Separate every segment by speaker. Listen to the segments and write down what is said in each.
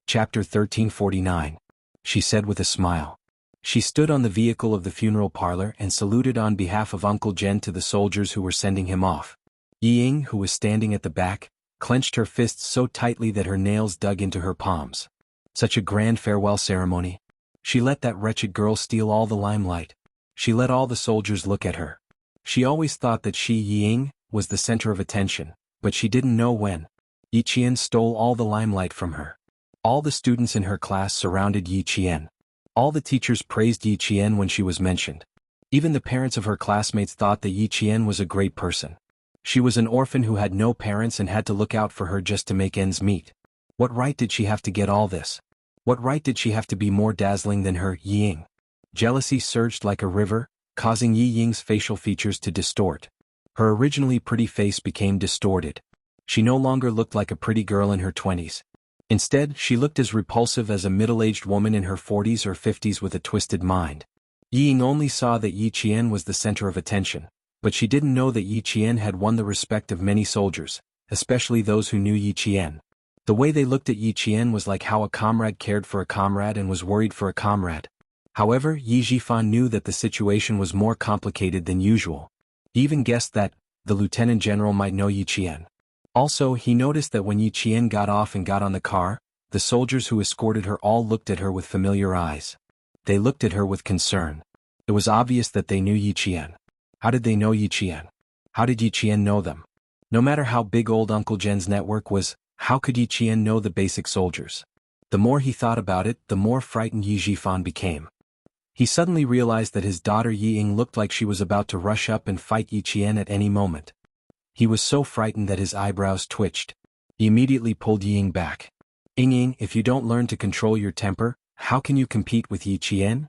Speaker 1: Chapter 1349. She said with a smile. She stood on the vehicle of the funeral parlor and saluted on behalf of Uncle Jen to the soldiers who were sending him off. Ying, who was standing at the back, clenched her fists so tightly that her nails dug into her palms. Such a grand farewell ceremony. She let that wretched girl steal all the limelight. She let all the soldiers look at her. She always thought that she, Ying, was the center of attention, but she didn't know when. Yi Qian stole all the limelight from her. All the students in her class surrounded Yi Qian. All the teachers praised Yi Qian when she was mentioned. Even the parents of her classmates thought that Yi Qian was a great person. She was an orphan who had no parents and had to look out for her just to make ends meet. What right did she have to get all this? What right did she have to be more dazzling than her, Ying? Jealousy surged like a river, causing Yi Ying's facial features to distort. Her originally pretty face became distorted. She no longer looked like a pretty girl in her 20s. Instead, she looked as repulsive as a middle-aged woman in her 40s or 50s with a twisted mind. Yi Ying only saw that Yi Qian was the center of attention, but she didn't know that Yi Qian had won the respect of many soldiers, especially those who knew Yi Qian. The way they looked at Yi Qian was like how a comrade cared for a comrade and was worried for a comrade. However, Yi Zhifan knew that the situation was more complicated than usual. He even guessed that the lieutenant general might know Yi Qian. Also, he noticed that when Yi Qian got off and got on the car, the soldiers who escorted her all looked at her with familiar eyes. They looked at her with concern. It was obvious that they knew Yi Qian. How did they know Yi Qian? How did Yi Qian know them? No matter how big old Uncle Jen's network was, how could Yi Qian know the basic soldiers? The more he thought about it, the more frightened Yi Zhifan became. He suddenly realized that his daughter Yi Ying looked like she was about to rush up and fight Yi Qian at any moment. He was so frightened that his eyebrows twitched. He immediately pulled Yi Ying back. Ying, if you don't learn to control your temper, how can you compete with Yi Qian?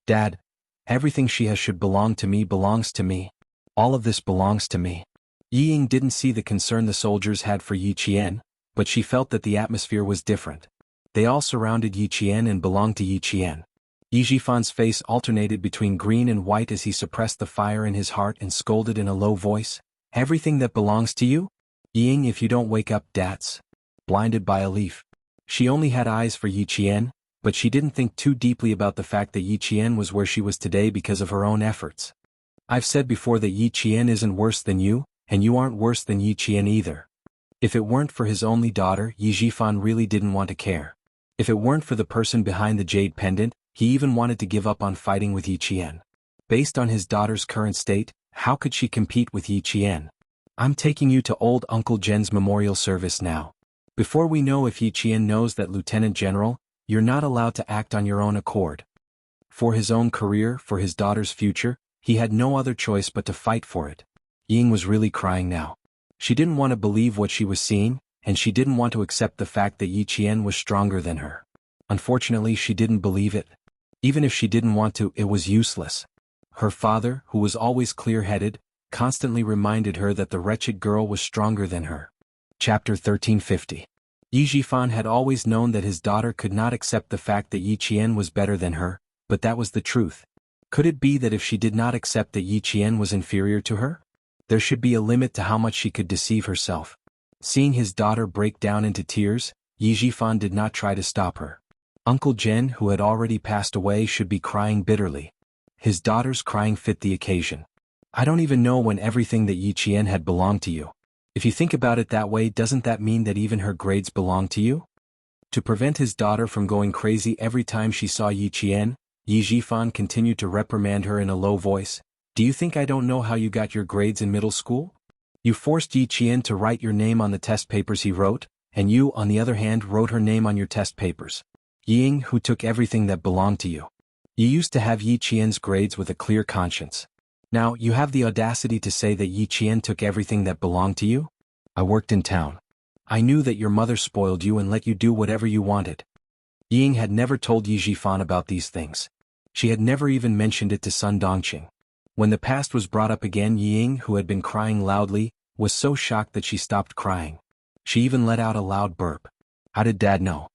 Speaker 1: Dad, everything she has should belong to me belongs to me. All of this belongs to me. Yi Ying didn't see the concern the soldiers had for Yi Qian, but she felt that the atmosphere was different. They all surrounded Yi Qian and belonged to Yi Qian. Yi Zhifan's face alternated between green and white as he suppressed the fire in his heart and scolded in a low voice. Everything that belongs to you? Ying, if you don't wake up, dats. Blinded by a leaf. She only had eyes for Yi Qian, but she didn't think too deeply about the fact that Yi Qian was where she was today because of her own efforts. I've said before that Yi Qian isn't worse than you, and you aren't worse than Yi Qian either. If it weren't for his only daughter, Yi Zhifan really didn't want to care. If it weren't for the person behind the jade pendant, he even wanted to give up on fighting with Yi Qian. Based on his daughter's current state, how could she compete with Yi Qian? I'm taking you to old Uncle Jen's memorial service now. Before we know if Yi Qian knows that Lieutenant General, you're not allowed to act on your own accord. For his own career, for his daughter's future, he had no other choice but to fight for it. Ying was really crying now. She didn't want to believe what she was seeing, and she didn't want to accept the fact that Yi Qian was stronger than her. Unfortunately, she didn't believe it. Even if she didn't want to, it was useless. Her father, who was always clear-headed, constantly reminded her that the wretched girl was stronger than her. Chapter 1350. Yi Zhifan had always known that his daughter could not accept the fact that Yi Qian was better than her, but that was the truth. Could it be that if she did not accept that Yi Qian was inferior to her? There should be a limit to how much she could deceive herself. Seeing his daughter break down into tears, Yi Zhifan did not try to stop her. Uncle Jen, who had already passed away, should be crying bitterly. His daughter's crying fit the occasion. I don't even know when everything that Yi Qian had belonged to you. If you think about it that way, doesn't that mean that even her grades belong to you? To prevent his daughter from going crazy every time she saw Yi Qian, Yi Zhifan continued to reprimand her in a low voice. Do you think I don't know how you got your grades in middle school? You forced Yi Qian to write your name on the test papers he wrote, and you, on the other hand, wrote her name on your test papers. Ying, who took everything that belonged to you. You used to have Yi Qian's grades with a clear conscience. Now, you have the audacity to say that Yi Qian took everything that belonged to you? I worked in town. I knew that your mother spoiled you and let you do whatever you wanted. Ying had never told Yi Zhifan about these things. She had never even mentioned it to Sun Dongqing. When the past was brought up again, Ying, who had been crying loudly, was so shocked that she stopped crying. She even let out a loud burp. How did Dad know?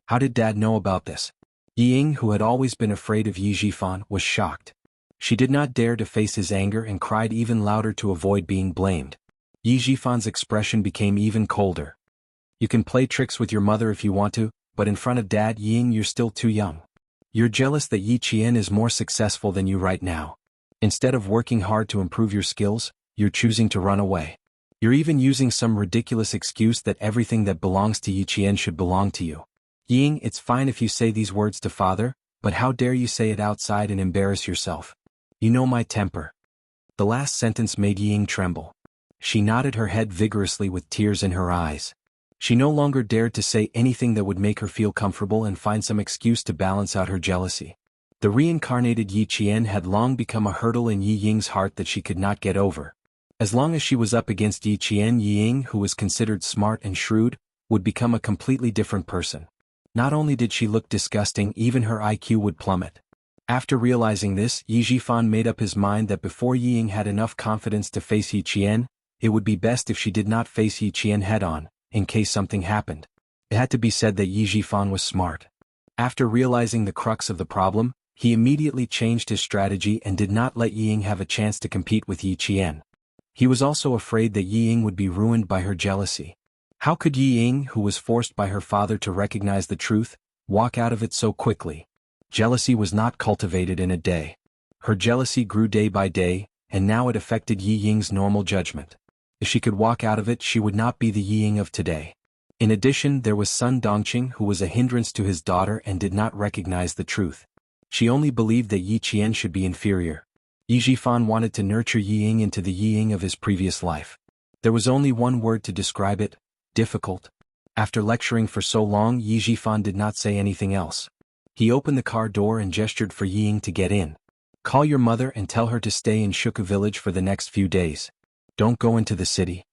Speaker 1: How did Dad know about this? Ying, who had always been afraid of Yi Zhifan, was shocked. She did not dare to face his anger and cried even louder to avoid being blamed. Yi Zhifan's expression became even colder. You can play tricks with your mother if you want to, but in front of Dad Ying you're still too young. You're jealous that Yi Qian is more successful than you right now. Instead of working hard to improve your skills, you're choosing to run away. You're even using some ridiculous excuse that everything that belongs to Yi Qian should belong to you. Ying, it's fine if you say these words to father, but how dare you say it outside and embarrass yourself? You know my temper. The last sentence made Ying tremble. She nodded her head vigorously with tears in her eyes. She no longer dared to say anything that would make her feel comfortable and find some excuse to balance out her jealousy. The reincarnated Yi Qian had long become a hurdle in Yi Ying's heart that she could not get over. As long as she was up against Yi Qian, Yi Ying, who was considered smart and shrewd, would become a completely different person. Not only did she look disgusting, even her IQ would plummet. After realizing this, Yi Jifan made up his mind that before Yi Ying had enough confidence to face Yi Qian, it would be best if she did not face Yi Qian head-on, in case something happened. It had to be said that Yi Jifan was smart. After realizing the crux of the problem, he immediately changed his strategy and did not let Yi Ying have a chance to compete with Yi Qian. He was also afraid that Yi Ying would be ruined by her jealousy. How could Yi Ying, who was forced by her father to recognize the truth, walk out of it so quickly? Jealousy was not cultivated in a day. Her jealousy grew day by day, and now it affected Yi Ying's normal judgment. If she could walk out of it, she would not be the Yi Ying of today. In addition, there was Sun Dongqing, who was a hindrance to his daughter and did not recognize the truth. She only believed that Yi Qian should be inferior. Yi Jifan wanted to nurture Yi Ying into the Yi Ying of his previous life. There was only one word to describe it: difficult. After lecturing for so long, Yi Jifan did not say anything else. He opened the car door and gestured for Yi Ying to get in. Call your mother and tell her to stay in Shuka village for the next few days. Don't go into the city.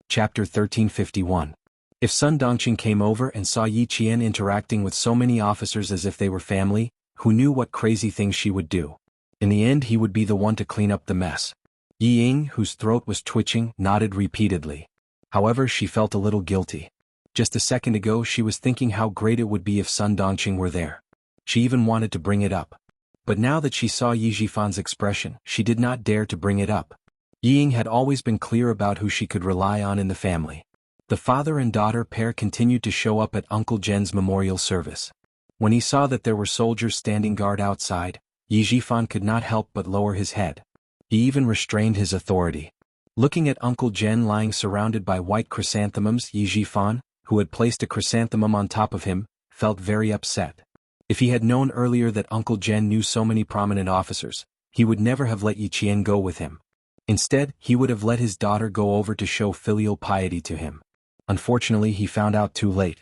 Speaker 1: Chapter 1351. If Sun Dongqing came over and saw Yi Qian interacting with so many officers as if they were family, who knew what crazy things she would do? In the end, he would be the one to clean up the mess. Yi Ying, whose throat was twitching, nodded repeatedly. However, she felt a little guilty. Just a second ago she was thinking how great it would be if Sun Dongqing were there. She even wanted to bring it up. But now that she saw Yi Jifan's expression, she did not dare to bring it up. Yi Ying had always been clear about who she could rely on in the family. The father and daughter pair continued to show up at Uncle Jen's memorial service. When he saw that there were soldiers standing guard outside, Yi Jifan could not help but lower his head. He even restrained his authority. Looking at Uncle Jen lying surrounded by white chrysanthemums, Yi Jifan, who had placed a chrysanthemum on top of him, felt very upset. If he had known earlier that Uncle Jen knew so many prominent officers, he would never have let Yi Qian go with him. Instead, he would have let his daughter go over to show filial piety to him. Unfortunately, he found out too late.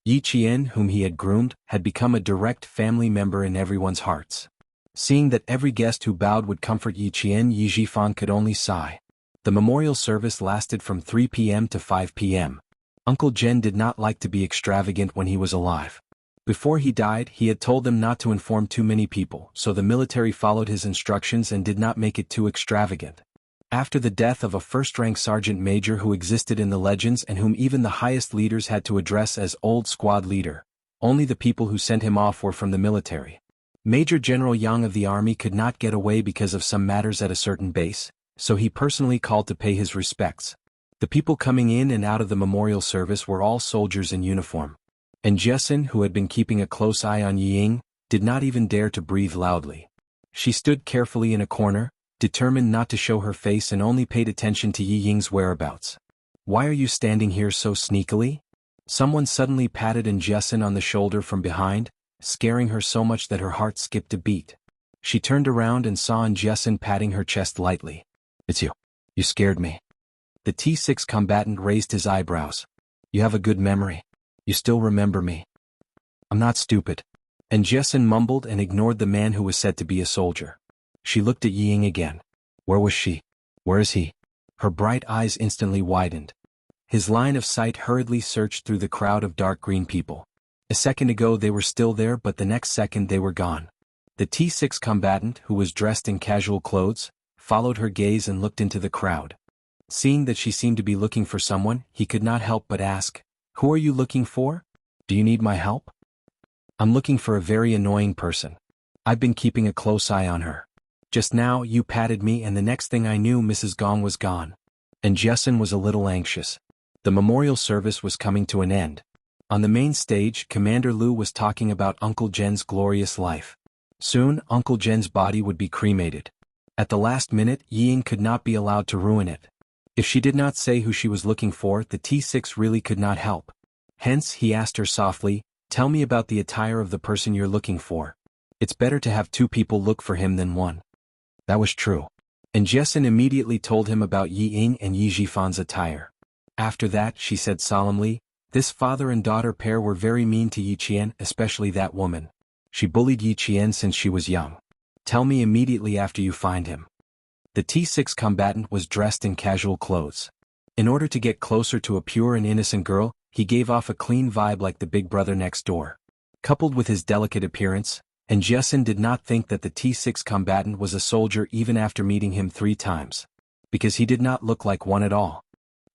Speaker 1: Yi Qian, whom he had groomed, had become a direct family member in everyone's hearts. Seeing that every guest who bowed would comfort Yi Qian, Yi Jifan could only sigh. The memorial service lasted from 3 p.m. to 5 p.m. Uncle Jen did not like to be extravagant when he was alive. Before he died, he had told them not to inform too many people, so the military followed his instructions and did not make it too extravagant. After the death of a first-rank sergeant major who existed in the legends and whom even the highest leaders had to address as old squad leader, only the people who sent him off were from the military. Major General Yang of the army could not get away because of some matters at a certain base, so he personally called to pay his respects. The people coming in and out of the memorial service were all soldiers in uniform. And Jessen, who had been keeping a close eye on Yi Ying, did not even dare to breathe loudly. She stood carefully in a corner, determined not to show her face, and only paid attention to Yi Ying's whereabouts. Why are you standing here so sneakily? Someone suddenly patted Jessen on the shoulder from behind, scaring her so much that her heart skipped a beat. She turned around and saw Jessen patting her chest lightly. It's you. You scared me. The T6 combatant raised his eyebrows. You have a good memory. You still remember me. I'm not stupid. Jessen mumbled and ignored the man who was said to be a soldier. She looked at Yi Ying again. Where was she? Where is he? Her bright eyes instantly widened. His line of sight hurriedly searched through the crowd of dark green people. A second ago they were still there, but the next second they were gone. The T6 combatant, who was dressed in casual clothes, followed her gaze and looked into the crowd. Seeing that she seemed to be looking for someone, he could not help but ask, "Who are you looking for? Do you need my help?" "I'm looking for a very annoying person. I've been keeping a close eye on her. Just now you patted me and the next thing I knew Mrs. Gong was gone." And Jessen was a little anxious. The memorial service was coming to an end. On the main stage, Commander Lu was talking about Uncle Jen's glorious life. Soon, Uncle Jen's body would be cremated. At the last minute, Ying could not be allowed to ruin it. If she did not say who she was looking for, the T6 really could not help. Hence, he asked her softly, "Tell me about the attire of the person you're looking for. It's better to have two people look for him than one." That was true. And Jessen immediately told him about Yi Ying and Yi Jifan's attire. After that, she said solemnly, "This father and daughter pair were very mean to Yi Qian, especially that woman. She bullied Yi Qian since she was young. Tell me immediately after you find him." The T6 combatant was dressed in casual clothes. In order to get closer to a pure and innocent girl, he gave off a clean vibe like the big brother next door. Coupled with his delicate appearance, and Jessen did not think that the T6 combatant was a soldier even after meeting him 3 times. Because he did not look like one at all.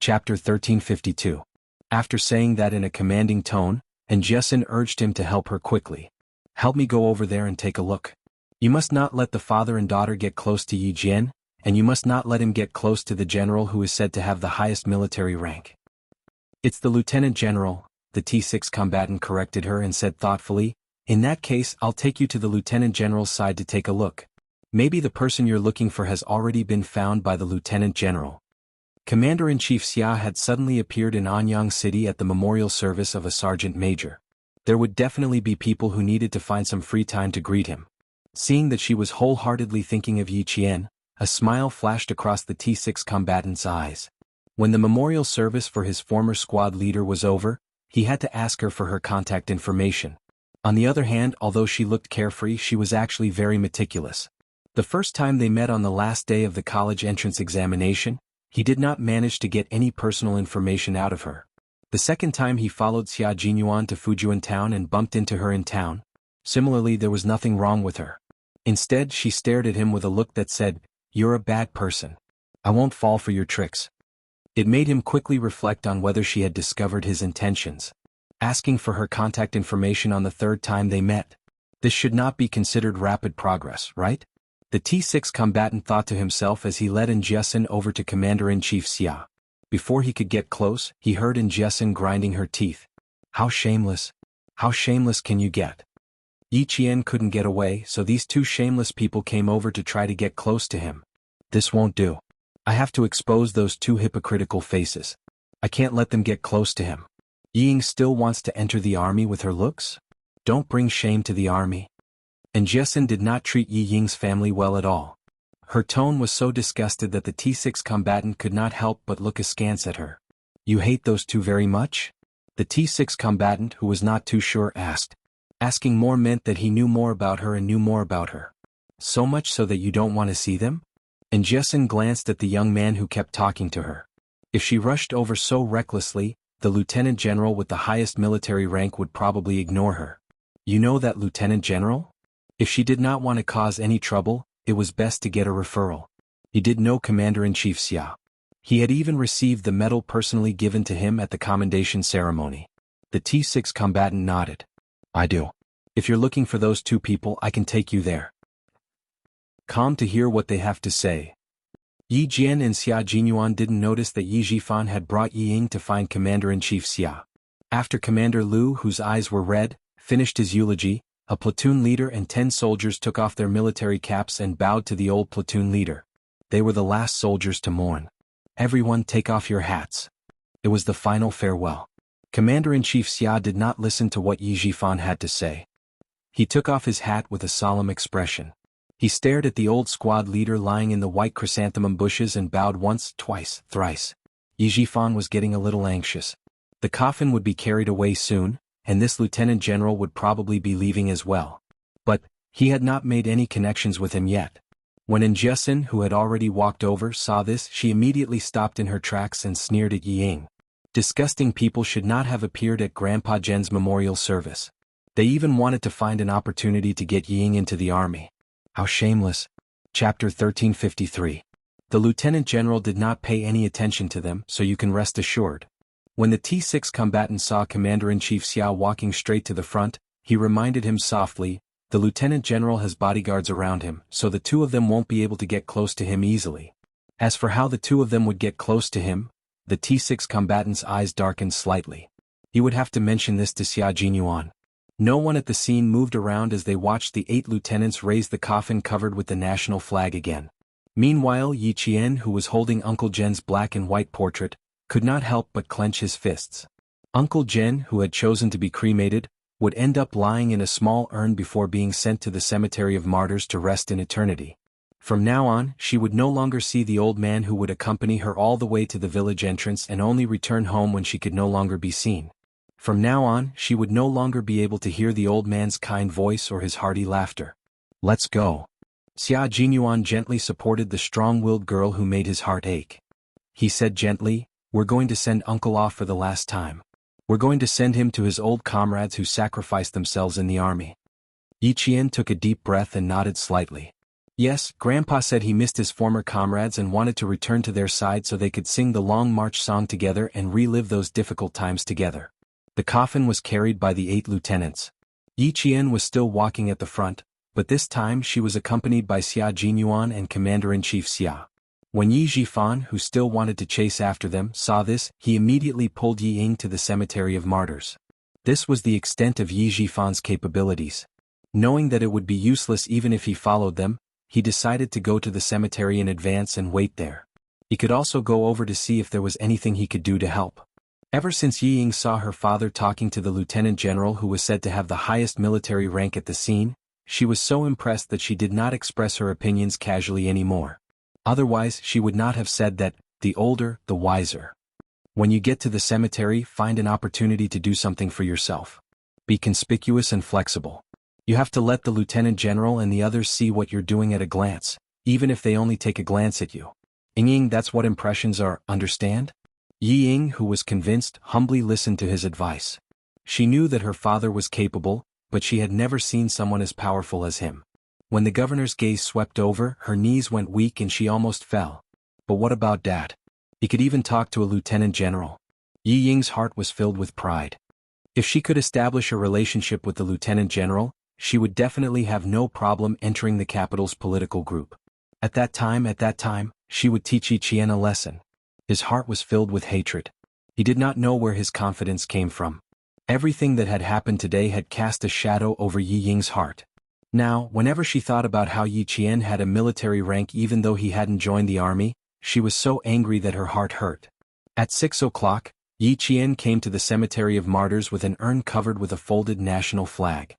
Speaker 1: Chapter 1352. After saying that in a commanding tone, and Jessen urged him to help her quickly. "Help me go over there and take a look. You must not let the father and daughter get close to Yi Jian, and you must not let him get close to the general who is said to have the highest military rank." "It's the lieutenant general," the T6 combatant corrected her and said thoughtfully, "In that case, I'll take you to the lieutenant general's side to take a look. Maybe the person you're looking for has already been found by the lieutenant general." Commander-in-Chief Xia had suddenly appeared in Anyang City at the memorial service of a sergeant major. There would definitely be people who needed to find some free time to greet him. Seeing that she was wholeheartedly thinking of Yi Qian, a smile flashed across the T6 combatant's eyes. When the memorial service for his former squad leader was over, he had to ask her for her contact information. On the other hand, although she looked carefree, she was actually very meticulous. The first time they met on the last day of the college entrance examination, he did not manage to get any personal information out of her. The second time he followed Xia Jinyuan to Fujian town and bumped into her in town. Similarly, there was nothing wrong with her. Instead, she stared at him with a look that said, "You're a bad person. I won't fall for your tricks." It made him quickly reflect on whether she had discovered his intentions. Asking for her contact information on the third time they met. This should not be considered rapid progress, right? The T6 combatant thought to himself as he led Jessen over to Commander-in-Chief Xia. Before he could get close, he heard Jessen grinding her teeth. How shameless can you get? Yi Qian couldn't get away, so these two shameless people came over to try to get close to him. This won't do. I have to expose those two hypocritical faces. I can't let them get close to him. Ying still wants to enter the army with her looks? Don't bring shame to the army. And Jessen did not treat Yi Ying's family well at all. Her tone was so disgusted that the T6 combatant could not help but look askance at her. "You hate those two very much?" The T6 combatant, who was not too sure, asked. Asking more meant that he knew more about her and knew more about her. "So much so that you don't want to see them?" And Jessen glanced at the young man who kept talking to her. If she rushed over so recklessly, the lieutenant general with the highest military rank would probably ignore her. You know that lieutenant general? If she did not want to cause any trouble, it was best to get a referral. He did know Commander-in-Chief Xia. He had even received the medal personally given to him at the commendation ceremony. The T6 combatant nodded. "I do. If you're looking for those two people, I can take you there." Calm to hear what they have to say. Yi Jian and Xia Jinyuan didn't notice that Yi Jifan had brought Yi Ying to find Commander-in-Chief Xia. After Commander Lu, whose eyes were red, finished his eulogy, a platoon leader and 10 soldiers took off their military caps and bowed to the old platoon leader. They were the last soldiers to mourn. "Everyone take off your hats." It was the final farewell. Commander-in-Chief Xia did not listen to what Yi Jifan had to say. He took off his hat with a solemn expression. He stared at the old squad leader lying in the white chrysanthemum bushes and bowed once, twice, thrice. Yi Jifan was getting a little anxious. The coffin would be carried away soon, and this lieutenant general would probably be leaving as well. But he had not made any connections with him yet. When Jessen, who had already walked over, saw this, she immediately stopped in her tracks and sneered at Yi Ying. Disgusting people should not have appeared at Grandpa Jen's memorial service. They even wanted to find an opportunity to get Yi Ying into the army. How shameless. Chapter 1353. The lieutenant general did not pay any attention to them, so you can rest assured. When the T6 combatant saw Commander-in-Chief Xia walking straight to the front, he reminded him softly, "The lieutenant general has bodyguards around him, so the two of them won't be able to get close to him easily." As for how the two of them would get close to him, the T6 combatant's eyes darkened slightly. He would have to mention this to Xia Jinyuan. No one at the scene moved around as they watched the 8 lieutenants raise the coffin covered with the national flag again. Meanwhile, Yi Qian, who was holding Uncle Jen's black and white portrait, could not help but clench his fists. Uncle Jen, who had chosen to be cremated, would end up lying in a small urn before being sent to the cemetery of martyrs to rest in eternity. From now on, she would no longer see the old man who would accompany her all the way to the village entrance and only return home when she could no longer be seen. From now on, she would no longer be able to hear the old man's kind voice or his hearty laughter. "Let's go." Xia Jinyuan gently supported the strong-willed girl who made his heart ache. He said gently, "We're going to send Uncle off for the last time. We're going to send him to his old comrades who sacrificed themselves in the army." Yi Qian took a deep breath and nodded slightly. Yes, Grandpa said he missed his former comrades and wanted to return to their side so they could sing the Long March song together and relive those difficult times together. The coffin was carried by the 8 lieutenants. Yi Qian was still walking at the front, but this time she was accompanied by Xia Jinyuan and Commander-in-Chief Xia. When Yi Zhifan, who still wanted to chase after them, saw this, he immediately pulled Yi Ying to the cemetery of martyrs. This was the extent of Yi Zhifan's capabilities. Knowing that it would be useless even if he followed them, he decided to go to the cemetery in advance and wait there. He could also go over to see if there was anything he could do to help. Ever since Yi Ying saw her father talking to the lieutenant general who was said to have the highest military rank at the scene, she was so impressed that she did not express her opinions casually anymore. Otherwise, she would not have said that, the older, the wiser. When you get to the cemetery, find an opportunity to do something for yourself. Be conspicuous and flexible. You have to let the lieutenant general and the others see what you're doing at a glance, even if they only take a glance at you. Ying, that's what impressions are, understand? Yi Ying, who was convinced, humbly listened to his advice. She knew that her father was capable, but she had never seen someone as powerful as him. When the governor's gaze swept over, her knees went weak and she almost fell. But what about Dad? He could even talk to a lieutenant general. Yi Ying's heart was filled with pride. If she could establish a relationship with the lieutenant general, she would definitely have no problem entering the capital's political group. At that time, she would teach Yi Qian a lesson. His heart was filled with hatred. He did not know where his confidence came from. Everything that had happened today had cast a shadow over Yi Ying's heart. Now, whenever she thought about how Yi Qian had a military rank even though he hadn't joined the army, she was so angry that her heart hurt. At 6 o'clock, Yi Qian came to the cemetery of martyrs with an urn covered with a folded national flag.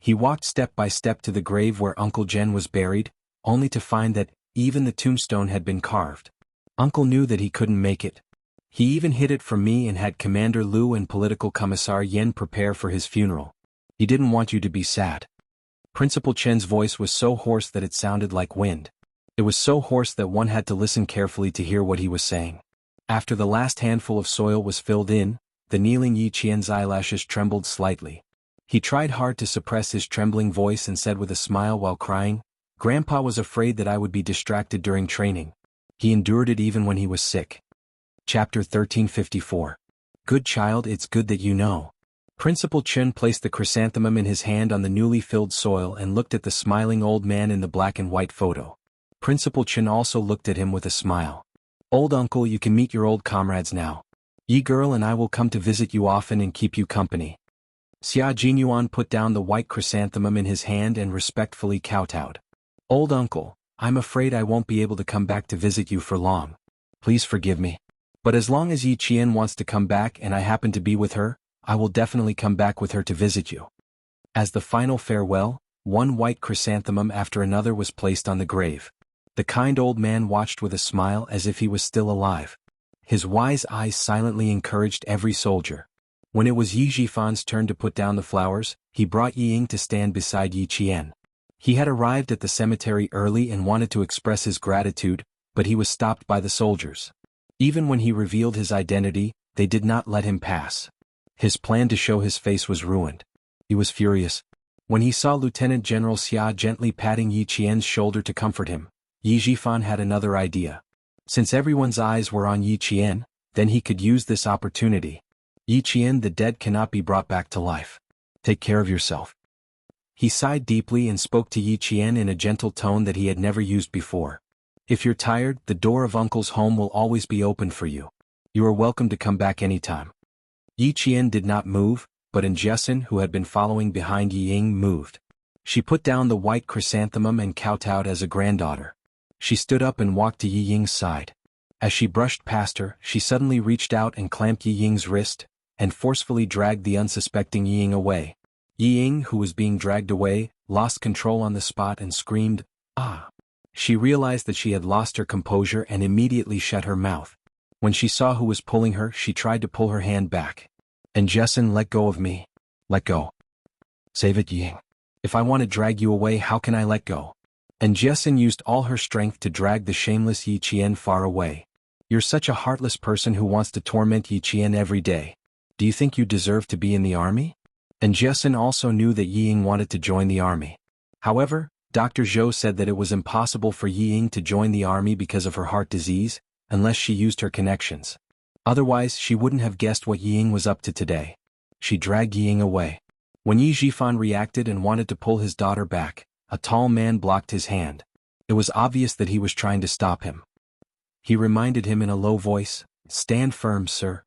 Speaker 1: He walked step by step to the grave where Uncle Jen was buried, only to find that even the tombstone had been carved. Uncle knew that he couldn't make it. He even hid it from me and had Commander Liu and Political Commissar Yen prepare for his funeral. He didn't want you to be sad. Principal Chen's voice was so hoarse that it sounded like wind. It was so hoarse that one had to listen carefully to hear what he was saying. After the last handful of soil was filled in, the kneeling Yi Qian's eyelashes trembled slightly. He tried hard to suppress his trembling voice and said with a smile while crying, "Grandpa was afraid that I would be distracted during training. He endured it even when he was sick." Chapter 1354. Good child, it's good that you know. Principal Chen placed the chrysanthemum in his hand on the newly filled soil and looked at the smiling old man in the black and white photo. Principal Chen also looked at him with a smile. "Old uncle, you can meet your old comrades now. Yi girl and I will come to visit you often and keep you company." Xia Jinyuan put down the white chrysanthemum in his hand and respectfully kowtowed. "Old uncle, I'm afraid I won't be able to come back to visit you for long. Please forgive me. But as long as Yi Qian wants to come back and I happen to be with her, I will definitely come back with her to visit you." As the final farewell, one white chrysanthemum after another was placed on the grave. The kind old man watched with a smile as if he was still alive. His wise eyes silently encouraged every soldier. When it was Yi Zhifan's turn to put down the flowers, he brought Yi Ying to stand beside Yi Qian. He had arrived at the cemetery early and wanted to express his gratitude, but he was stopped by the soldiers. Even when he revealed his identity, they did not let him pass. His plan to show his face was ruined. He was furious. When he saw Lieutenant General Xia gently patting Yi Qian's shoulder to comfort him, Yi Zhifan had another idea. Since everyone's eyes were on Yi Qian, then he could use this opportunity. "Yi Qian, the dead cannot be brought back to life. Take care of yourself." He sighed deeply and spoke to Yi Qian in a gentle tone that he had never used before. "If you're tired, the door of Uncle's home will always be open for you. You are welcome to come back anytime." Yi Qian did not move, but Jessen, who had been following behind Yi Ying, moved. She put down the white chrysanthemum and kowtowed as a granddaughter. She stood up and walked to Yi Ying's side. As she brushed past her, she suddenly reached out and clamped Yi Ying's wrist, and forcefully dragged the unsuspecting Yi Ying away. Yi Ying, who was being dragged away, lost control on the spot and screamed, "Ah!" She realized that she had lost her composure and immediately shut her mouth. When she saw who was pulling her, she tried to pull her hand back. "Jessen, let go of me. Let go. Save it, Yi Ying. If I want to drag you away, how can I let go?" Jessen used all her strength to drag the shameless Yi Qian far away. "You're such a heartless person who wants to torment Yi Qian every day. Do you think you deserve to be in the army?" Jessen also knew that Yi Ying wanted to join the army. However, Dr. Zhou said that it was impossible for Yi Ying to join the army because of her heart disease, unless she used her connections. Otherwise, she wouldn't have guessed what Yi Ying was up to today. She dragged Yi Ying away. When Yi Zhifan reacted and wanted to pull his daughter back, a tall man blocked his hand. It was obvious that he was trying to stop him. He reminded him in a low voice, "Stand firm, sir.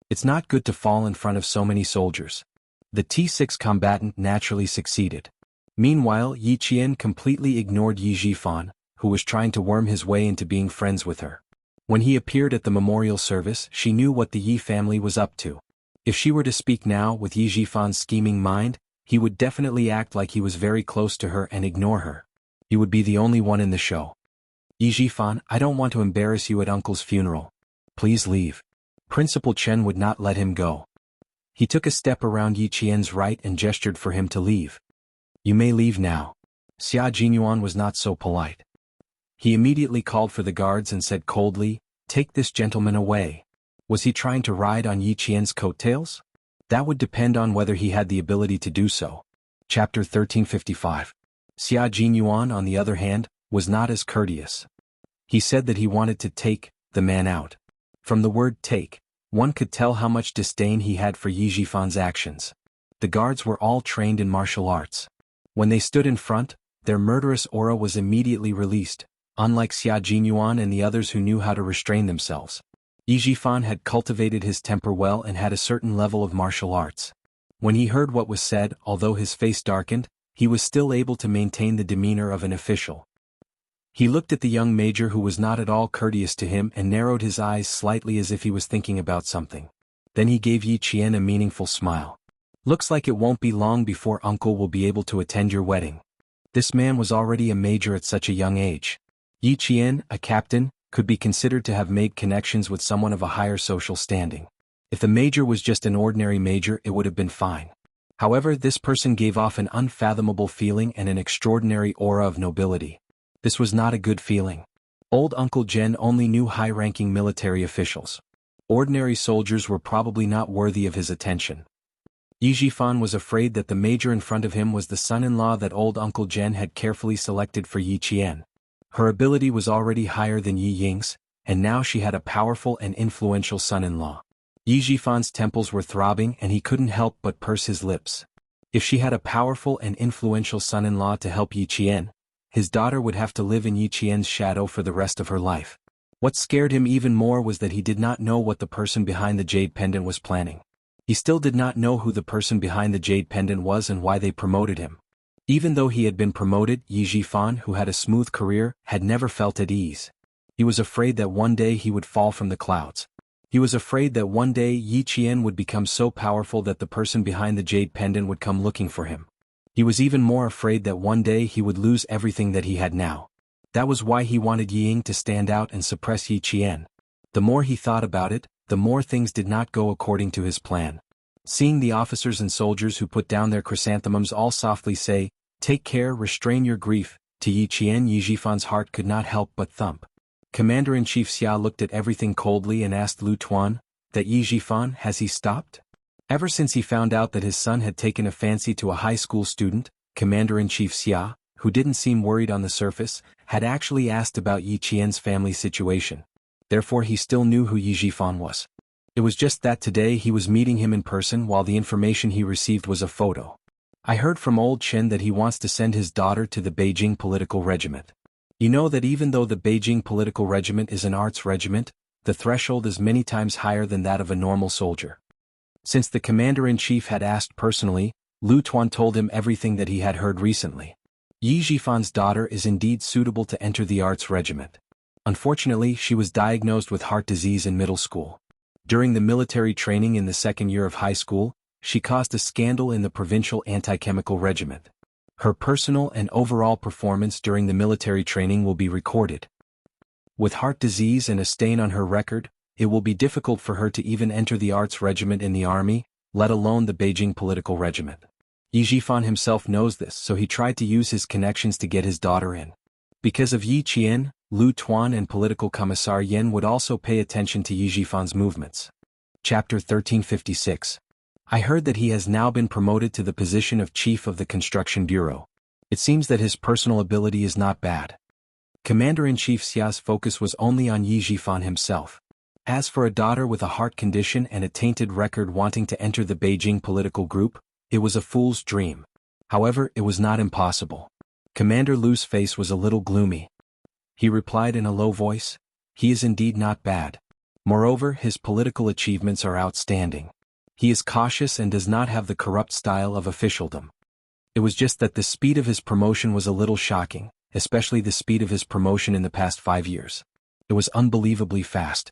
Speaker 1: It's not good to fall in front of so many soldiers." The T6 combatant naturally succeeded. Meanwhile, Yi Qian completely ignored Yi Zhifan, who was trying to worm his way into being friends with her. When he appeared at the memorial service, she knew what the Yi family was up to. If she were to speak now with Yi Zhifan's scheming mind, he would definitely act like he was very close to her and ignore her. He would be the only one in the show. "Yi Zhifan, I don't want to embarrass you at Uncle's funeral. Please leave." Principal Chen would not let him go. He took a step around Yi Qian's right and gestured for him to leave. "You may leave now." Xia Jinyuan was not so polite. He immediately called for the guards and said coldly, "Take this gentleman away." Was he trying to ride on Yi Qian's coattails? That would depend on whether he had the ability to do so. Chapter 1355. Xia Jinyuan, on the other hand, was not as courteous. He said that he wanted to take the man out. From the word take, one could tell how much disdain he had for Yi Zhifan's actions. The guards were all trained in martial arts. When they stood in front, their murderous aura was immediately released, unlike Xia Jinyuan and the others who knew how to restrain themselves. Yi Zhifan had cultivated his temper well and had a certain level of martial arts. When he heard what was said, although his face darkened, he was still able to maintain the demeanor of an official. He looked at the young major, who was not at all courteous to him, and narrowed his eyes slightly as if he was thinking about something. Then he gave Yi Qian a meaningful smile. "Looks like it won't be long before Uncle will be able to attend your wedding." This man was already a major at such a young age. Yi Qian, a captain, could be considered to have made connections with someone of a higher social standing. If the major was just an ordinary major, it would have been fine. However, this person gave off an unfathomable feeling and an extraordinary aura of nobility. This was not a good feeling. Old Uncle Jen only knew high-ranking military officials. Ordinary soldiers were probably not worthy of his attention. Yi Zhifan was afraid that the major in front of him was the son-in-law that old Uncle Jen had carefully selected for Yi Qian. Her ability was already higher than Yi Ying's, and now she had a powerful and influential son-in-law. Yi Zhifan's temples were throbbing and he couldn't help but purse his lips. If she had a powerful and influential son-in-law to help Yi Qian, his daughter would have to live in Yi Qian's shadow for the rest of her life. What scared him even more was that he did not know what the person behind the jade pendant was planning. He still did not know who the person behind the jade pendant was and why they promoted him. Even though he had been promoted, Yi Zhifan, who had a smooth career, had never felt at ease. He was afraid that one day he would fall from the clouds. He was afraid that one day Yi Qian would become so powerful that the person behind the jade pendant would come looking for him. He was even more afraid that one day he would lose everything that he had now. That was why he wanted Yi Ying to stand out and suppress Yi Qian. The more he thought about it, the more things did not go according to his plan. Seeing the officers and soldiers who put down their chrysanthemums all softly say, "Take care, restrain your grief," to Yi Qian, Yi Zhifan's heart could not help but thump. Commander-in-Chief Xia looked at everything coldly and asked Lu Tuan, "That Yi Zhifan, has he stopped?" Ever since he found out that his son had taken a fancy to a high school student, Commander-in-Chief Xia, who didn't seem worried on the surface, had actually asked about Yi Qian's family situation. Therefore he still knew who Yi Zhifan was. It was just that today he was meeting him in person while the information he received was a photo. "I heard from old Chen that he wants to send his daughter to the Beijing political regiment. You know that even though the Beijing political regiment is an arts regiment, the threshold is many times higher than that of a normal soldier. Since the commander-in-chief had asked personally, Lu Tuan told him everything that he had heard recently. Yi Jifan's daughter is indeed suitable to enter the arts regiment. Unfortunately, she was diagnosed with heart disease in middle school. During the military training in the second year of high school, she caused a scandal in the provincial anti-chemical regiment. Her personal and overall performance during the military training will be recorded. With heart disease and a stain on her record, it will be difficult for her to even enter the arts regiment in the army, let alone the Beijing political regiment. Yi Jifan himself knows this, so he tried to use his connections to get his daughter in. Because of Yi Qian, Lu Tuan and political commissar Yen would also pay attention to Yi Jifan's movements. Chapter 1356. I heard that he has now been promoted to the position of Chief of the Construction Bureau. It seems that his personal ability is not bad. Commander-in-Chief Xia's focus was only on Yi Jifan himself. As for a daughter with a heart condition and a tainted record wanting to enter the Beijing political group, it was a fool's dream. However, it was not impossible. Commander Lu's face was a little gloomy. He replied in a low voice, "He is indeed not bad. Moreover, his political achievements are outstanding. He is cautious and does not have the corrupt style of officialdom." It was just that the speed of his promotion was a little shocking, especially the speed of his promotion in the past 5 years. It was unbelievably fast.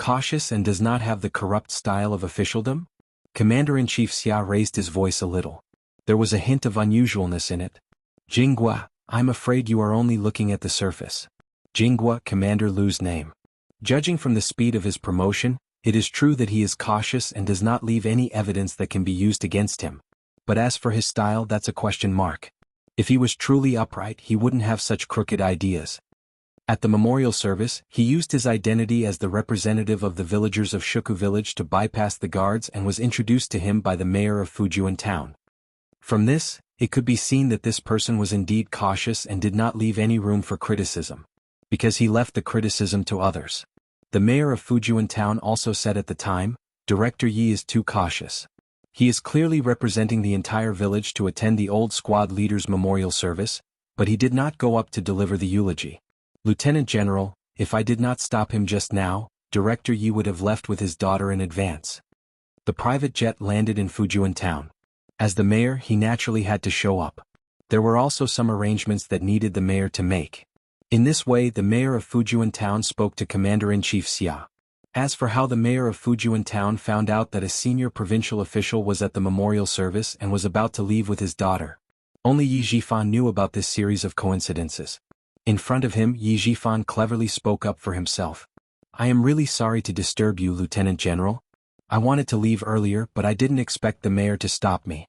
Speaker 1: Cautious and does not have the corrupt style of officialdom? Commander-in-Chief Xia raised his voice a little. There was a hint of unusualness in it. "Jinghua, I'm afraid you are only looking at the surface." Jinghua, Commander Lu's name. Judging from the speed of his promotion, it is true that he is cautious and does not leave any evidence that can be used against him. But as for his style, that's a question mark. If he was truly upright, he wouldn't have such crooked ideas. At the memorial service, he used his identity as the representative of the villagers of Shuku village to bypass the guards and was introduced to him by the mayor of Fujian town. From this, it could be seen that this person was indeed cautious and did not leave any room for criticism. Because he left the criticism to others. The mayor of Fujian town also said at the time, "Director Yi is too cautious. He is clearly representing the entire village to attend the old squad leader's memorial service, but he did not go up to deliver the eulogy. Lieutenant General, if I did not stop him just now, Director Yi would have left with his daughter in advance." The private jet landed in Fujian town. As the mayor, he naturally had to show up. There were also some arrangements that needed the mayor to make. In this way, the mayor of Fujian town spoke to Commander-in-Chief Xia. As for how the mayor of Fujian town found out that a senior provincial official was at the memorial service and was about to leave with his daughter, only Yi Jifan knew about this series of coincidences. In front of him, Yi Jifan cleverly spoke up for himself. "I am really sorry to disturb you, Lieutenant General. I wanted to leave earlier, but I didn't expect the mayor to stop me."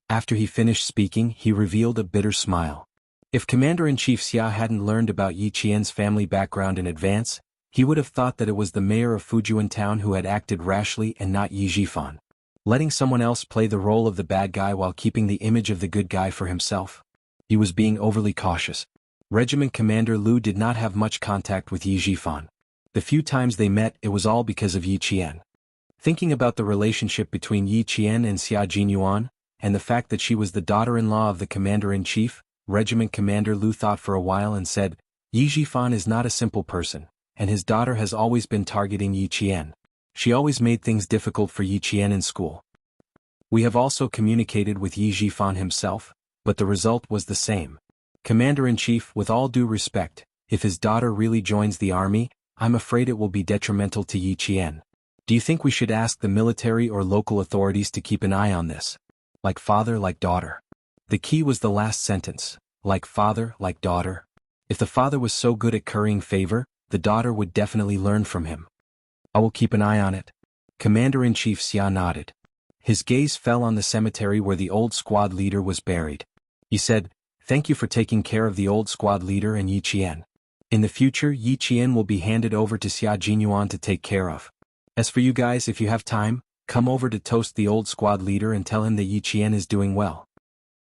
Speaker 1: After he finished speaking, he revealed a bitter smile. If Commander-in-Chief Xia hadn't learned about Yi Qian's family background in advance, he would have thought that it was the mayor of Fujian town who had acted rashly and not Yi Jifan. Letting someone else play the role of the bad guy while keeping the image of the good guy for himself. He was being overly cautious. Regiment Commander Lu did not have much contact with Yi Jifan. The few times they met, it was all because of Yi Qian. Thinking about the relationship between Yi Qian and Xia Jinyuan, and the fact that she was the daughter-in-law of the Commander-in-Chief, Regiment Commander Lu thought for a while and said, "Yi Jifan is not a simple person, and his daughter has always been targeting Yi Qian. She always made things difficult for Yi Qian in school. We have also communicated with Yi Jifan himself, but the result was the same. Commander-in-Chief, with all due respect, if his daughter really joins the army, I'm afraid it will be detrimental to Yi Qian. Do you think we should ask the military or local authorities to keep an eye on this? Like father, like daughter." The key was the last sentence, like father, like daughter. If the father was so good at currying favor, the daughter would definitely learn from him. "I will keep an eye on it." Commander-in-Chief Xia nodded. His gaze fell on the cemetery where the old squad leader was buried. He said, "Thank you for taking care of the old squad leader and Yi Qian. In the future, Yi Qian will be handed over to Xia Jinyuan to take care of. As for you guys, if you have time, come over to toast the old squad leader and tell him that Yi Qian is doing well."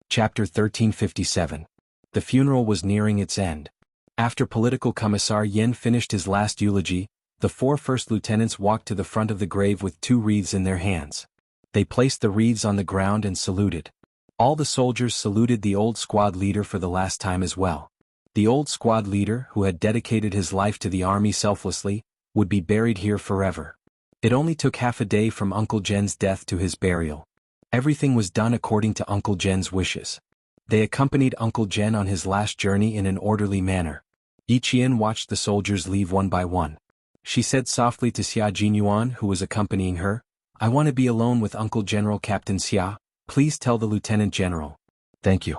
Speaker 1: Chapter 1357. The funeral was nearing its end. After political commissar Yen finished his last eulogy, the 4 first lieutenants walked to the front of the grave with 2 wreaths in their hands. They placed the wreaths on the ground and saluted. All the soldiers saluted the old squad leader for the last time as well. The old squad leader, who had dedicated his life to the army selflessly, would be buried here forever. It only took half a day from Uncle Jen's death to his burial. Everything was done according to Uncle Jen's wishes. They accompanied Uncle Jen on his last journey in an orderly manner. Yi Qian watched the soldiers leave one by one. She said softly to Xia Jinyuan, who was accompanying her, "I want to be alone with Uncle General Captain Xia. Please tell the Lieutenant General." "Thank you."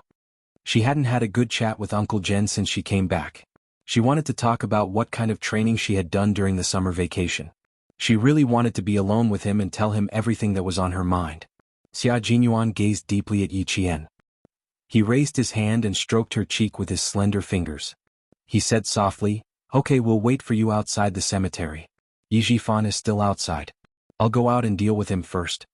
Speaker 1: She hadn't had a good chat with Uncle Jen since she came back. She wanted to talk about what kind of training she had done during the summer vacation. She really wanted to be alone with him and tell him everything that was on her mind. Xia Jinyuan gazed deeply at Yi Qian. He raised his hand and stroked her cheek with his slender fingers. He said softly, "Okay, we'll wait for you outside the cemetery. Yi Jifan is still outside. I'll go out and deal with him first."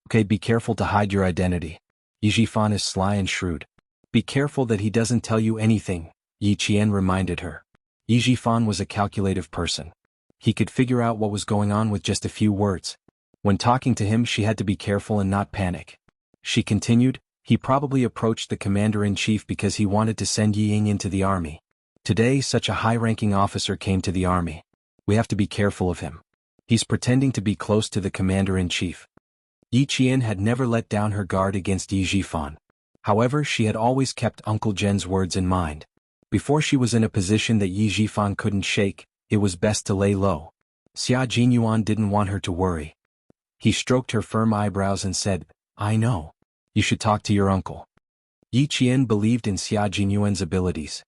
Speaker 1: "Okay, be careful to hide your identity. Yi Jifan is sly and shrewd. Be careful that he doesn't tell you anything," Yi Qian reminded her. Yi Jifan was a calculative person. He could figure out what was going on with just a few words. When talking to him, she had to be careful and not panic. She continued, "He probably approached the commander-in-chief because he wanted to send Yi Ying into the army. Today such a high-ranking officer came to the army. We have to be careful of him. He's pretending to be close to the commander-in-chief." Yi Qian had never let down her guard against Yi Jifan. However, she had always kept Uncle Jen's words in mind. Before she was in a position that Yi Jifan couldn't shake, it was best to lay low. Xia Jinyuan didn't want her to worry. He stroked her firm eyebrows and said, "I know. You should talk to your uncle." Yi Qian believed in Xia Jinyuan's abilities.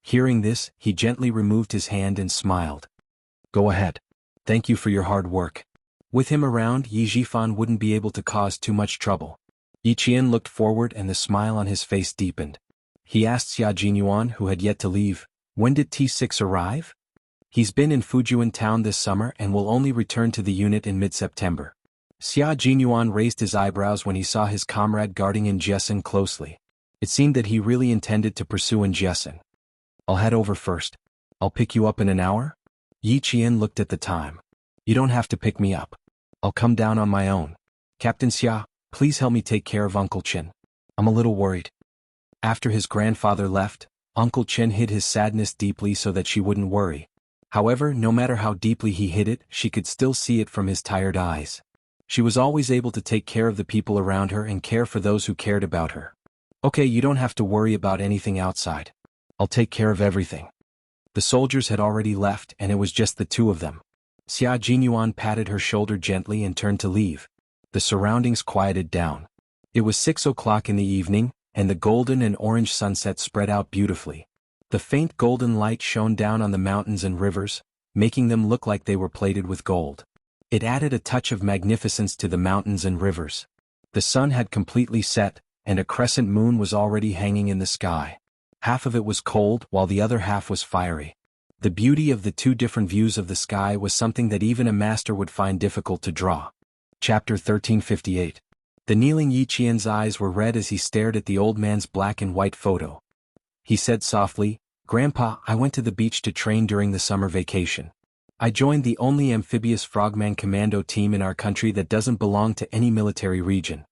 Speaker 1: Hearing this, he gently removed his hand and smiled. "Go ahead. Thank you for your hard work." With him around, Yi Jifan wouldn't be able to cause too much trouble. Yi Qian looked forward and the smile on his face deepened. He asked Xia Jinyuan, who had yet to leave, "When did T6 arrive?" "He's been in Fujian town this summer and will only return to the unit in mid-September." Xia Jinyuan raised his eyebrows when he saw his comrade guarding Njiesin closely. It seemed that he really intended to pursue Njiesin. "I'll head over first. I'll pick you up in an hour?" Yi Qian looked at the time. "You don't have to pick me up. I'll come down on my own. Captain Xia, please help me take care of Uncle Chen. I'm a little worried." After his grandfather left, Uncle Chen hid his sadness deeply so that she wouldn't worry. However, no matter how deeply he hid it, she could still see it from his tired eyes. She was always able to take care of the people around her and care for those who cared about her. "Okay, you don't have to worry about anything outside. I'll take care of everything." The soldiers had already left and it was just the two of them. Xia Jinyuan patted her shoulder gently and turned to leave. The surroundings quieted down. It was 6 o'clock in the evening, and the golden and orange sunset spread out beautifully. The faint golden light shone down on the mountains and rivers, making them look like they were plated with gold. It added a touch of magnificence to the mountains and rivers. The sun had completely set, and a crescent moon was already hanging in the sky. Half of it was cold while the other half was fiery. The beauty of the two different views of the sky was something that even a master would find difficult to draw. Chapter 1358. The kneeling Yi Qian's eyes were red as he stared at the old man's black and white photo. He said softly, "Grandpa, I went to the beach to train during the summer vacation. I joined the only amphibious frogman commando team in our country that doesn't belong to any military region.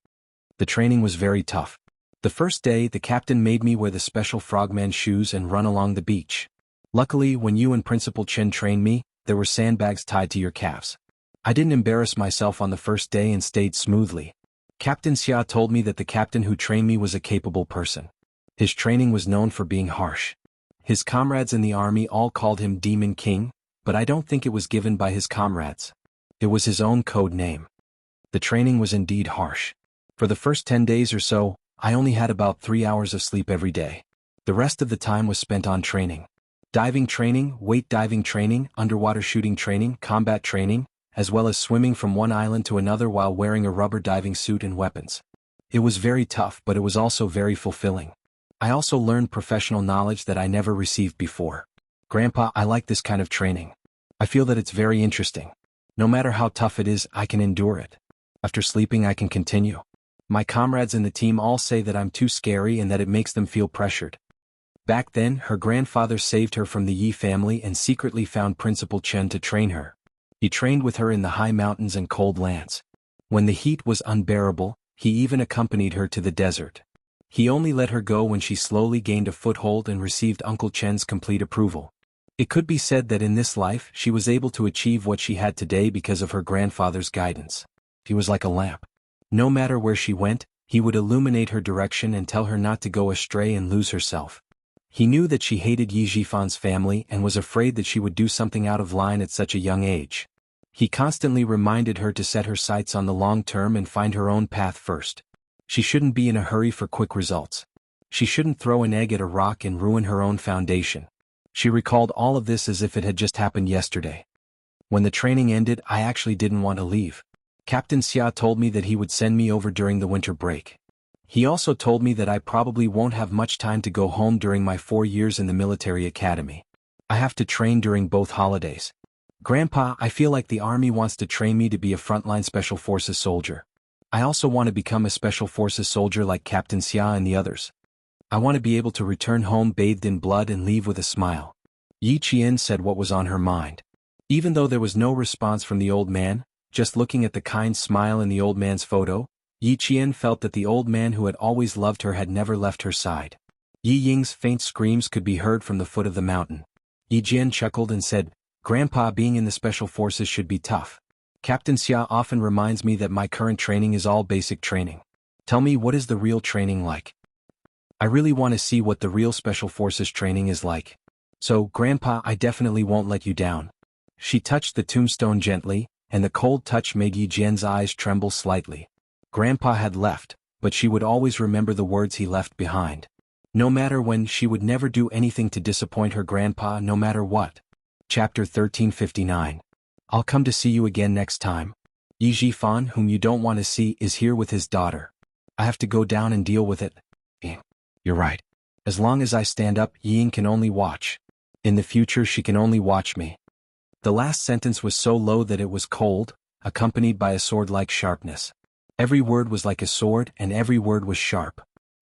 Speaker 1: The training was very tough. The first day, the captain made me wear the special frogman shoes and run along the beach. Luckily, when you and Principal Chen trained me, there were sandbags tied to your calves. I didn't embarrass myself on the first day and stayed smoothly. Captain Xia told me that the captain who trained me was a capable person. His training was known for being harsh. His comrades in the army all called him Demon King, but I don't think it was given by his comrades. It was his own code name. The training was indeed harsh. For the first 10 days or so, I only had about 3 hours of sleep every day. The rest of the time was spent on training. Diving training, weight diving training, underwater shooting training, combat training, as well as swimming from one island to another while wearing a rubber diving suit and weapons. It was very tough, but it was also very fulfilling. I also learned professional knowledge that I never received before. Grandpa, I like this kind of training. I feel that it's very interesting. No matter how tough it is, I can endure it. After sleeping, I can continue. My comrades in the team all say that I'm too scary and that it makes them feel pressured." Back then, her grandfather saved her from the Yi family and secretly found Principal Chen to train her. He trained with her in the high mountains and cold lands. When the heat was unbearable, he even accompanied her to the desert. He only let her go when she slowly gained a foothold and received Uncle Chen's complete approval. It could be said that in this life she was able to achieve what she had today because of her grandfather's guidance. He was like a lamp. No matter where she went, he would illuminate her direction and tell her not to go astray and lose herself. He knew that she hated Yi Jifan's family and was afraid that she would do something out of line at such a young age. He constantly reminded her to set her sights on the long term and find her own path first. She shouldn't be in a hurry for quick results. She shouldn't throw an egg at a rock and ruin her own foundation. She recalled all of this as if it had just happened yesterday. When the training ended, I actually didn't want to leave. Captain Xia told me that he would send me over during the winter break. He also told me that I probably won't have much time to go home during my 4 years in the military academy. I have to train during both holidays. Grandpa, I feel like the army wants to train me to be a frontline special forces soldier. I also want to become a special forces soldier like Captain Xia and the others. I want to be able to return home bathed in blood and leave with a smile. Yi Qian said what was on her mind. Even though there was no response from the old man, just looking at the kind smile in the old man's photo, Yi Qian felt that the old man who had always loved her had never left her side. Yi Ying's faint screams could be heard from the foot of the mountain. Yi Jian chuckled and said, "Grandpa, being in the special forces should be tough. Captain Xia often reminds me that my current training is all basic training. Tell me, what is the real training like? I really want to see what the real special forces training is like. So, Grandpa, I definitely won't let you down." She touched the tombstone gently, and the cold touch made Yi Jian's eyes tremble slightly. Grandpa had left, but she would always remember the words he left behind. No matter when, she would never do anything to disappoint her grandpa, no matter what. Chapter 1359. I'll come to see you again next time. Yi Jifan, whom you don't want to see, is here with his daughter. I have to go down and deal with it. You're right. As long as I stand up, Ying can only watch. In the future, she can only watch me. The last sentence was so low that it was cold, accompanied by a sword-like sharpness. Every word was like a sword, and every word was sharp.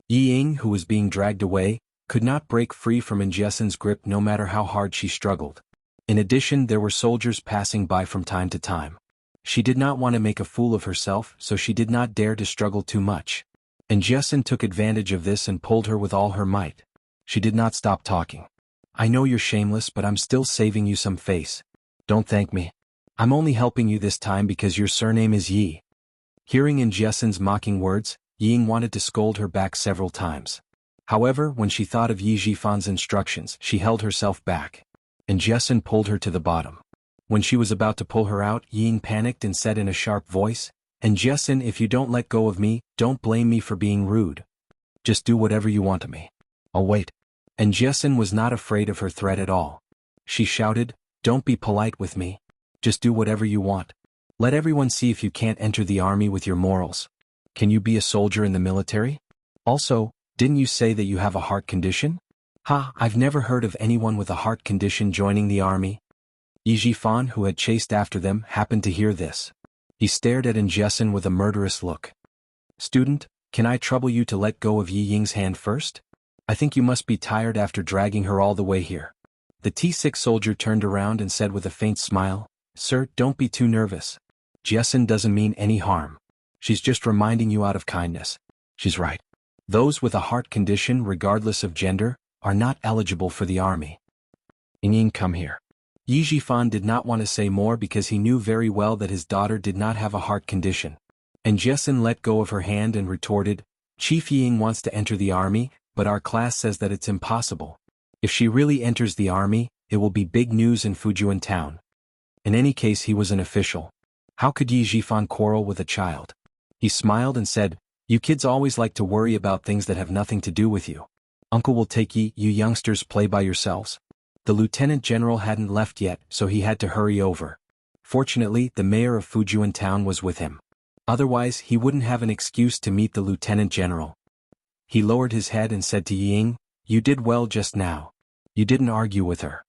Speaker 1: Yi Ying, who was being dragged away, could not break free from Injesen's grip no matter how hard she struggled. In addition, there were soldiers passing by from time to time. She did not want to make a fool of herself, so she did not dare to struggle too much. Injesen took advantage of this and pulled her with all her might. She did not stop talking. I know you're shameless, but I'm still saving you some face. Don't thank me. I'm only helping you this time because your surname is Yi. Hearing Injesen's mocking words, Ying wanted to scold her back several times. However, when she thought of Yi Jifan's instructions, she held herself back. Injesen pulled her to the bottom. When she was about to pull her out, Ying panicked and said in a sharp voice, "Injesen, if you don't let go of me, don't blame me for being rude. Just do whatever you want to me. I'll wait." Injesen was not afraid of her threat at all. She shouted, "Don't be polite with me. Just do whatever you want. Let everyone see if you can't enter the army with your morals. Can you be a soldier in the military? Also, didn't you say that you have a heart condition? Ha, I've never heard of anyone with a heart condition joining the army." Yi Jifan, who had chased after them, happened to hear this. He stared at Injesen with a murderous look. "Student, can I trouble you to let go of Yi Ying's hand first? I think you must be tired after dragging her all the way here." The T6 soldier turned around and said with a faint smile, "Sir, don't be too nervous. Jesen doesn't mean any harm. She's just reminding you out of kindness. She's right. Those with a heart condition, regardless of gender, are not eligible for the army. Ying, come here." Yi Jifan did not want to say more because he knew very well that his daughter did not have a heart condition. And Jesen let go of her hand and retorted, "Chief Ying wants to enter the army, but our class says that it's impossible. If she really enters the army, it will be big news in Fujian town." In any case, he was an official. How could Yi Jifan quarrel with a child? He smiled and said, "You kids always like to worry about things that have nothing to do with you. Uncle will take you youngsters play by yourselves." The lieutenant general hadn't left yet, so he had to hurry over. Fortunately, the mayor of Fujian town was with him. Otherwise, he wouldn't have an excuse to meet the lieutenant general. He lowered his head and said to Ying, "You did well just now. You didn't argue with her.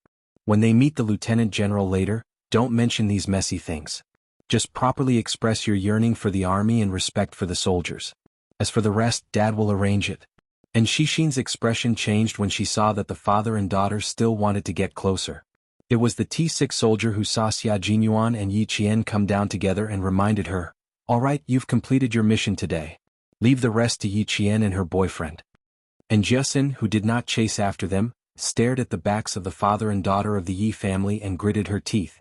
Speaker 1: When they meet the lieutenant general later, don't mention these messy things. Just properly express your yearning for the army and respect for the soldiers. As for the rest, Dad will arrange it." And Xixin's expression changed when she saw that the father and daughter still wanted to get closer. It was the T6 soldier who saw Xia Jinyuan and Yi Qian come down together and reminded her, "All right, you've completed your mission today. Leave the rest to Yi Qian and her boyfriend." And Jesen, who did not chase after them, stared at the backs of the father and daughter of the Yi family and gritted her teeth.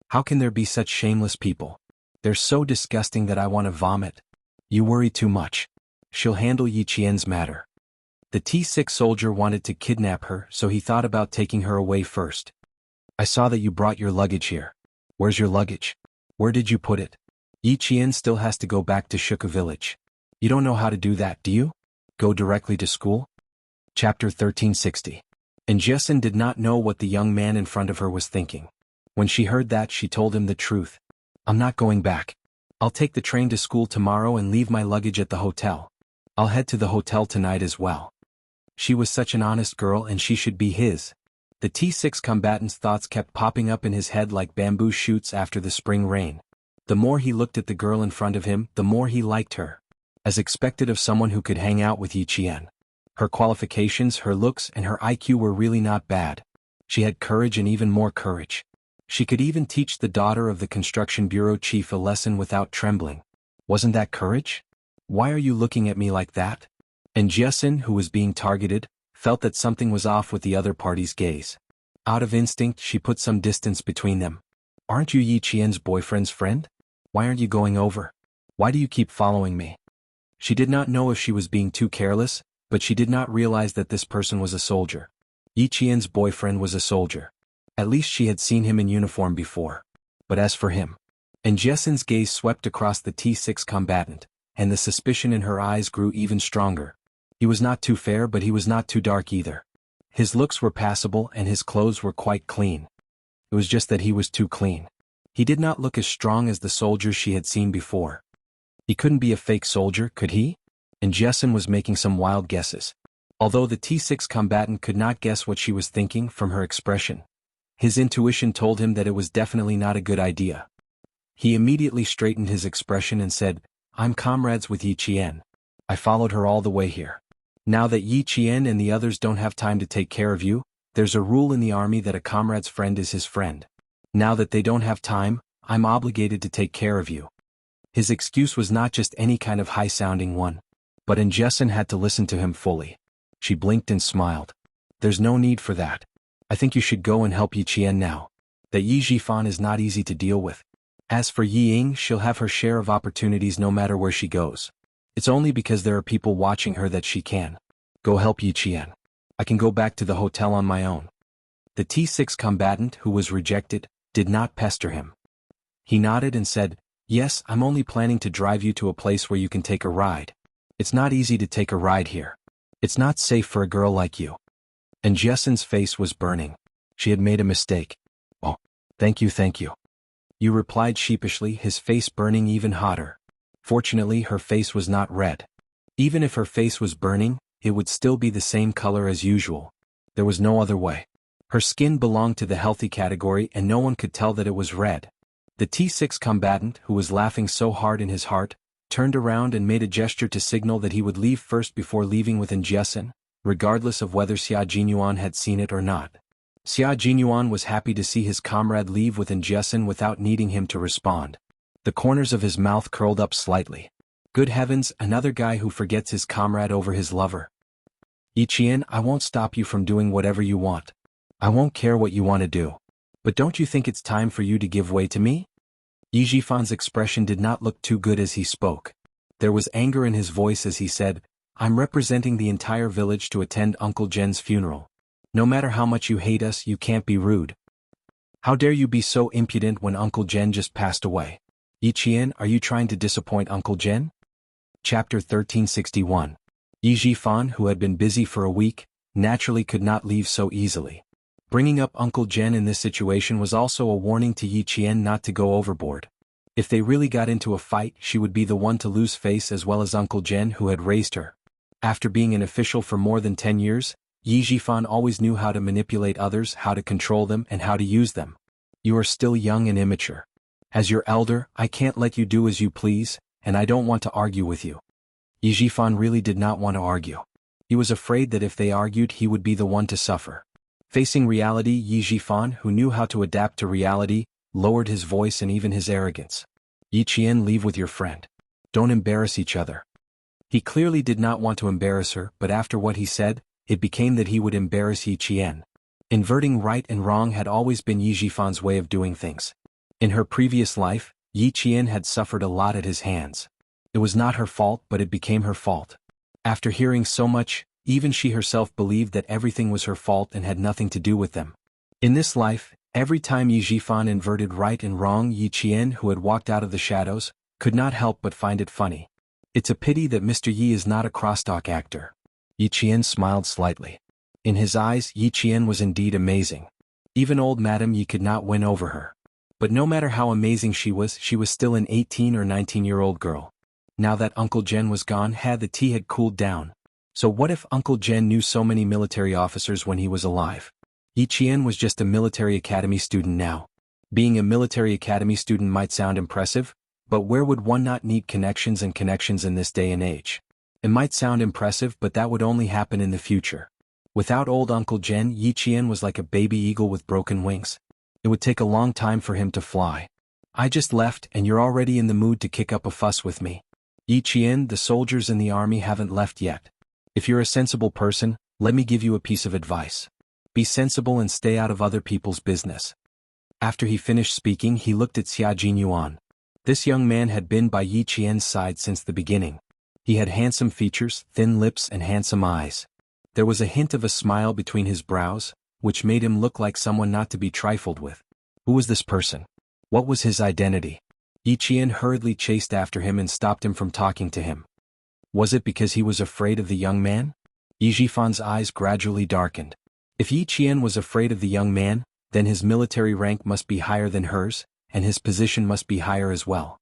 Speaker 1: How can there be such shameless people? They're so disgusting that I want to vomit. You worry too much. She'll handle Yi Qian's matter. The T6 soldier wanted to kidnap her, so he thought about taking her away first. I saw that you brought your luggage here. Where's your luggage? Where did you put it? Yi Qian still has to go back to Shuka village. You don't know how to do that, do you? Go directly to school? Chapter 1360. And Jessen did not know what the young man in front of her was thinking. When she heard that, she told him the truth. I'm not going back. I'll take the train to school tomorrow and leave my luggage at the hotel. I'll head to the hotel tonight as well. She was such an honest girl and she should be his. The T6 combatant's thoughts kept popping up in his head like bamboo shoots after the spring rain. The more he looked at the girl in front of him, the more he liked her. As expected of someone who could hang out with Yi Qian. Her qualifications, her looks, and her IQ were really not bad. She had courage and even more courage. She could even teach the daughter of the construction bureau chief a lesson without trembling. Wasn't that courage? Why are you looking at me like that? And Jessen, who was being targeted, felt that something was off with the other party's gaze. Out of instinct, she put some distance between them. Aren't you Yi Qian's boyfriend's friend? Why aren't you going over? Why do you keep following me? She did not know if she was being too careless, but she did not realize that this person was a soldier. Yi Qian's boyfriend was a soldier. At least she had seen him in uniform before. But as for him, and Jessen's gaze swept across the T6 combatant, and the suspicion in her eyes grew even stronger. He was not too fair, but he was not too dark either. His looks were passable and his clothes were quite clean. It was just that he was too clean. He did not look as strong as the soldiers she had seen before. He couldn't be a fake soldier, could he? And Jessen was making some wild guesses. Although the T6 combatant could not guess what she was thinking from her expression, his intuition told him that it was definitely not a good idea. He immediately straightened his expression and said, I'm comrades with Yi Qian. I followed her all the way here. Now that Yi Qian and the others don't have time to take care of you, there's a rule in the army that a comrade's friend is his friend. Now that they don't have time, I'm obligated to take care of you. His excuse was not just any kind of high-sounding one. But Jessen had to listen to him fully. She blinked and smiled. There's no need for that. I think you should go and help Yi Qian now. That Yi Jifan is not easy to deal with. As for Yi Ying, she'll have her share of opportunities no matter where she goes. It's only because there are people watching her that she can. Go help Yi Qian. I can go back to the hotel on my own. The T6 combatant, who was rejected, did not pester him. He nodded and said, Yes, I'm only planning to drive you to a place where you can take a ride. It's not easy to take a ride here. It's not safe for a girl like you. And Jessen's face was burning. She had made a mistake. Oh, thank you. You replied sheepishly, his face burning even hotter. Fortunately, her face was not red. Even if her face was burning, it would still be the same color as usual. There was no other way. Her skin belonged to the healthy category and no one could tell that it was red. The T6 combatant, who was laughing so hard in his heart, turned around and made a gesture to signal that he would leave first before leaving with Jessen, regardless of whether Xia Jinyuan had seen it or not. Xia Jinyuan was happy to see his comrade leave with Jessen without needing him to respond. The corners of his mouth curled up slightly. Good heavens, another guy who forgets his comrade over his lover. Yi Qian, I won't stop you from doing whatever you want. I won't care what you want to do. But don't you think it's time for you to give way to me? Yi Jifan's expression did not look too good as he spoke. There was anger in his voice as he said, I'm representing the entire village to attend Uncle Jen's funeral. No matter how much you hate us, you can't be rude. How dare you be so impudent when Uncle Jen just passed away? Yi Qian, are you trying to disappoint Uncle Jen? Chapter 1361. Yi Jifan, who had been busy for a week, naturally could not leave so easily. Bringing up Uncle Jen in this situation was also a warning to Yi Qian not to go overboard. If they really got into a fight, she would be the one to lose face as well as Uncle Jen who had raised her. After being an official for more than 10 years, Yi Jifan always knew how to manipulate others, how to control them, and how to use them. You are still young and immature. As your elder, I can't let you do as you please, and I don't want to argue with you. Yi Jifan really did not want to argue. He was afraid that if they argued he would be the one to suffer. Facing reality, Yi Jifan, who knew how to adapt to reality, lowered his voice and even his arrogance. Yi Qian, leave with your friend. Don't embarrass each other. He clearly did not want to embarrass her, but after what he said, it became that he would embarrass Yi Qian. Inverting right and wrong had always been Yi Jifan's way of doing things. In her previous life, Yi Qian had suffered a lot at his hands. It was not her fault, but it became her fault. After hearing so much, even she herself believed that everything was her fault and had nothing to do with them. In this life, every time Yi Jifan inverted right and wrong, Yi Qian, who had walked out of the shadows, could not help but find it funny. It's a pity that Mr. Yi is not a crosstalk actor. Yi Qian smiled slightly. In his eyes, Yi Qian was indeed amazing. Even old Madame Yi could not win over her. But no matter how amazing she was still an 18 or 19-year-old girl. Now that Uncle Jen was gone, the tea had cooled down. So what if Uncle Jen knew so many military officers when he was alive? Yi Qian was just a military academy student now. Being a military academy student might sound impressive, but where would one not need connections in this day and age? It might sound impressive, but that would only happen in the future. Without old Uncle Jen, Yi Qian was like a baby eagle with broken wings. It would take a long time for him to fly. I just left and you're already in the mood to kick up a fuss with me. Yi Qian, the soldiers in the army haven't left yet. If you're a sensible person, let me give you a piece of advice. Be sensible and stay out of other people's business. After he finished speaking, he looked at Xia Jinyuan. This young man had been by Yi Qian's side since the beginning. He had handsome features, thin lips and handsome eyes. There was a hint of a smile between his brows, which made him look like someone not to be trifled with. Who was this person? What was his identity? Yi Qian hurriedly chased after him and stopped him from talking to him. Was it because he was afraid of the young man? Yi Jifan's eyes gradually darkened. If Yi Qian was afraid of the young man, then his military rank must be higher than hers, and his position must be higher as well.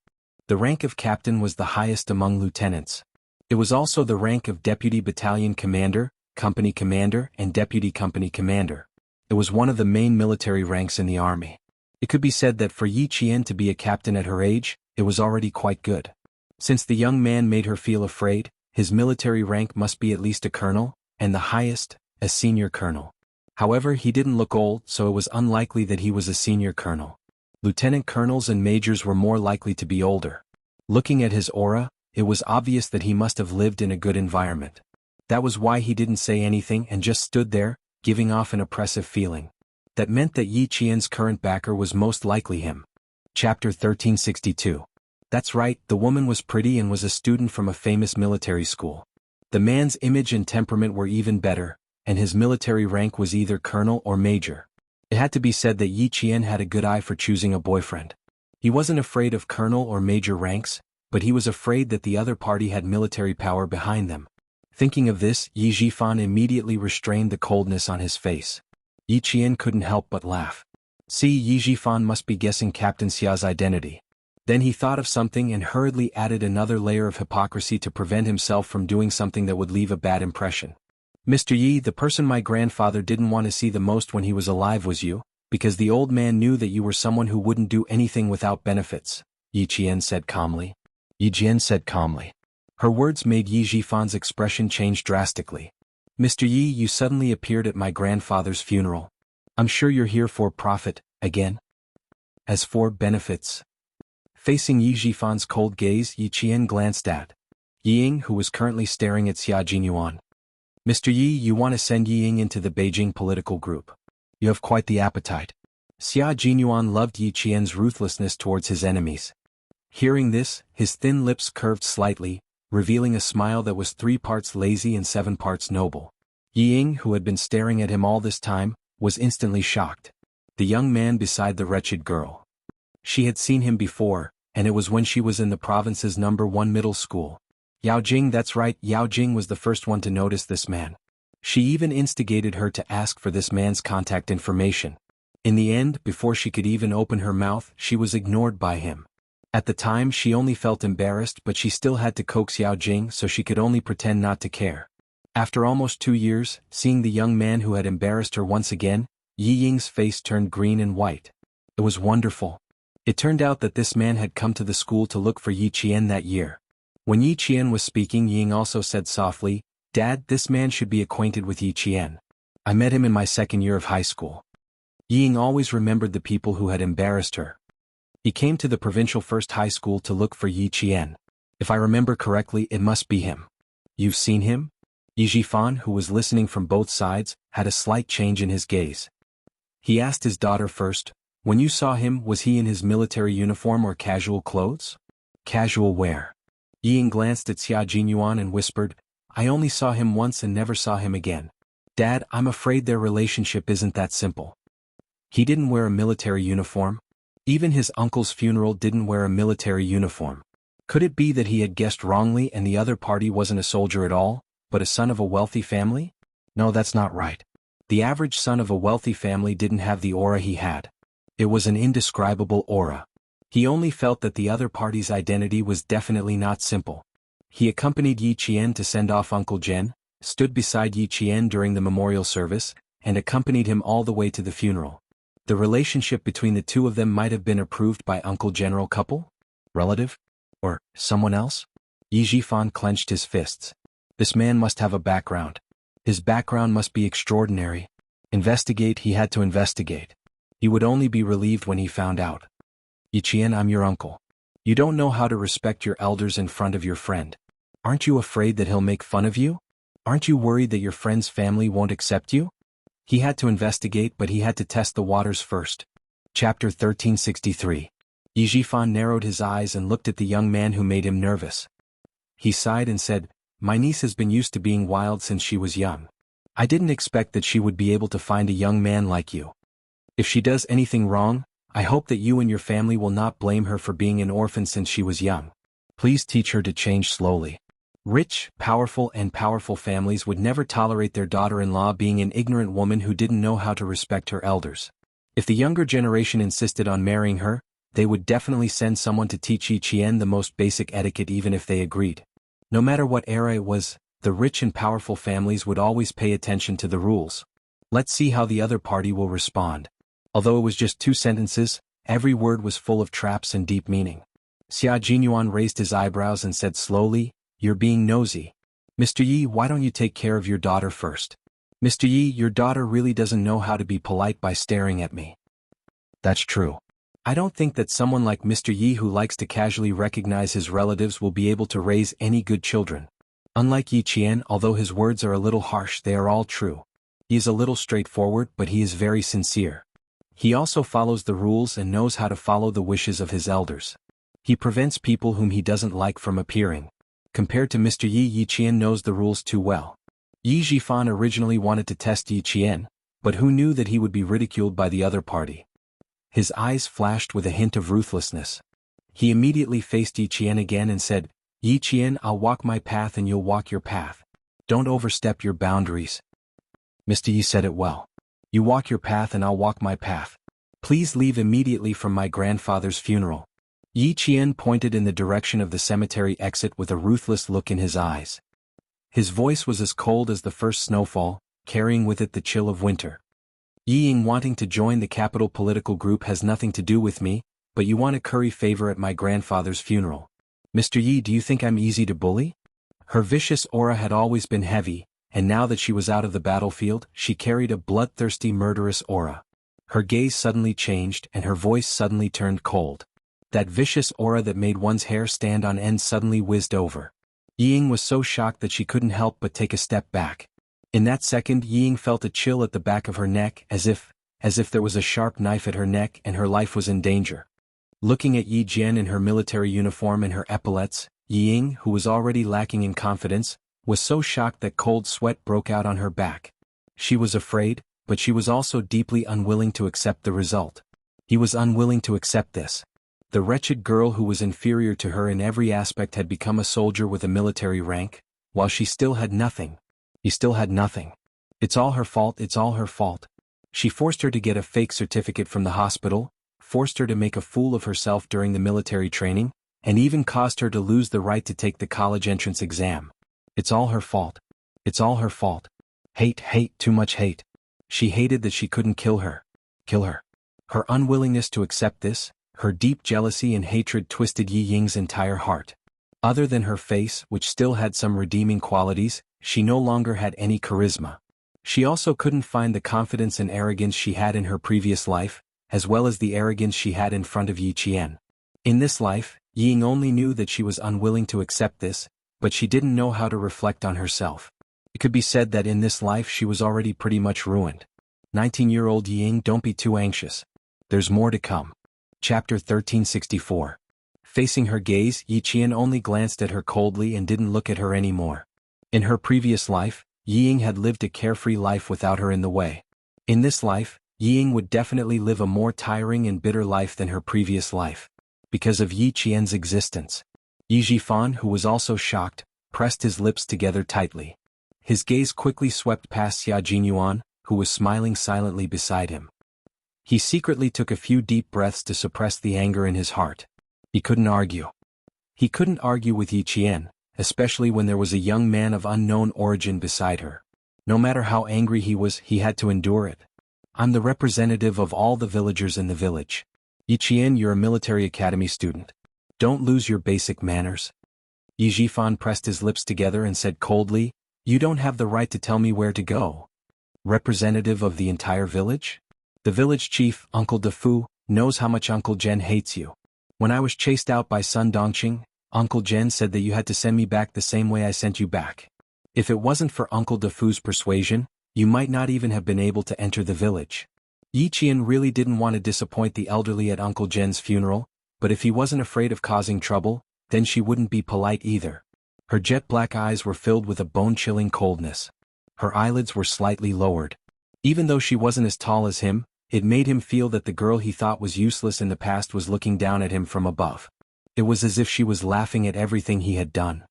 Speaker 1: The rank of captain was the highest among lieutenants. It was also the rank of deputy battalion commander, company commander, and deputy company commander. It was one of the main military ranks in the army. It could be said that for Yi Qian to be a captain at her age, it was already quite good. Since the young man made her feel afraid, his military rank must be at least a colonel, and the highest, a senior colonel. However, he didn't look old, so it was unlikely that he was a senior colonel. Lieutenant colonels and majors were more likely to be older. Looking at his aura, it was obvious that he must have lived in a good environment. That was why he didn't say anything and just stood there, giving off an oppressive feeling. That meant that Yi Qian's current backer was most likely him. Chapter 1362. That's right, the woman was pretty and was a student from a famous military school. The man's image and temperament were even better, and his military rank was either colonel or major. It had to be said that Yi Qian had a good eye for choosing a boyfriend. He wasn't afraid of colonel or major ranks, but he was afraid that the other party had military power behind them. Thinking of this, Yi Jifan immediately restrained the coldness on his face. Yi Qian couldn't help but laugh. See, Yi Jifan must be guessing Captain Xia's identity. Then he thought of something and hurriedly added another layer of hypocrisy to prevent himself from doing something that would leave a bad impression. Mr. Yi, the person my grandfather didn't want to see the most when he was alive was you, because the old man knew that you were someone who wouldn't do anything without benefits, Yi Qian said calmly. Yi Jian said calmly. Her words made Yi Jifan's expression change drastically. Mr. Yi, you suddenly appeared at my grandfather's funeral. I'm sure you're here for profit, again? As for benefits. Facing Yi Jifan's cold gaze, Yi Qian glanced at Ying, who was currently staring at Xia Jinyuan. Mr. Yi, you want to send Ying into the Beijing political group. You have quite the appetite. Xia Jinyuan loved Yi Qian's ruthlessness towards his enemies. Hearing this, his thin lips curved slightly, revealing a smile that was 3 parts lazy and 7 parts noble. Ying, who had been staring at him all this time, was instantly shocked. The young man beside the wretched girl. She had seen him before, and it was when she was in the province's #1 middle school. Yao Jing, that's right, Yao Jing was the first one to notice this man. She even instigated her to ask for this man's contact information. In the end, before she could even open her mouth, she was ignored by him. At the time she only felt embarrassed, but she still had to coax Yao Jing, so she could only pretend not to care. After almost 2 years, seeing the young man who had embarrassed her once again, Yi Ying's face turned green and white. It was wonderful. It turned out that this man had come to the school to look for Yi Qian that year. When Yi Qian was speaking, Ying also said softly, Dad, this man should be acquainted with Yi Qian. I met him in my 2nd year of high school. Ying always remembered the people who had embarrassed her. He came to the provincial first high school to look for Yi Qian. If I remember correctly, it must be him. You've seen him? Yi Jifan, who was listening from both sides, had a slight change in his gaze. He asked his daughter first, "When you saw him, was he in his military uniform or casual clothes?" "Casual wear." Ying glanced at Xia Jinyuan and whispered, "I only saw him once and never saw him again. Dad, I'm afraid their relationship isn't that simple." He didn't wear a military uniform. Even his uncle's funeral didn't wear a military uniform. Could it be that he had guessed wrongly and the other party wasn't a soldier at all, but a son of a wealthy family? No, that's not right. The average son of a wealthy family didn't have the aura he had. It was an indescribable aura. He only felt that the other party's identity was definitely not simple. He accompanied Yi Qian to send off Uncle Jen, stood beside Yi Qian during the memorial service, and accompanied him all the way to the funeral. The relationship between the two of them might have been approved by Uncle General couple? Relative? Or someone else? Yi Jifan clenched his fists. This man must have a background. His background must be extraordinary. Investigate, he had to investigate. He would only be relieved when he found out. Yi Qian, I'm your uncle. You don't know how to respect your elders in front of your friend. Aren't you afraid that he'll make fun of you? Aren't you worried that your friend's family won't accept you? He had to investigate, but he had to test the waters first. Chapter 1363. Yi Jifan narrowed his eyes and looked at the young man who made him nervous. He sighed and said, "My niece has been used to being wild since she was young. I didn't expect that she would be able to find a young man like you. If she does anything wrong, I hope that you and your family will not blame her for being an orphan since she was young. Please teach her to change slowly." Rich, powerful families would never tolerate their daughter-in-law being an ignorant woman who didn't know how to respect her elders. If the younger generation insisted on marrying her, they would definitely send someone to teach Yi Qian the most basic etiquette even if they agreed. No matter what era it was, the rich and powerful families would always pay attention to the rules. Let's see how the other party will respond. Although it was just 2 sentences, every word was full of traps and deep meaning. Xia Jinyuan raised his eyebrows and said slowly, "You're being nosy. Mr. Yi, why don't you take care of your daughter first? Mr. Yi, your daughter really doesn't know how to be polite by staring at me." That's true. I don't think that someone like Mr. Yi who likes to casually recognize his relatives will be able to raise any good children. Unlike Yi Qian, although his words are a little harsh, they are all true. He is a little straightforward, but he is very sincere. He also follows the rules and knows how to follow the wishes of his elders. He prevents people whom he doesn't like from appearing. Compared to Mr. Yi, Yi Qian knows the rules too well. Yi Jifan originally wanted to test Yi Qian, but who knew that he would be ridiculed by the other party? His eyes flashed with a hint of ruthlessness. He immediately faced Yi Qian again and said, "Yi Qian, I'll walk my path and you'll walk your path. Don't overstep your boundaries." Mr. Yi said it well. You walk your path and I'll walk my path. Please leave immediately from my grandfather's funeral. Yi Qian pointed in the direction of the cemetery exit with a ruthless look in his eyes. His voice was as cold as the first snowfall, carrying with it the chill of winter. Yi Ying wanting to join the capital political group has nothing to do with me, but you want to curry favor at my grandfather's funeral. Mr. Yi, do you think I'm easy to bully? Her vicious aura had always been heavy, and now that she was out of the battlefield, she carried a bloodthirsty murderous aura. Her gaze suddenly changed and her voice suddenly turned cold. That vicious aura that made one's hair stand on end suddenly whizzed over. Yi Ying was so shocked that she couldn't help but take a step back. In that second, Yi Ying felt a chill at the back of her neck as if there was a sharp knife at her neck and her life was in danger. Looking at Yi Jian in her military uniform and her epaulettes, Yi Ying, who was already lacking in confidence, was so shocked that cold sweat broke out on her back. She was afraid, but she was also deeply unwilling to accept the result. He was unwilling to accept this. The wretched girl who was inferior to her in every aspect had become a soldier with a military rank, while she still had nothing. He still had nothing. It's all her fault, it's all her fault. She forced her to get a fake certificate from the hospital, forced her to make a fool of herself during the military training, and even caused her to lose the right to take the college entrance exam. It's all her fault. It's all her fault. Hate, too much hate. She hated that she couldn't kill her. Kill her. Her unwillingness to accept this, her deep jealousy and hatred twisted Yi Ying's entire heart. Other than her face, which still had some redeeming qualities, she no longer had any charisma. She also couldn't find the confidence and arrogance she had in her previous life, as well as the arrogance she had in front of Yi Qian. In this life, Yi Ying only knew that she was unwilling to accept this, but she didn't know how to reflect on herself. It could be said that in this life she was already pretty much ruined. 19-year-old Ying, don't be too anxious. There's more to come. Chapter 1364. Facing her gaze, Yi Qian only glanced at her coldly and didn't look at her anymore. In her previous life, Ying had lived a carefree life without her in the way. In this life, Ying would definitely live a more tiring and bitter life than her previous life. Because of Yi Qian's existence. Yi Jifan, who was also shocked, pressed his lips together tightly. His gaze quickly swept past Xia Jinyuan, who was smiling silently beside him. He secretly took a few deep breaths to suppress the anger in his heart. He couldn't argue. He couldn't argue with Yi Qian, especially when there was a young man of unknown origin beside her. No matter how angry he was, he had to endure it. I'm the representative of all the villagers in the village. Yi Qian, you're a military academy student. Don't lose your basic manners. Yi Jifan pressed his lips together and said coldly, you don't have the right to tell me where to go. Representative of the entire village? The village chief, Uncle Defu, knows how much Uncle Zhen hates you. When I was chased out by Sun Dongqing, Uncle Zhen said that you had to send me back the same way I sent you back. If it wasn't for Uncle Defu's persuasion, you might not even have been able to enter the village. Yi Qian really didn't want to disappoint the elderly at Uncle Zhen's funeral, but if he wasn't afraid of causing trouble, then she wouldn't be polite either. Her jet-black eyes were filled with a bone-chilling coldness. Her eyelids were slightly lowered. Even though she wasn't as tall as him, it made him feel that the girl he thought was useless in the past was looking down at him from above. It was as if she was laughing at everything he had done.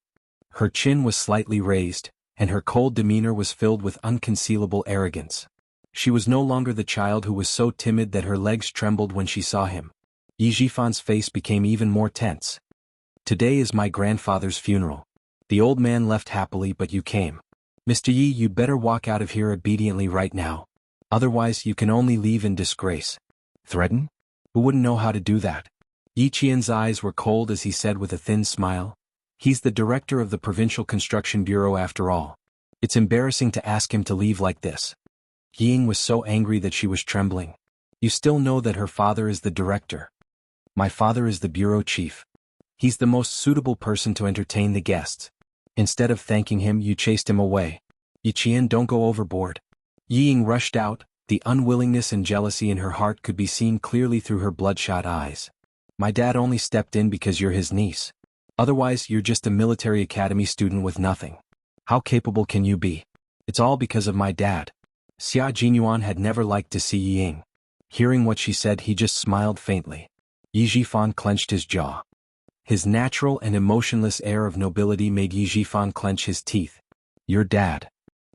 Speaker 1: Her chin was slightly raised, and her cold demeanor was filled with unconcealable arrogance. She was no longer the child who was so timid that her legs trembled when she saw him. Yi Jifan's face became even more tense. Today is my grandfather's funeral. The old man left happily, but you came. Mr. Yi, you'd better walk out of here obediently right now. Otherwise you can only leave in disgrace. Threaten? Who wouldn't know how to do that? Yi Qian's eyes were cold as he said with a thin smile. He's the director of the Provincial Construction Bureau after all. It's embarrassing to ask him to leave like this. Ying was so angry that she was trembling. You still know that her father is the director. My father is the bureau chief. He's the most suitable person to entertain the guests. Instead of thanking him, you chased him away. Yi Qian, don't go overboard. Ying rushed out, the unwillingness and jealousy in her heart could be seen clearly through her bloodshot eyes. My dad only stepped in because you're his niece. Otherwise, you're just a military academy student with nothing. How capable can you be? It's all because of my dad. Xia Jinyuan had never liked to see Ying. Hearing what she said, he just smiled faintly. Yi Jifan clenched his jaw. His natural and emotionless air of nobility made Yi Jifan clench his teeth. Your dad.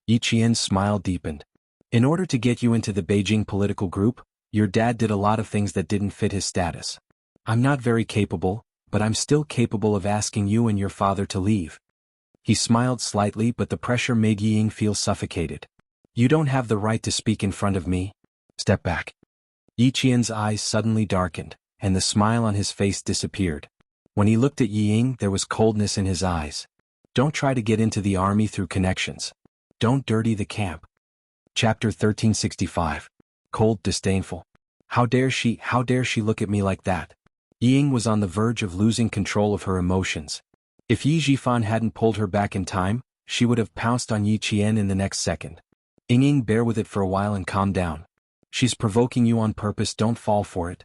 Speaker 1: Yi Qian's smile deepened. In order to get you into the Beijing political group, your dad did a lot of things that didn't fit his status. I'm not very capable, but I'm still capable of asking you and your father to leave. He smiled slightly, but the pressure made Ying feel suffocated. You don't have the right to speak in front of me. Step back. Yi Qian's eyes suddenly darkened, and the smile on his face disappeared. When he looked at Ying, there was coldness in his eyes. Don't try to get into the army through connections. Don't dirty the camp. Chapter 1365. Cold, disdainful. How dare she look at me like that? Ying was on the verge of losing control of her emotions. If Yi Jifan hadn't pulled her back in time, she would have pounced on Yi Qian in the next second. Ying, bear with it for a while and calm down. She's provoking you on purpose, don't fall for it.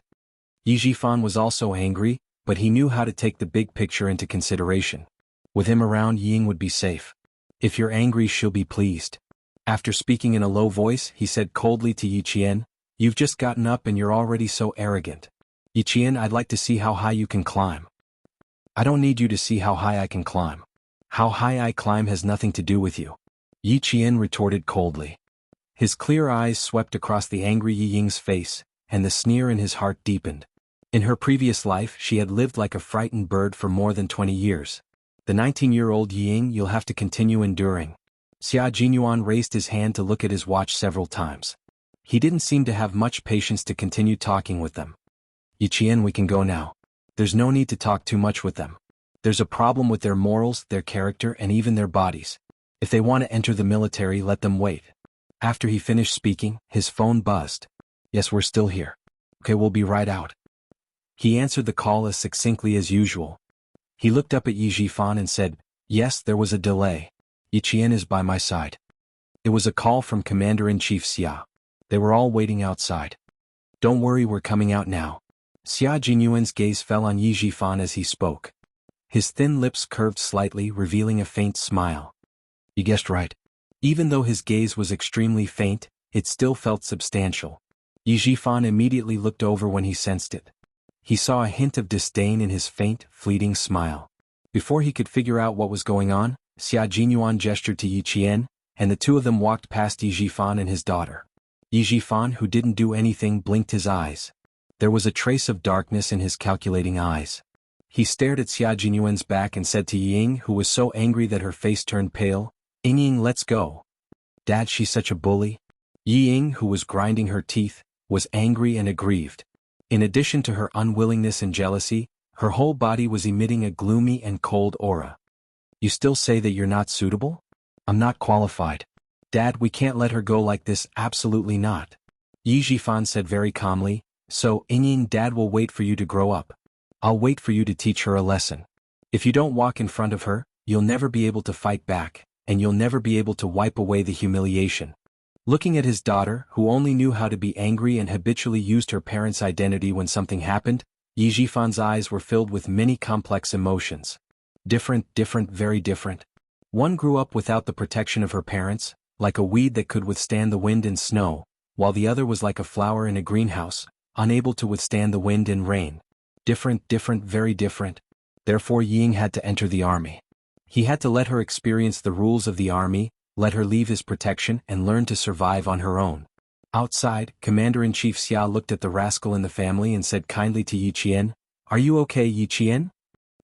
Speaker 1: Yi Jifan was also angry, but he knew how to take the big picture into consideration. With him around, Ying would be safe. If you're angry, she'll be pleased. After speaking in a low voice, he said coldly to Yi Qian, you've just gotten up and you're already so arrogant. Yi Qian, I'd like to see how high you can climb. I don't need you to see how high I can climb. How high I climb has nothing to do with you. Yi Qian retorted coldly. His clear eyes swept across the angry Yi Ying's face, and the sneer in his heart deepened. In her previous life, she had lived like a frightened bird for more than 20 years. The 19-year-old Ying, you'll have to continue enduring. Xia Jinyuan raised his hand to look at his watch several times. He didn't seem to have much patience to continue talking with them. Yi Qian, we can go now. There's no need to talk too much with them. There's a problem with their morals, their character, and even their bodies. If they want to enter the military, let them wait. After he finished speaking, his phone buzzed. Yes, we're still here. Okay, we'll be right out. He answered the call as succinctly as usual. He looked up at Yi Jifan and said, yes, there was a delay. Yi Qian is by my side. It was a call from Commander-in-Chief Xia. They were all waiting outside. Don't worry, we're coming out now. Xia Jinyuan's gaze fell on Yi Jifan as he spoke. His thin lips curved slightly, revealing a faint smile. You guessed right. Even though his gaze was extremely faint, it still felt substantial. Yi Jifan immediately looked over when he sensed it. He saw a hint of disdain in his faint, fleeting smile. Before he could figure out what was going on, Xia Jinyuan gestured to Yi Qian, and the two of them walked past Yi Jifan and his daughter. Yi Jifan, who didn't do anything, blinked his eyes. There was a trace of darkness in his calculating eyes. He stared at Xia Jinyuan's back and said to Ying, who was so angry that her face turned pale, "Ying, let's go." "Dad, she's such a bully." Ying, who was grinding her teeth, was angry and aggrieved. In addition to her unwillingness and jealousy, her whole body was emitting a gloomy and cold aura. "You still say that you're not suitable? I'm not qualified. Dad, we can't let her go like this, absolutely not." Yi Jifan said very calmly, "So, Ying, Dad will wait for you to grow up. I'll wait for you to teach her a lesson. If you don't walk in front of her, you'll never be able to fight back, and you'll never be able to wipe away the humiliation." Looking at his daughter, who only knew how to be angry and habitually used her parents' identity when something happened, Yi Jifan's eyes were filled with many complex emotions. Different, very different. One grew up without the protection of her parents, like a weed that could withstand the wind and snow, while the other was like a flower in a greenhouse, unable to withstand the wind and rain. Different, very different. Therefore Ying had to enter the army. He had to let her experience the rules of the army, let her leave his protection and learn to survive on her own. Outside, Commander-in-Chief Xia looked at the rascal in the family and said kindly to Yi Qian, "Are you okay, Yi Qian?"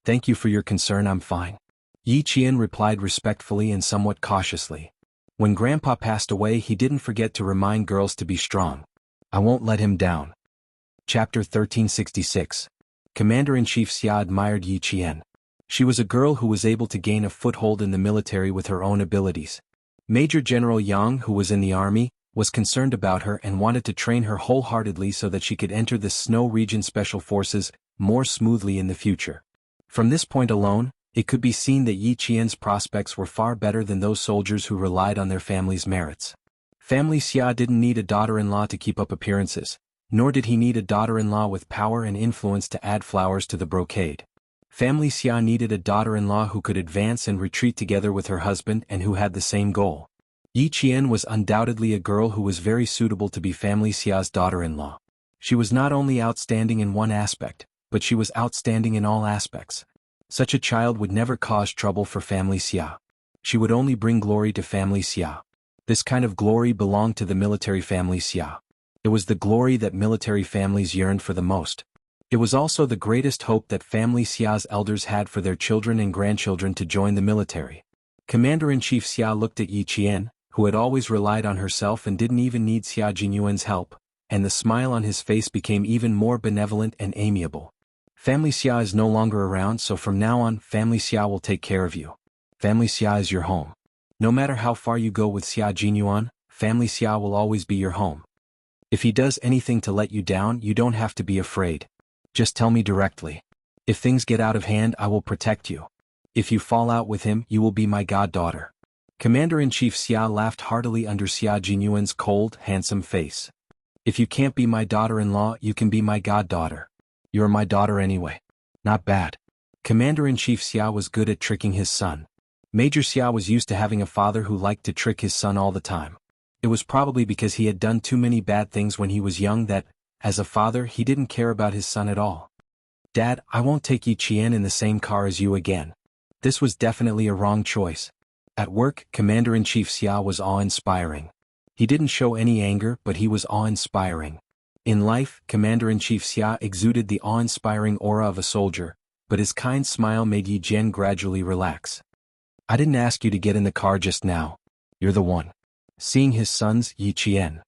Speaker 1: "Thank you for your concern, I'm fine." Yi Qian replied respectfully and somewhat cautiously. When Grandpa passed away, he didn't forget to remind girls to be strong. I won't let him down. Chapter 1366. Commander-in-Chief Xia admired Yi Qian. She was a girl who was able to gain a foothold in the military with her own abilities. Major General Yang, who was in the army, was concerned about her and wanted to train her wholeheartedly so that she could enter the Snow Region Special Forces more smoothly in the future. From this point alone, it could be seen that Yi Qian's prospects were far better than those soldiers who relied on their family's merits. Family Xia didn't need a daughter-in-law to keep up appearances, nor did he need a daughter-in-law with power and influence to add flowers to the brocade. Family Xia needed a daughter-in-law who could advance and retreat together with her husband and who had the same goal. Yi Qian was undoubtedly a girl who was very suitable to be Family Xia's daughter-in-law. She was not only outstanding in one aspect, but she was outstanding in all aspects. Such a child would never cause trouble for Family Xia. She would only bring glory to Family Xia. This kind of glory belonged to the military Family Xia. It was the glory that military families yearned for the most. It was also the greatest hope that Family Xia's elders had for their children and grandchildren to join the military. Commander-in-Chief Xia looked at Yi Qian, who had always relied on herself and didn't even need Xia Jinyuan's help, and the smile on his face became even more benevolent and amiable. Family Xia is no longer around, so from now on, Family Xia will take care of you. Family Xia is your home. No matter how far you go with Xia Jinyuan, Family Xia will always be your home. If he does anything to let you down, you don't have to be afraid. Just tell me directly. If things get out of hand, I will protect you. If you fall out with him, you will be my goddaughter. Commander-in-Chief Xia laughed heartily under Xia Jinyuan's cold, handsome face. If you can't be my daughter-in-law, you can be my goddaughter. You're my daughter anyway. Not bad. Commander-in-Chief Xia was good at tricking his son. Major Xia was used to having a father who liked to trick his son all the time. It was probably because he had done too many bad things when he was young that, as a father, he didn't care about his son at all. Dad, I won't take Yi Qian in the same car as you again. This was definitely a wrong choice. At work, Commander-in-Chief Xia was awe-inspiring. He didn't show any anger, but he was awe-inspiring. In life, Commander-in-Chief Xia exuded the awe-inspiring aura of a soldier, but his kind smile made Yi Jian gradually relax. I didn't ask you to get in the car just now. You're the one. Seeing his sons, Yi Qian.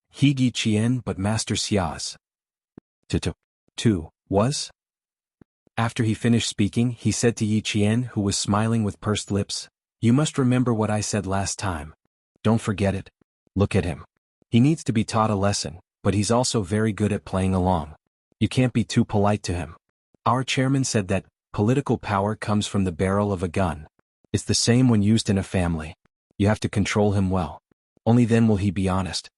Speaker 1: He Yi Qian, but Master Xia's. Two, was? After he finished speaking, he said to Yi Qian, who was smiling with pursed lips, "You must remember what I said last time. Don't forget it. Look at him. He needs to be taught a lesson, but he's also very good at playing along. You can't be too polite to him. Our chairman said that political power comes from the barrel of a gun. It's the same when used in a family. You have to control him well. Only then will he be honest.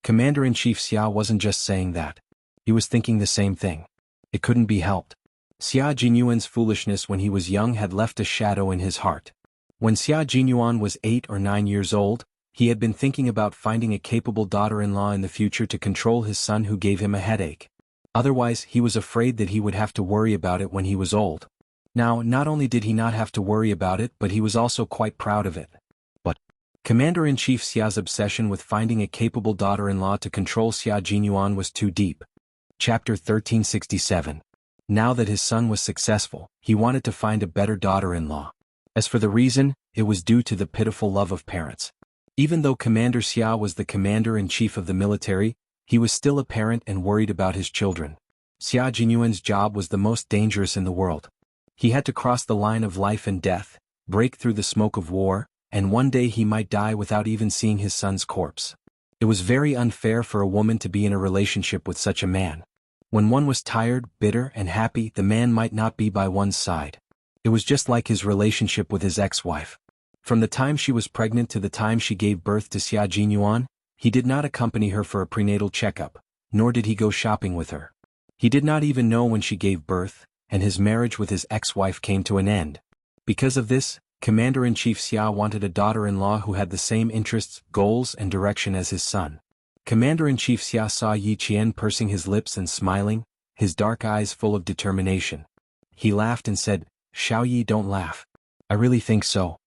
Speaker 1: Commander-in-Chief Xia wasn't just saying that. He was thinking the same thing. It couldn't be helped. Xia Jinyuan's foolishness when he was young had left a shadow in his heart. When Xia Jinyuan was 8 or 9 years old, he had been thinking about finding a capable daughter-in-law in the future to control his son who gave him a headache. Otherwise, he was afraid that he would have to worry about it when he was old. Now, not only did he not have to worry about it, but he was also quite proud of it. But Commander-in-Chief Xia's obsession with finding a capable daughter-in-law to control Xia Jinyuan was too deep. Chapter 1367. Now that his son was successful, he wanted to find a better daughter-in-law. As for the reason, it was due to the pitiful love of parents. Even though Commander Xia was the commander-in-chief of the military, he was still a parent and worried about his children. Xia Jinyuan's job was the most dangerous in the world. He had to cross the line of life and death, break through the smoke of war, and one day he might die without even seeing his son's corpse. It was very unfair for a woman to be in a relationship with such a man. When one was tired, bitter, and happy, the man might not be by one's side. It was just like his relationship with his ex-wife. From the time she was pregnant to the time she gave birth to Xia Jinyuan, he did not accompany her for a prenatal checkup, nor did he go shopping with her. He did not even know when she gave birth, and his marriage with his ex-wife came to an end. Because of this, Commander-in-Chief Xia wanted a daughter-in-law who had the same interests, goals, and direction as his son. Commander-in-Chief Xia saw Yi Qian pursing his lips and smiling, his dark eyes full of determination. He laughed and said, "Xiao Yi, don't laugh. I really think so.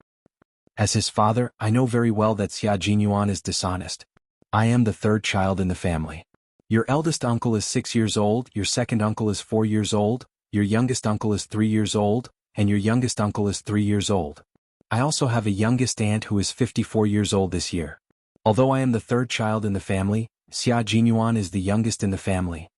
Speaker 1: As his father, I know very well that Xia Jinyuan is dishonest. I am the third child in the family. Your eldest uncle is 6 years old, your second uncle is 4 years old, your youngest uncle is 3 years old, and your youngest uncle is 3 years old. I also have a youngest aunt who is 54 years old this year. Although I am the third child in the family, Xia Jinyuan is the youngest in the family.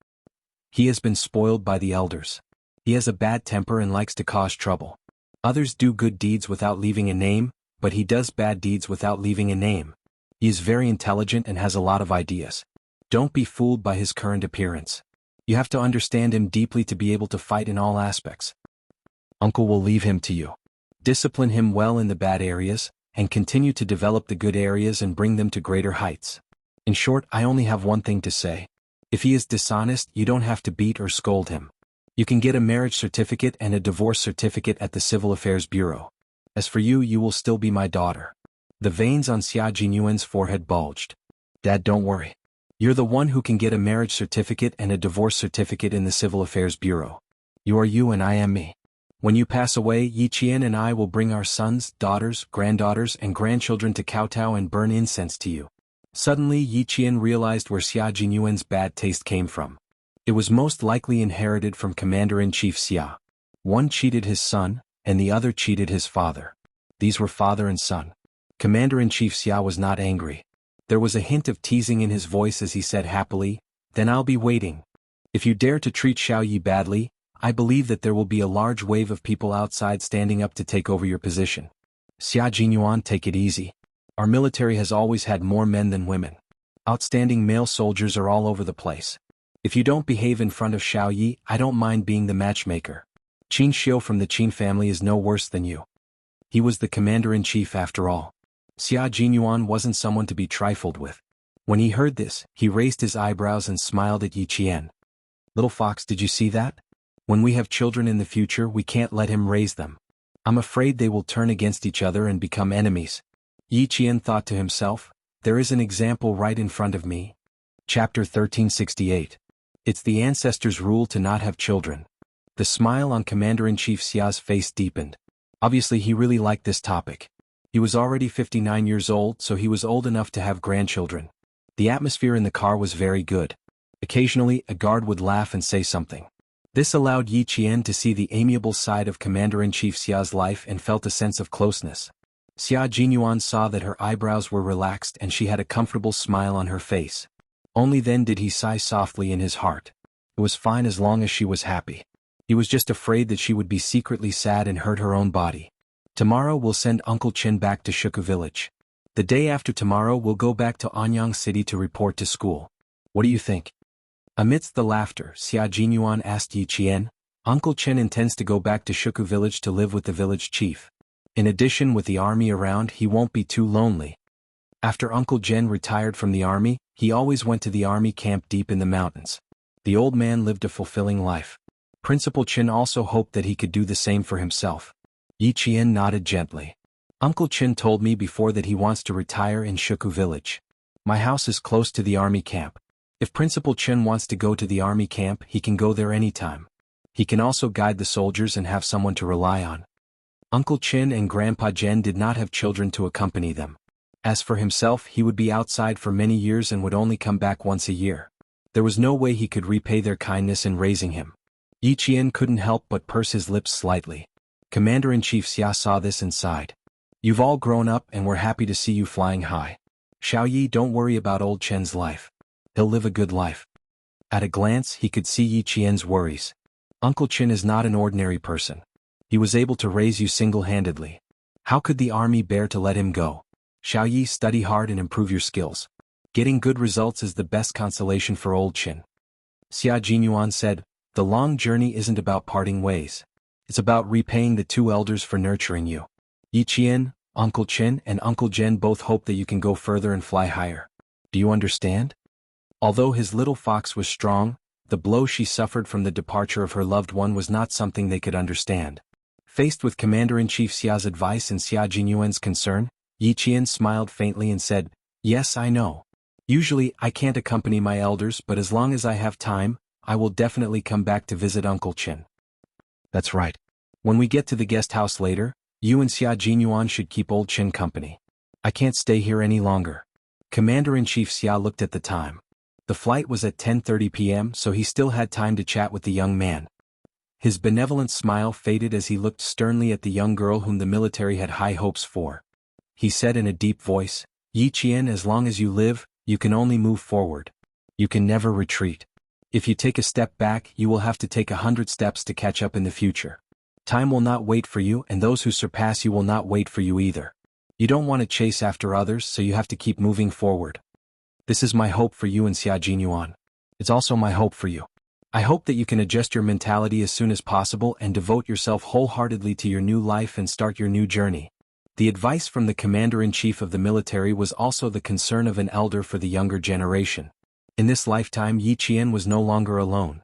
Speaker 1: He has been spoiled by the elders. He has a bad temper and likes to cause trouble. Others do good deeds without leaving a name, but he does bad deeds without leaving a name. He is very intelligent and has a lot of ideas. Don't be fooled by his current appearance. You have to understand him deeply to be able to fight in all aspects. Uncle will leave him to you. Discipline him well in the bad areas, and continue to develop the good areas and bring them to greater heights. In short, I only have one thing to say. If he is dishonest, you don't have to beat or scold him. You can get a marriage certificate and a divorce certificate at the Civil Affairs Bureau. As for you, you will still be my daughter." The veins on Xia Jinyuan's forehead bulged. "Dad, don't worry. You're the one who can get a marriage certificate and a divorce certificate in the Civil Affairs Bureau. You are you and I am me. When you pass away, Yi Qian and I will bring our sons, daughters, granddaughters, and grandchildren to kowtow and burn incense to you." Suddenly Yi Qian realized where Xia Jinyuan's bad taste came from. It was most likely inherited from Commander-in-Chief Xia. One cheated his son, and the other cheated his father. These were father and son. Commander-in-Chief Xia was not angry. There was a hint of teasing in his voice as he said happily, "Then I'll be waiting. If you dare to treat Xiao Yi badly, I believe that there will be a large wave of people outside standing up to take over your position. Xia Jinyuan, take it easy. Our military has always had more men than women. Outstanding male soldiers are all over the place. If you don't behave in front of Xiao Yi, I don't mind being the matchmaker. Qin Xiu from the Qin family is no worse than you." He was the commander-in-chief after all. Xia Jinyuan wasn't someone to be trifled with. When he heard this, he raised his eyebrows and smiled at Yi Qian. "Little fox, did you see that? When we have children in the future, we can't let him raise them. I'm afraid they will turn against each other and become enemies." Yi Qian thought to himself, "There is an example right in front of me." Chapter 1368. It's the ancestors' rule to not have children. The smile on Commander-in-Chief Xia's face deepened. Obviously he really liked this topic. He was already 59 years old, so he was old enough to have grandchildren. The atmosphere in the car was very good. Occasionally, a guard would laugh and say something. This allowed Yi Qian to see the amiable side of Commander-in-Chief Xia's life and felt a sense of closeness. Xia Jinyuan saw that her eyebrows were relaxed and she had a comfortable smile on her face. Only then did he sigh softly in his heart. It was fine as long as she was happy. He was just afraid that she would be secretly sad and hurt her own body. "Tomorrow we'll send Uncle Chen back to Shuku village. The day after tomorrow we'll go back to Anyang City to report to school. What do you think?" Amidst the laughter, Xia Jinyuan asked Yi Qian, "Uncle Chen intends to go back to Shuku village to live with the village chief. In addition, with the army around, he won't be too lonely. After Uncle Jen retired from the army, he always went to the army camp deep in the mountains. The old man lived a fulfilling life. Principal Chin also hoped that he could do the same for himself. Yi Qian nodded gently. Uncle Chin told me before that he wants to retire in Shuku village. My house is close to the army camp. If Principal Chin wants to go to the army camp, he can go there anytime. He can also guide the soldiers and have someone to rely on. Uncle Chin and Grandpa Jen did not have children to accompany them. As for himself, he would be outside for many years and would only come back once a year. There was no way he could repay their kindness in raising him. Yi Qian couldn't help but purse his lips slightly. Commander-in-Chief Xia saw this and sighed. You've all grown up and we're happy to see you flying high. Xiao Yi, don't worry about old Chen's life. He'll live a good life. At a glance, he could see Yi Qian's worries. Uncle Chin is not an ordinary person. He was able to raise you single-handedly. How could the army bear to let him go? Xiao Yi, study hard and improve your skills. Getting good results is the best consolation for old Chin. Xia Jinyuan said, the long journey isn't about parting ways. It's about repaying the two elders for nurturing you. Yi Qian, Uncle Chin and Uncle Jen both hope that you can go further and fly higher. Do you understand? Although his little fox was strong, the blow she suffered from the departure of her loved one was not something they could understand. Faced with Commander-in-Chief Xia's advice and Xia Jinyuan's concern, Yi Qian smiled faintly and said, yes, I know. Usually, I can't accompany my elders, but as long as I have time, I will definitely come back to visit Uncle Chin. That's right. When we get to the guest house later, you and Xia Jinyuan should keep old Chin company. I can't stay here any longer. Commander-in-Chief Xia looked at the time. The flight was at 10:30 p.m., so he still had time to chat with the young man. His benevolent smile faded as he looked sternly at the young girl whom the military had high hopes for. He said in a deep voice, Yi Qian, as long as you live, you can only move forward. You can never retreat. If you take a step back, you will have to take 100 steps to catch up in the future. Time will not wait for you, and those who surpass you will not wait for you either. You don't want to chase after others, so you have to keep moving forward. This is my hope for you and Xia Jinyuan. It's also my hope for you. I hope that you can adjust your mentality as soon as possible and devote yourself wholeheartedly to your new life and start your new journey. The advice from the Commander-in-Chief of the military was also the concern of an elder for the younger generation. In this lifetime, Yi Qian was no longer alone.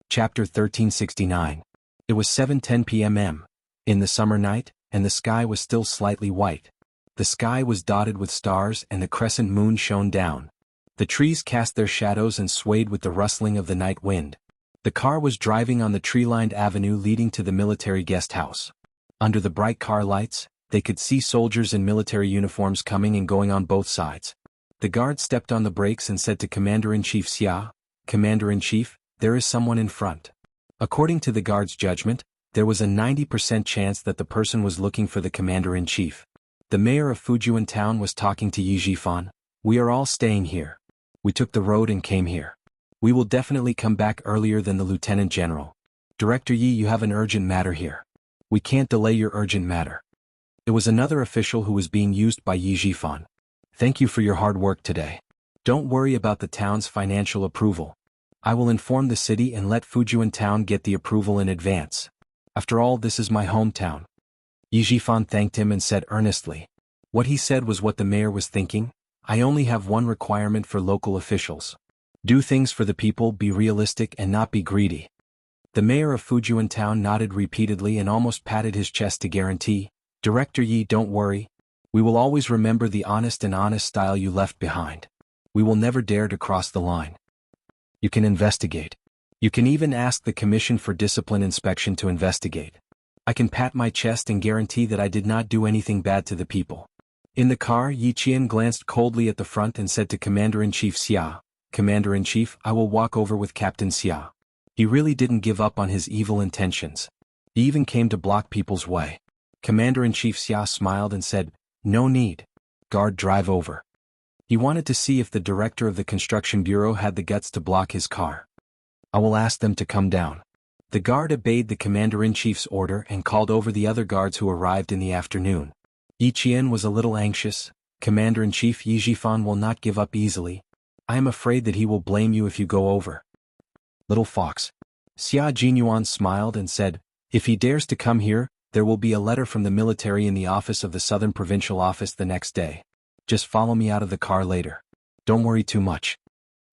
Speaker 1: Chapter 1369. It was 7:10 p.m. in the summer night, and the sky was still slightly white. The sky was dotted with stars and the crescent moon shone down. The trees cast their shadows and swayed with the rustling of the night wind. The car was driving on the tree-lined avenue leading to the military guest house. Under the bright car lights, they could see soldiers in military uniforms coming and going on both sides. The guard stepped on the brakes and said to Commander-in-Chief Xia, Commander-in-Chief, there is someone in front. According to the guard's judgment, there was a 90% chance that the person was looking for the Commander-in-Chief. The mayor of Fujian town was talking to Yi Jifan. We are all staying here. We took the road and came here. We will definitely come back earlier than the Lieutenant General. Director Yi, you have an urgent matter here. We can't delay your urgent matter. It was another official who was being used by Yi Jifan. Thank you for your hard work today. Don't worry about the town's financial approval. I will inform the city and let Fujian town get the approval in advance. After all, this is my hometown. Yi Jifan thanked him and said earnestly. What he said was what the mayor was thinking. I only have one requirement for local officials. Do things for the people, be realistic and not be greedy. The mayor of Fujian town nodded repeatedly and almost patted his chest to guarantee, Director Yi, don't worry. We will always remember the honest style you left behind. We will never dare to cross the line. You can investigate. You can even ask the Commission for Discipline Inspection to investigate. I can pat my chest and guarantee that I did not do anything bad to the people. In the car, Yi Qian glanced coldly at the front and said to Commander-in-Chief Xia, Commander-in-Chief, I will walk over with Captain Xia. He really didn't give up on his evil intentions. He even came to block people's way. Commander-in-Chief Xia smiled and said, No need. Guard, drive over. He wanted to see if the director of the construction bureau had the guts to block his car. I will ask them to come down. The guard obeyed the Commander-in-Chief's order and called over the other guards who arrived in the afternoon. Yi Qian was a little anxious. Commander-in-Chief Yi Jifan will not give up easily. I am afraid that he will blame you if you go over. Little fox. Xia Jinyuan smiled and said, If he dares to come here, There will be a letter from the military in the office of the Southern Provincial Office the next day. Just follow me out of the car later. Don't worry too much.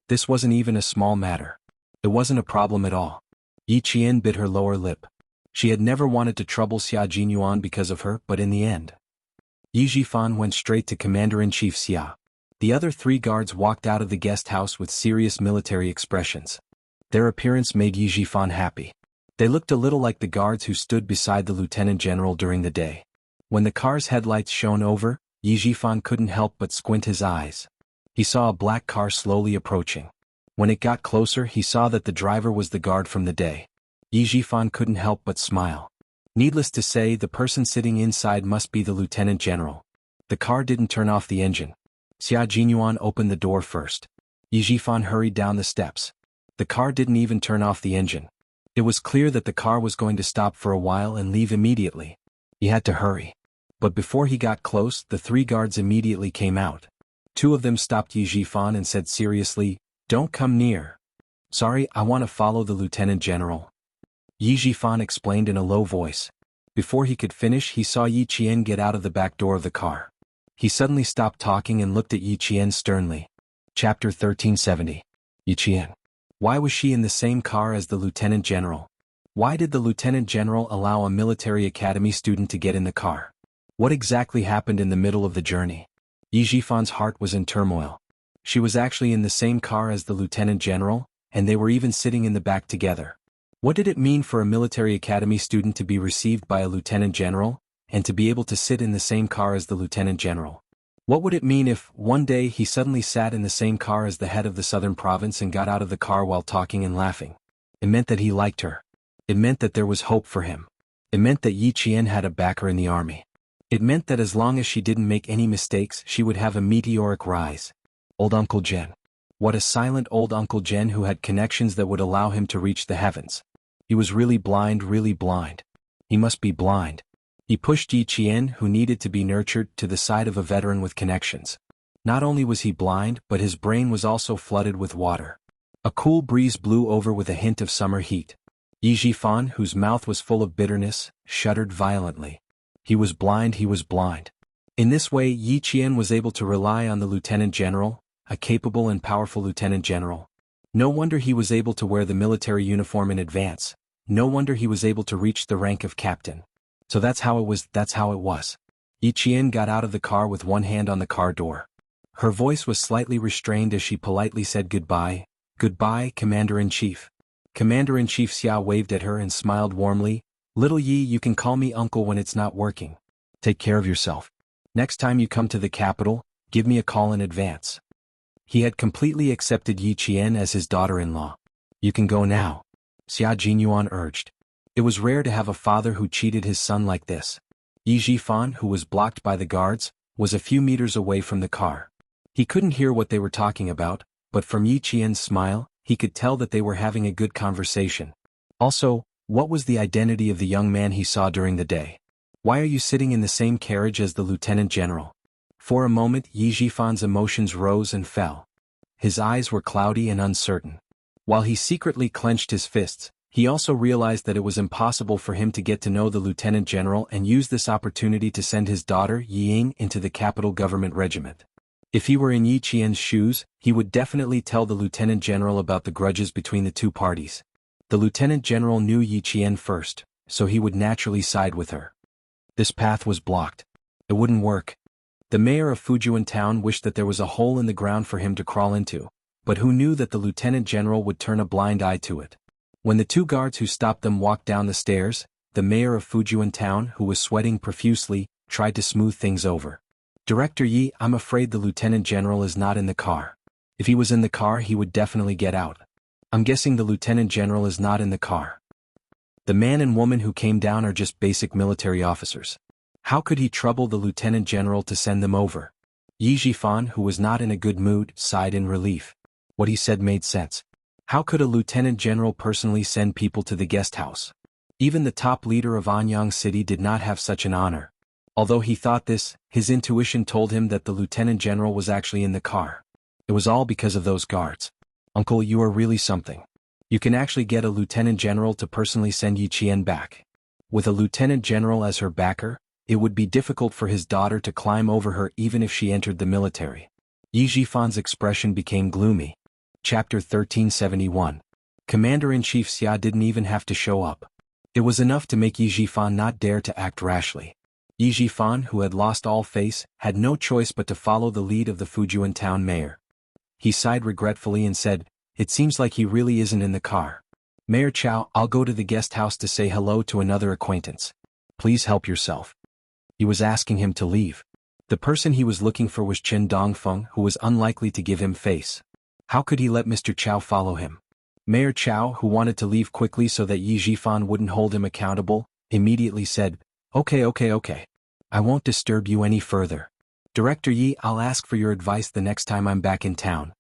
Speaker 1: This wasn't even a small matter. It wasn't a problem at all. Yi Qian bit her lower lip. She had never wanted to trouble Xia Jinyuan because of her, but in the end, Yi Jifan went straight to Commander-in-Chief Xia. The other 3 guards walked out of the guest house with serious military expressions. Their appearance made Yi Jifan happy. They looked a little like the guards who stood beside the lieutenant general during the day. When the car's headlights shone over, Yi Jifan couldn't help but squint his eyes. He saw a black car slowly approaching. When it got closer, he saw that the driver was the guard from the day. Yi Jifan couldn't help but smile. Needless to say, the person sitting inside must be the lieutenant general. The car didn't turn off the engine. Xia Jinyuan opened the door first. Yi Jifan hurried down the steps. The car didn't even turn off the engine. It was clear that the car was going to stop for a while and leave immediately. He had to hurry. But before he got close, the 3 guards immediately came out. 2 of them stopped Yi Jifan and said seriously, "Don't come near." "Sorry, I want to follow the lieutenant general," Yi Jifan explained in a low voice. Before he could finish, he saw Yi Qian get out of the back door of the car. He suddenly stopped talking and looked at Yi Qian sternly. Chapter 1370. Yi Qian. Why was she in the same car as the lieutenant general? Why did the lieutenant general allow a military academy student to get in the car? What exactly happened in the middle of the journey? Yi Jifan's heart was in turmoil. She was actually in the same car as the lieutenant general, and they were even sitting in the back together. What did it mean for a military academy student to be received by a lieutenant general, and to be able to sit in the same car as the lieutenant general? What would it mean if, one day, he suddenly sat in the same car as the head of the southern province and got out of the car while talking and laughing? It meant that he liked her. It meant that there was hope for him. It meant that Yi Qian had a backer in the army. It meant that as long as she didn't make any mistakes, she would have a meteoric rise. Old Uncle Jen. What a silent old Uncle Jen who had connections that would allow him to reach the heavens. He was really blind, really blind. He must be blind. He pushed Yi Qian, who needed to be nurtured, to the side of a veteran with connections. Not only was he blind, but his brain was also flooded with water. A cool breeze blew over with a hint of summer heat. Yi Jifan, whose mouth was full of bitterness, shuddered violently. He was blind, he was blind. In this way, Yi Qian was able to rely on the lieutenant general, a capable and powerful lieutenant general. No wonder he was able to wear the military uniform in advance. No wonder he was able to reach the rank of captain. So that's how it was. Yi Qian got out of the car with one hand on the car door. Her voice was slightly restrained as she politely said goodbye. "Goodbye, Commander-in-Chief." Commander-in-Chief Xia waved at her and smiled warmly. "Little Yi, you can call me uncle when it's not working. Take care of yourself. Next time you come to the capital, give me a call in advance." He had completely accepted Yi Qian as his daughter-in-law. "You can go now," Xia Jinyuan urged. It was rare to have a father who cheated his son like this. Yi Jifan, who was blocked by the guards, was a few meters away from the car. He couldn't hear what they were talking about, but from Yi Qian's smile, he could tell that they were having a good conversation. Also, what was the identity of the young man he saw during the day? "Why are you sitting in the same carriage as the lieutenant general?" For a moment, Yi Jifan's emotions rose and fell. His eyes were cloudy and uncertain. While he secretly clenched his fists, he also realized that it was impossible for him to get to know the lieutenant general and use this opportunity to send his daughter, Ying, into the capital government regiment. If he were in Yi Qian's shoes, he would definitely tell the lieutenant general about the grudges between the two parties. The lieutenant general knew Yi Qian first, so he would naturally side with her. This path was blocked. It wouldn't work. The mayor of Fujian town wished that there was a hole in the ground for him to crawl into, but who knew that the lieutenant general would turn a blind eye to it? When the 2 guards who stopped them walked down the stairs, the mayor of Fujian town, who was sweating profusely, tried to smooth things over. "Director Yi, I'm afraid the lieutenant general is not in the car. If he was in the car, he would definitely get out. I'm guessing the lieutenant general is not in the car. The man and woman who came down are just basic military officers. How could he trouble the lieutenant general to send them over?" Yi Jifan, who was not in a good mood, sighed in relief. What he said made sense. How could a lieutenant general personally send people to the guest house? Even the top leader of Anyang City did not have such an honor. Although he thought this, his intuition told him that the lieutenant general was actually in the car. It was all because of those guards. "Uncle, you are really something. You can actually get a lieutenant general to personally send Yi Qian back." With a lieutenant general as her backer, it would be difficult for his daughter to climb over her even if she entered the military. Yi Jifan's expression became gloomy. Chapter 1371. Commander-in-Chief Xia didn't even have to show up. It was enough to make Yi Jifan not dare to act rashly. Yi Jifan, who had lost all face, had no choice but to follow the lead of the Fujian town mayor. He sighed regretfully and said, "It seems like he really isn't in the car. Mayor Chow, I'll go to the guest house to say hello to another acquaintance. Please help yourself." He was asking him to leave. The person he was looking for was Chen Dongfeng, who was unlikely to give him face. How could he let Mr. Chow follow him? Mayor Chow, who wanted to leave quickly so that Yi Jifan wouldn't hold him accountable, immediately said, Okay. I won't disturb you any further. Director Yi, I'll ask for your advice the next time I'm back in town."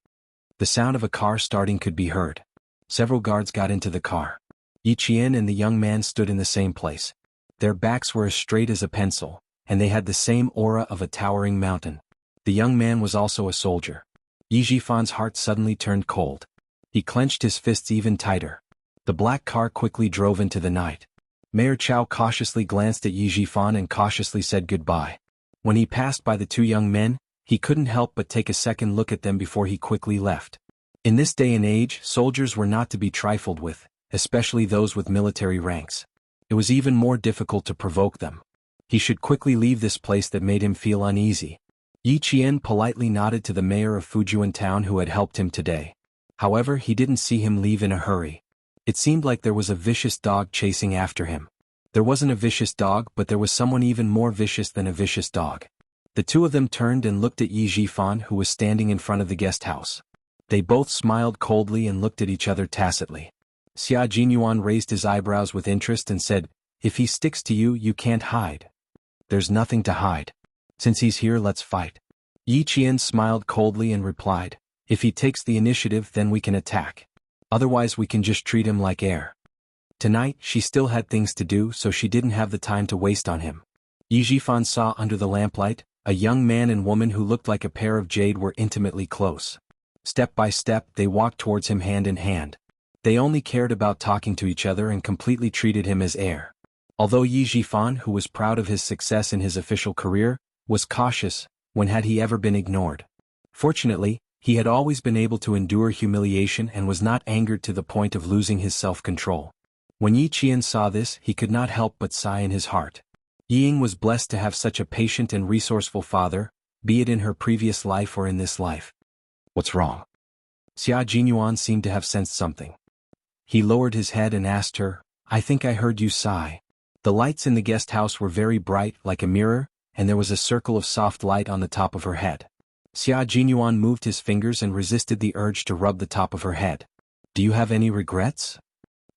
Speaker 1: The sound of a car starting could be heard. Several guards got into the car. Yi Qian and the young man stood in the same place. Their backs were as straight as a pencil, and they had the same aura of a towering mountain. The young man was also a soldier. Yi Jifan's heart suddenly turned cold. He clenched his fists even tighter. The black car quickly drove into the night. Mayor Chow cautiously glanced at Yi Jifan and cautiously said goodbye. When he passed by the two young men, he couldn't help but take a second look at them before he quickly left. In this day and age, soldiers were not to be trifled with, especially those with military ranks. It was even more difficult to provoke them. He should quickly leave this place that made him feel uneasy. Yi Qian politely nodded to the mayor of Fujian town who had helped him today. However, he didn't see him leave in a hurry. It seemed like there was a vicious dog chasing after him. There wasn't a vicious dog, but there was someone even more vicious than a vicious dog. The two of them turned and looked at Yi Jifan, who was standing in front of the guest house. They both smiled coldly and looked at each other tacitly. Xia Jinyuan raised his eyebrows with interest and said, "If he sticks to you, you can't hide." "There's nothing to hide. Since he's here, let's fight." Yi Qian smiled coldly and replied, "If he takes the initiative, then we can attack. Otherwise we can just treat him like air." Tonight, she still had things to do, so she didn't have the time to waste on him. Yi Jifan saw under the lamplight, a young man and woman who looked like a pair of jade were intimately close. Step by step, they walked towards him hand in hand. They only cared about talking to each other and completely treated him as air. Although Yi Jifan, who was proud of his success in his official career, was cautious, when had he ever been ignored? Fortunately, he had always been able to endure humiliation and was not angered to the point of losing his self-control. When Yi Qian saw this, he could not help but sigh in his heart. Ying was blessed to have such a patient and resourceful father, be it in her previous life or in this life. "What's wrong?" Xia Jinyuan seemed to have sensed something. He lowered his head and asked her, "I think I heard you sigh." The lights in the guest house were very bright, like a mirror, and there was a circle of soft light on the top of her head. Xia Jinyuan moved his fingers and resisted the urge to rub the top of her head. "Do you have any regrets?"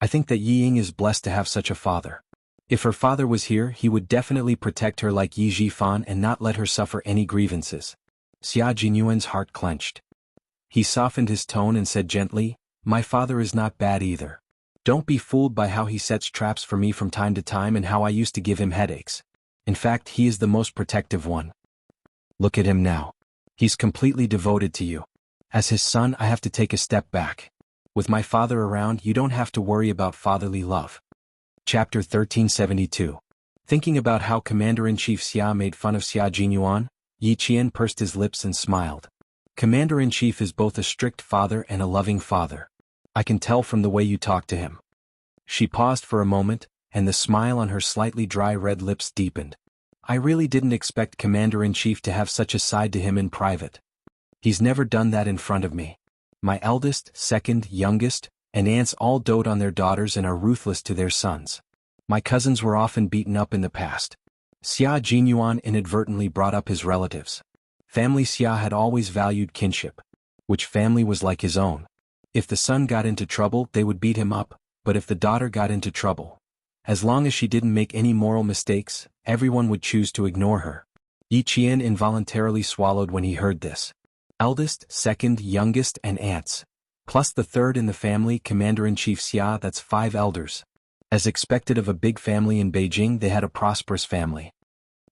Speaker 1: "I think that Yi Ying is blessed to have such a father. If her father was here, he would definitely protect her like Yi Jifan and not let her suffer any grievances." Xia Jinyuan's heart clenched. He softened his tone and said gently, "My father is not bad either. Don't be fooled by how he sets traps for me from time to time and how I used to give him headaches. In fact, he is the most protective one. Look at him now. He's completely devoted to you. As his son, I have to take a step back. With my father around, you don't have to worry about fatherly love." Chapter 1372. Thinking about how Commander-in-Chief Xia made fun of Xia Jinyuan, Yi Qian pursed his lips and smiled. Commander-in-Chief is both a strict father and a loving father. I can tell from the way you talk to him. She paused for a moment, and the smile on her slightly dry red lips deepened. I really didn't expect Commander-in-Chief to have such a side to him in private. He's never done that in front of me. My eldest, second, youngest, and aunts all dote on their daughters and are ruthless to their sons. My cousins were often beaten up in the past. Xia Jinyuan inadvertently brought up his relatives. Family Xia had always valued kinship. Which family was like his own? If the son got into trouble, they would beat him up, but if the daughter got into trouble, as long as she didn't make any moral mistakes, everyone would choose to ignore her. Yi Qian involuntarily swallowed when he heard this. Eldest, second, youngest, and aunts. Plus the third in the family, Commander-in-Chief Xia, that's 5 elders. As expected of a big family in Beijing, they had a prosperous family.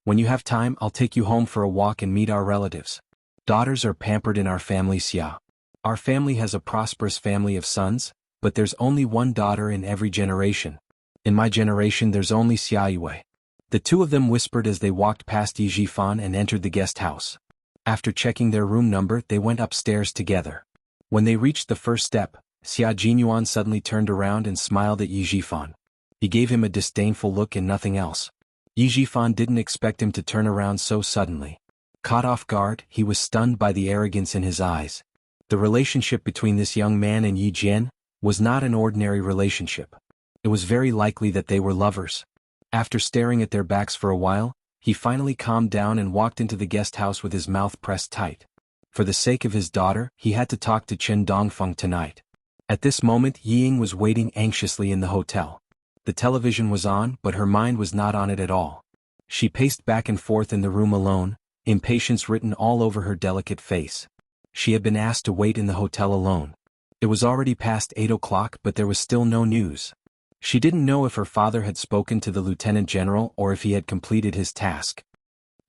Speaker 1: When you have time, I'll take you home for a walk and meet our relatives. Daughters are pampered in our family Xia. Our family has a prosperous family of sons, but there's only one daughter in every generation. In my generation there's only Xia Yue. The two of them whispered as they walked past Yi Jifan and entered the guest house. After checking their room number, they went upstairs together. When they reached the first step, Xia Jinyuan suddenly turned around and smiled at Yi Jifan. He gave him a disdainful look and nothing else. Yi Jifan didn't expect him to turn around so suddenly. Caught off guard, he was stunned by the arrogance in his eyes. The relationship between this young man and Yi Jian was not an ordinary relationship. It was very likely that they were lovers. After staring at their backs for a while, he finally calmed down and walked into the guest house with his mouth pressed tight. For the sake of his daughter, he had to talk to Chen Dongfeng tonight. At this moment, Ying was waiting anxiously in the hotel. The television was on, but her mind was not on it at all. She paced back and forth in the room alone, impatience written all over her delicate face. She had been asked to wait in the hotel alone. It was already past 8 o'clock, but there was still no news. She didn't know if her father had spoken to the lieutenant general or if he had completed his task.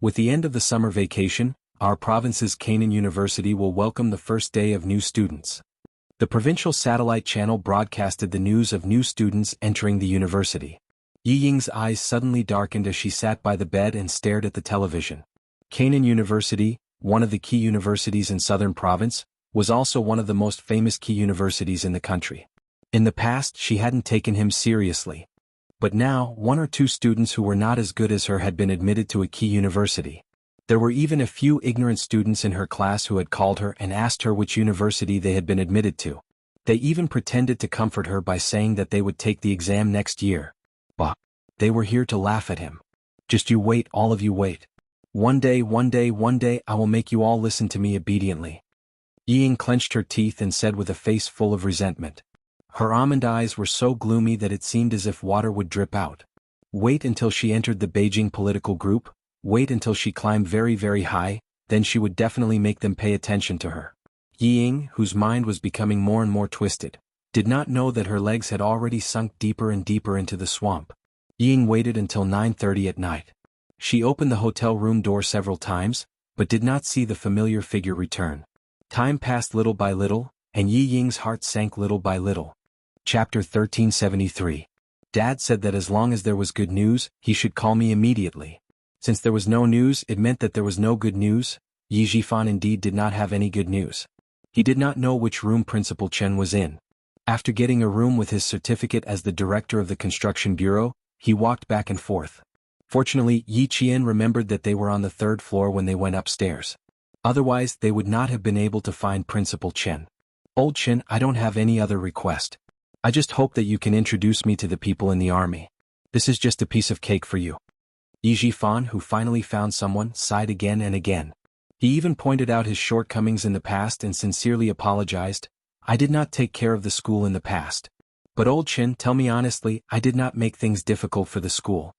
Speaker 1: With the end of the summer vacation, our province's Canaan University will welcome the first day of new students. The provincial satellite channel broadcasted the news of new students entering the university. Yi Ying's eyes suddenly darkened as she sat by the bed and stared at the television. Canaan University, one of the key universities in southern province, was also one of the most famous key universities in the country. In the past she hadn't taken him seriously. But now, 1 or 2 students who were not as good as her had been admitted to a key university. There were even a few ignorant students in her class who had called her and asked her which university they had been admitted to. They even pretended to comfort her by saying that they would take the exam next year. But they were here to laugh at him. Just you wait, all of you wait. One day I will make you all listen to me obediently. Yi Ying clenched her teeth and said with a face full of resentment. Her almond eyes were so gloomy that it seemed as if water would drip out. Wait until she entered the Beijing political group, wait until she climbed very, very high, then she would definitely make them pay attention to her. Yi Ying, whose mind was becoming more and more twisted, did not know that her legs had already sunk deeper and deeper into the swamp. Yi Ying waited until 9:30 at night. She opened the hotel room door several times, but did not see the familiar figure return. Time passed little by little, and Yi Ying's heart sank little by little. Chapter 1373. Dad said that as long as there was good news, he should call me immediately. Since there was no news, it meant that there was no good news. Yi Jifan indeed did not have any good news. He did not know which room Principal Chen was in. After getting a room with his certificate as the director of the construction bureau, he walked back and forth. Fortunately, Yi Qian remembered that they were on the 3rd floor when they went upstairs. Otherwise, they would not have been able to find Principal Chen. Old Chen, I don't have any other request. I just hope that you can introduce me to the people in the army. This is just a piece of cake for you. Yi Jifan, who finally found someone, sighed again and again. He even pointed out his shortcomings in the past and sincerely apologized. I did not take care of the school in the past. But old Chen, tell me honestly, I did not make things difficult for the school.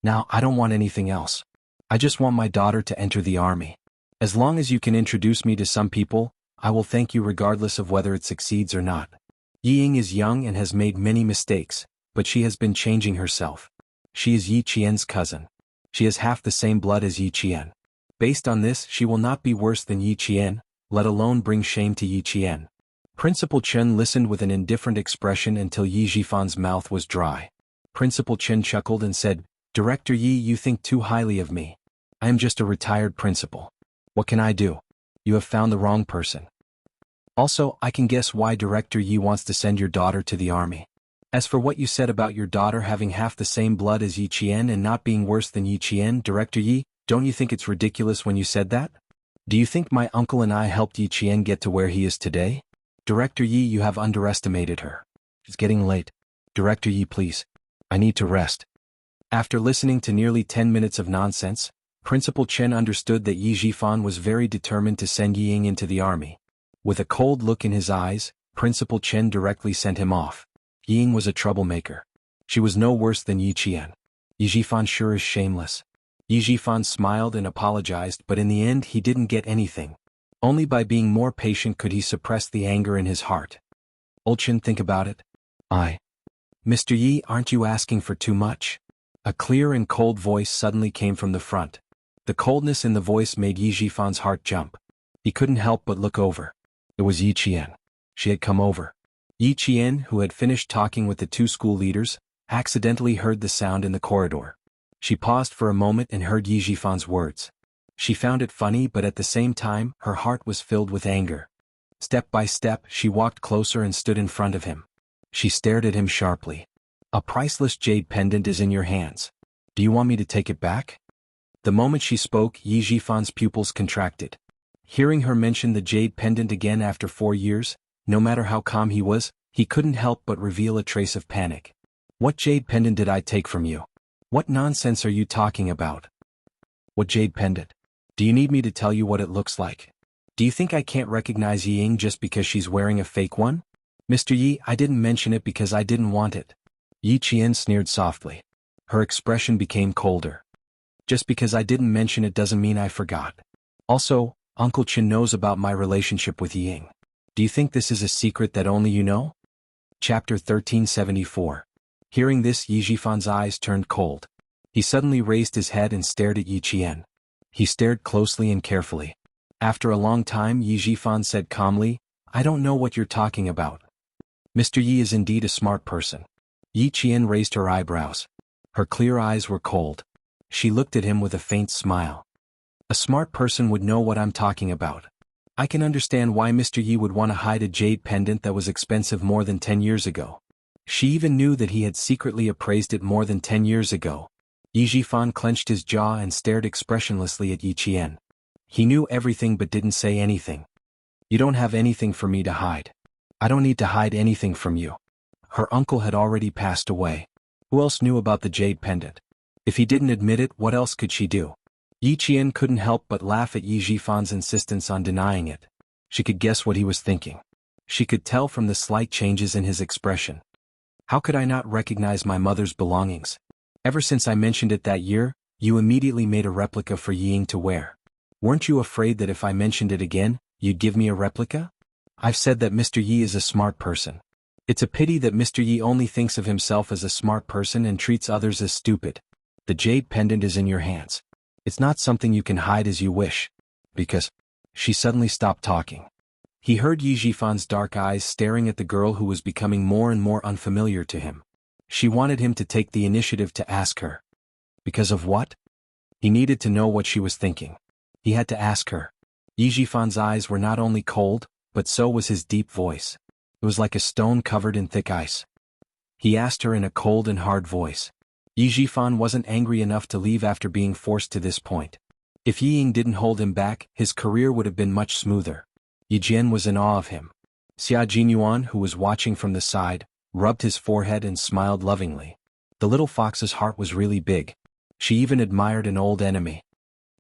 Speaker 1: Now, I don't want anything else. I just want my daughter to enter the army. As long as you can introduce me to some people, I will thank you regardless of whether it succeeds or not. Yi Ying is young and has made many mistakes, but she has been changing herself. She is Yi Qian's cousin. She has half the same blood as Yi Qian. Based on this, she will not be worse than Yi Qian, let alone bring shame to Yi Qian. Principal Chen listened with an indifferent expression until Yi Jifan's mouth was dry. Principal Chen chuckled and said, Director Yi, you think too highly of me. I am just a retired principal. What can I do? You have found the wrong person. Also, I can guess why Director Yi wants to send your daughter to the army. As for what you said about your daughter having half the same blood as Yi Qian and not being worse than Yi Qian, Director Yi, don't you think it's ridiculous when you said that? Do you think my uncle and I helped Yi Qian get to where he is today? Director Yi, you have underestimated her. It's getting late. Director Yi, please. I need to rest. After listening to nearly 10 minutes of nonsense, Principal Chen understood that Yi Jifan was very determined to send Yi Ying into the army. With a cold look in his eyes, Principal Chen directly sent him off. Yi Ying was a troublemaker. She was no worse than Yi Qian. Yi Jifan sure is shameless. Yi Jifan smiled and apologized, but in the end he didn't get anything. Only by being more patient could he suppress the anger in his heart. Old Chen, think about it. Mr. Yi, aren't you asking for too much? A clear and cold voice suddenly came from the front. The coldness in the voice made Yi Jifan's heart jump. He couldn't help but look over. It was Yi Qian. She had come over. Yi Qian, who had finished talking with the 2 school leaders, accidentally heard the sound in the corridor. She paused for a moment and heard Yi Jifan's words. She found it funny, but at the same time, her heart was filled with anger. Step by step, she walked closer and stood in front of him. She stared at him sharply. A priceless jade pendant is in your hands. Do you want me to take it back? The moment she spoke, Yi Jifan's pupils contracted. Hearing her mention the jade pendant again after 4 years, no matter how calm he was, he couldn't help but reveal a trace of panic. What jade pendant did I take from you? What nonsense are you talking about? What jade pendant? Do you need me to tell you what it looks like? Do you think I can't recognize Ying just because she's wearing a fake one? Mr. Yi, I didn't mention it because I didn't want it. Yi Qian sneered softly. Her expression became colder. Just because I didn't mention it doesn't mean I forgot. Also, Uncle Chen knows about my relationship with Ying. Do you think this is a secret that only you know? Chapter 1374. Hearing this, Yi Jifan's eyes turned cold. He suddenly raised his head and stared at Yi Qian. He stared closely and carefully. After a long time, Yi Jifan said calmly, I don't know what you're talking about. Mr. Yi is indeed a smart person. Yi Qian raised her eyebrows. Her clear eyes were cold. She looked at him with a faint smile. A smart person would know what I'm talking about. I can understand why Mr. Yi would want to hide a jade pendant that was expensive more than 10 years ago. She even knew that he had secretly appraised it more than 10 years ago. Yi Jifan clenched his jaw and stared expressionlessly at Yi Qian. He knew everything but didn't say anything. You don't have anything for me to hide. I don't need to hide anything from you. Her uncle had already passed away. Who else knew about the jade pendant? If he didn't admit it, what else could she do? Yi Qian couldn't help but laugh at Yi Jifan's insistence on denying it. She could guess what he was thinking. She could tell from the slight changes in his expression. How could I not recognize my mother's belongings? Ever since I mentioned it that year, you immediately made a replica for Ying to wear. Weren't you afraid that if I mentioned it again, you'd give me a replica? I've said that Mr. Yi is a smart person. It's a pity that Mr. Yi only thinks of himself as a smart person and treats others as stupid. The jade pendant is in your hands. It's not something you can hide as you wish. Because... She suddenly stopped talking. He heard Yi Jifan's dark eyes staring at the girl who was becoming more and more unfamiliar to him. She wanted him to take the initiative to ask her. Because of what? He needed to know what she was thinking. He had to ask her. Yi Jifan's eyes were not only cold, but so was his deep voice. It was like a stone covered in thick ice. He asked her in a cold and hard voice. Yi Jifan wasn't angry enough to leave after being forced to this point. If Yi Ying didn't hold him back, his career would have been much smoother. Yi Jian was in awe of him. Xia Jinyuan, who was watching from the side, rubbed his forehead and smiled lovingly. The little fox's heart was really big. She even admired an old enemy.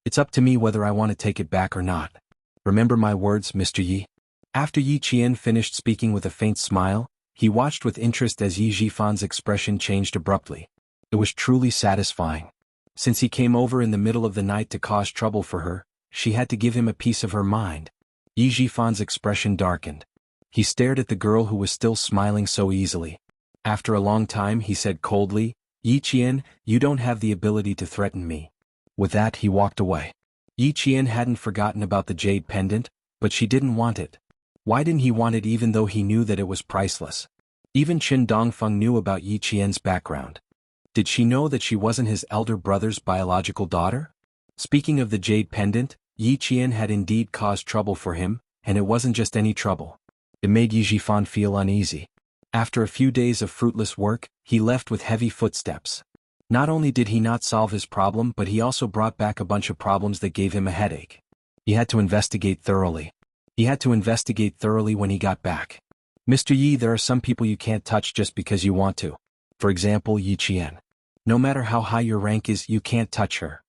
Speaker 1: It's up to me whether I want to take it back or not. Remember my words, Mr. Yi? After Yi Qian finished speaking with a faint smile, he watched with interest as Yi Jifan's expression changed abruptly. It was truly satisfying. Since he came over in the middle of the night to cause trouble for her, she had to give him a piece of her mind. Yi Jifan's expression darkened. He stared at the girl who was still smiling so easily. After a long time he said coldly, Yi Qian, you don't have the ability to threaten me. With that he walked away. Yi Qian hadn't forgotten about the jade pendant, but she didn't want it. Why didn't he want it even though he knew that it was priceless? Even Qin Dongfeng knew about Yi Qian's background. Did she know that she wasn't his elder brother's biological daughter? Speaking of the jade pendant, Yi Qian had indeed caused trouble for him, and it wasn't just any trouble. It made Yi Jifan feel uneasy. After a few days of fruitless work, he left with heavy footsteps. Not only did he not solve his problem, but he also brought back a bunch of problems that gave him a headache. He had to investigate thoroughly. When he got back. Mr. Yi, there are some people you can't touch just because you want to. For example, Yi Qian. No matter how high your rank is, you can't touch her.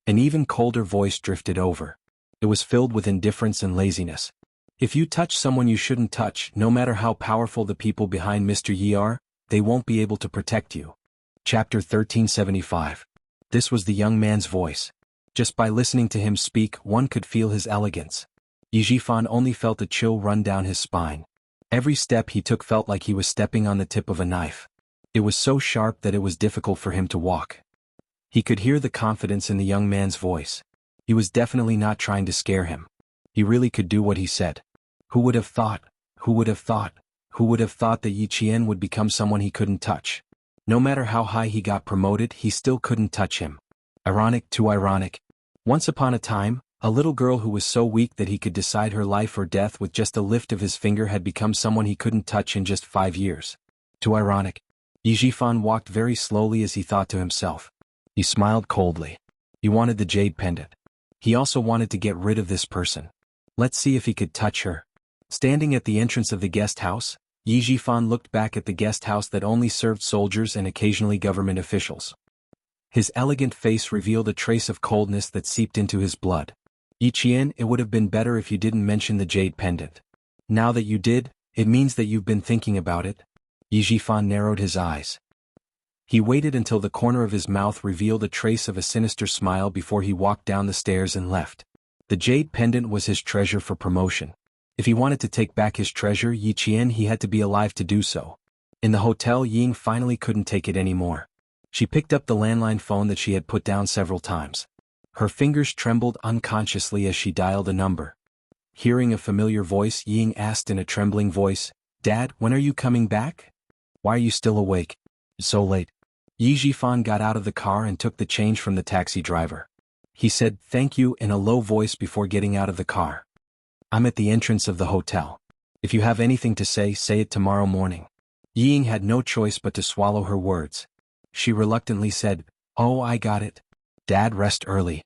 Speaker 1: An even colder voice drifted over. It was filled with indifference and laziness. If you touch someone you shouldn't touch, no matter how powerful the people behind Mr. Yi are, they won't be able to protect you. Chapter 1375. This was the young man's voice. Just by listening to him speak, one could feel his elegance. Yi Jifan only felt a chill run down his spine. Every step he took felt like he was stepping on the tip of a knife. It was so sharp that it was difficult for him to walk. He could hear the confidence in the young man's voice. He was definitely not trying to scare him. He really could do what he said. Who would have thought that Yi Qian would become someone he couldn't touch? No matter how high he got promoted, he still couldn't touch him. Ironic, too ironic. Once upon a time, a little girl who was so weak that he could decide her life or death with just a lift of his finger had become someone he couldn't touch in just 5 years. Too ironic. Yi Jifan walked very slowly as he thought to himself. He smiled coldly. He wanted the jade pendant. He also wanted to get rid of this person. Let's see if he could touch her. Standing at the entrance of the guest house, Yi Jifan looked back at the guest house that only served soldiers and occasionally government officials. His elegant face revealed a trace of coldness that seeped into his blood. Yi Qian, it would have been better if you didn't mention the jade pendant. Now that you did, it means that you've been thinking about it. Yi Jifan narrowed his eyes. He waited until the corner of his mouth revealed a trace of a sinister smile before he walked down the stairs and left. The jade pendant was his treasure for promotion. If he wanted to take back his treasure, Yi Qian, he had to be alive to do so. In the hotel, Ying finally couldn't take it anymore. She picked up the landline phone that she had put down several times. Her fingers trembled unconsciously as she dialed a number. Hearing a familiar voice, Ying asked in a trembling voice, "Dad, when are you coming back? Why are you still awake? It's so late." Yi Jifan got out of the car and took the change from the taxi driver. He said, "Thank you," in a low voice before getting out of the car. "I'm at the entrance of the hotel. If you have anything to say it tomorrow morning." Ying had no choice but to swallow her words. She reluctantly said, "Oh, I got it. Dad, rest early."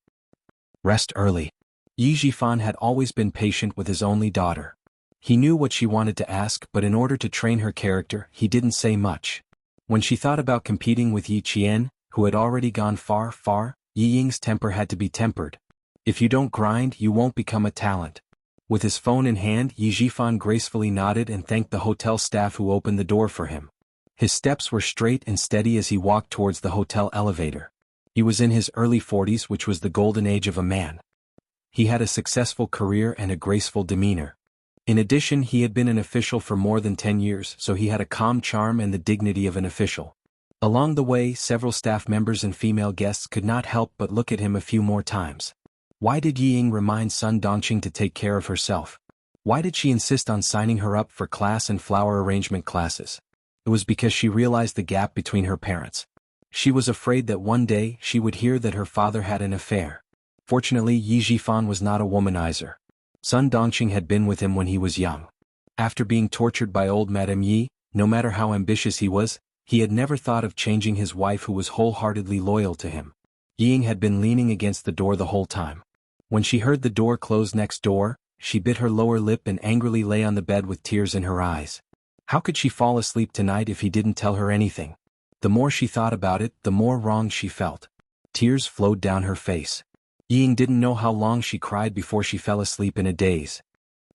Speaker 1: Rest early. Yi Jifan had always been patient with his only daughter. He knew what she wanted to ask, but in order to train her character, he didn't say much. When she thought about competing with Yi Qian, who had already gone far, Yi Ying's temper had to be tempered. If you don't grind, you won't become a talent. With his phone in hand, Yi Jifan gracefully nodded and thanked the hotel staff who opened the door for him. His steps were straight and steady as he walked towards the hotel elevator. He was in his early 40s, which was the golden age of a man. He had a successful career and a graceful demeanor. In addition, he had been an official for more than 10 years, so he had a calm charm and the dignity of an official. Along the way, several staff members and female guests could not help but look at him a few more times. Why did Yi Ying remind Sun Dongqing to take care of herself? Why did she insist on signing her up for class and flower arrangement classes? It was because she realized the gap between her parents. She was afraid that one day she would hear that her father had an affair. Fortunately, Yi Jifan was not a womanizer. Sun Dongqing had been with him when he was young. After being tortured by old Madame Yi, no matter how ambitious he was, he had never thought of changing his wife who was wholeheartedly loyal to him. Yi Ying had been leaning against the door the whole time. When she heard the door close next door, she bit her lower lip and angrily lay on the bed with tears in her eyes. How could she fall asleep tonight if he didn't tell her anything? The more she thought about it, the more wronged she felt. Tears flowed down her face. Yi Ying didn't know how long she cried before she fell asleep in a daze.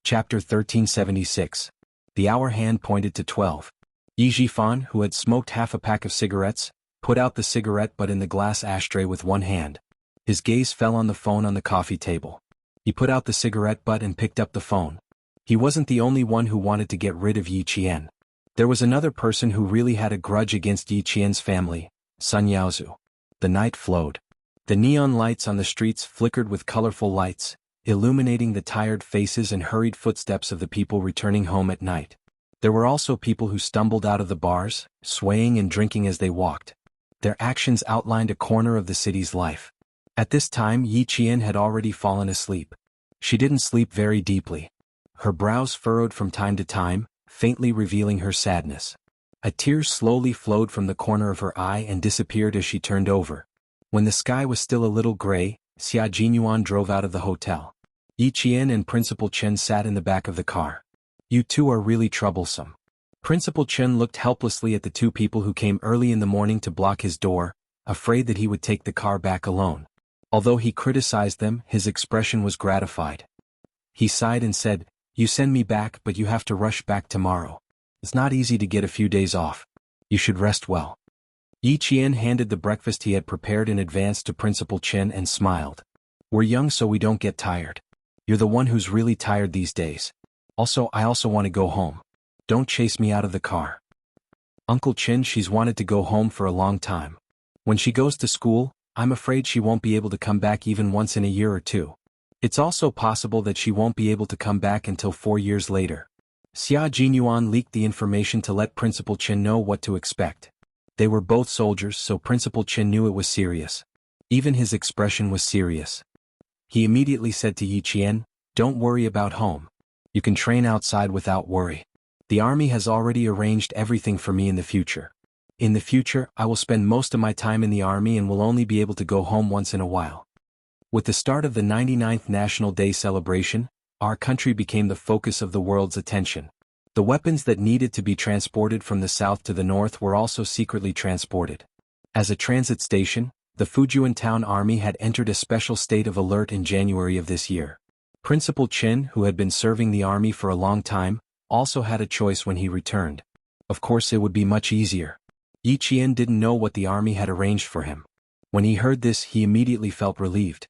Speaker 1: Chapter 1376. The hour hand pointed to 12. Yi Jifan, who had smoked half a pack of cigarettes, put out the cigarette butt in the glass ashtray with one hand. His gaze fell on the phone on the coffee table. He put out the cigarette butt and picked up the phone. He wasn't the only one who wanted to get rid of Yi Qian. There was another person who really had a grudge against Yi Qian's family, Sun Yaozu. The night flowed. The neon lights on the streets flickered with colorful lights, illuminating the tired faces and hurried footsteps of the people returning home at night. There were also people who stumbled out of the bars, swaying and drinking as they walked. Their actions outlined a corner of the city's life. At this time, Yi Qian had already fallen asleep. She didn't sleep very deeply. Her brows furrowed from time to time, faintly revealing her sadness. A tear slowly flowed from the corner of her eye and disappeared as she turned over. When the sky was still a little gray, Xia Jinyuan drove out of the hotel. Yi Qian and Principal Chen sat in the back of the car. "You two are really troublesome." Principal Chen looked helplessly at the two people who came early in the morning to block his door, afraid that he would take the car back alone. Although he criticized them, his expression was gratified. He sighed and said, "You send me back, but you have to rush back tomorrow. It's not easy to get a few days off. You should rest well." Yi Qian handed the breakfast he had prepared in advance to Principal Chen and smiled. "We're young so we don't get tired. You're the one who's really tired these days. I also want to go home. Don't chase me out of the car." "Uncle Chen, she's wanted to go home for a long time. When she goes to school, I'm afraid she won't be able to come back even once in a year or two. It's also possible that she won't be able to come back until 4 years later." Xia Jinyuan leaked the information to let Principal Chen know what to expect. They were both soldiers, so Principal Chen knew it was serious. Even his expression was serious. He immediately said to Yi Qian, "Don't worry about home. You can train outside without worry. The army has already arranged everything for me in the future. In the future, I will spend most of my time in the army and will only be able to go home once in a while." With the start of the 99th National Day celebration, our country became the focus of the world's attention. The weapons that needed to be transported from the south to the north were also secretly transported. As a transit station, the Fujian Town Army had entered a special state of alert in January of this year. Principal Chen, who had been serving the army for a long time, also had a choice when he returned. Of course it would be much easier. Yi Qian didn't know what the army had arranged for him. When he heard this, he immediately felt relieved.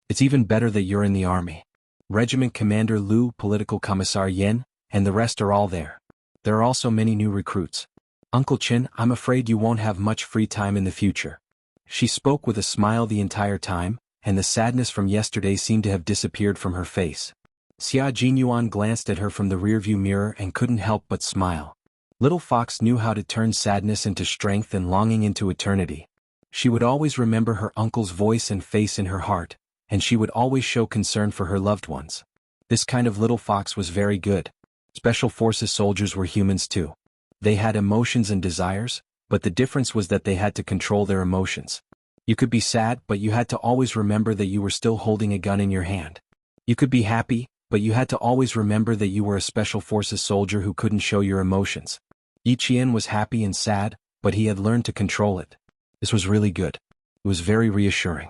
Speaker 1: "It's even better that you're in the army. Regiment Commander Lu, Political Commissar Yen, and the rest are all there. There are also many new recruits. Uncle Chen, I'm afraid you won't have much free time in the future." She spoke with a smile the entire time, and the sadness from yesterday seemed to have disappeared from her face. Xia Jinyuan glanced at her from the rearview mirror and couldn't help but smile. Little Fox knew how to turn sadness into strength and longing into eternity. She would always remember her uncle's voice and face in her heart, and she would always show concern for her loved ones. This kind of Little Fox was very good. Special Forces soldiers were humans too. They had emotions and desires, but the difference was that they had to control their emotions. You could be sad, but you had to always remember that you were still holding a gun in your hand. You could be happy, but you had to always remember that you were a Special Forces soldier who couldn't show your emotions. Yi Qian was happy and sad, but he had learned to control it. This was really good. It was very reassuring.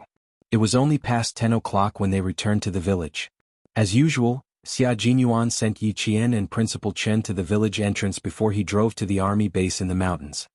Speaker 1: It was only past 10 o'clock when they returned to the village. As usual, Xia Jinyuan sent Yi Qian and Principal Chen to the village entrance before he drove to the army base in the mountains.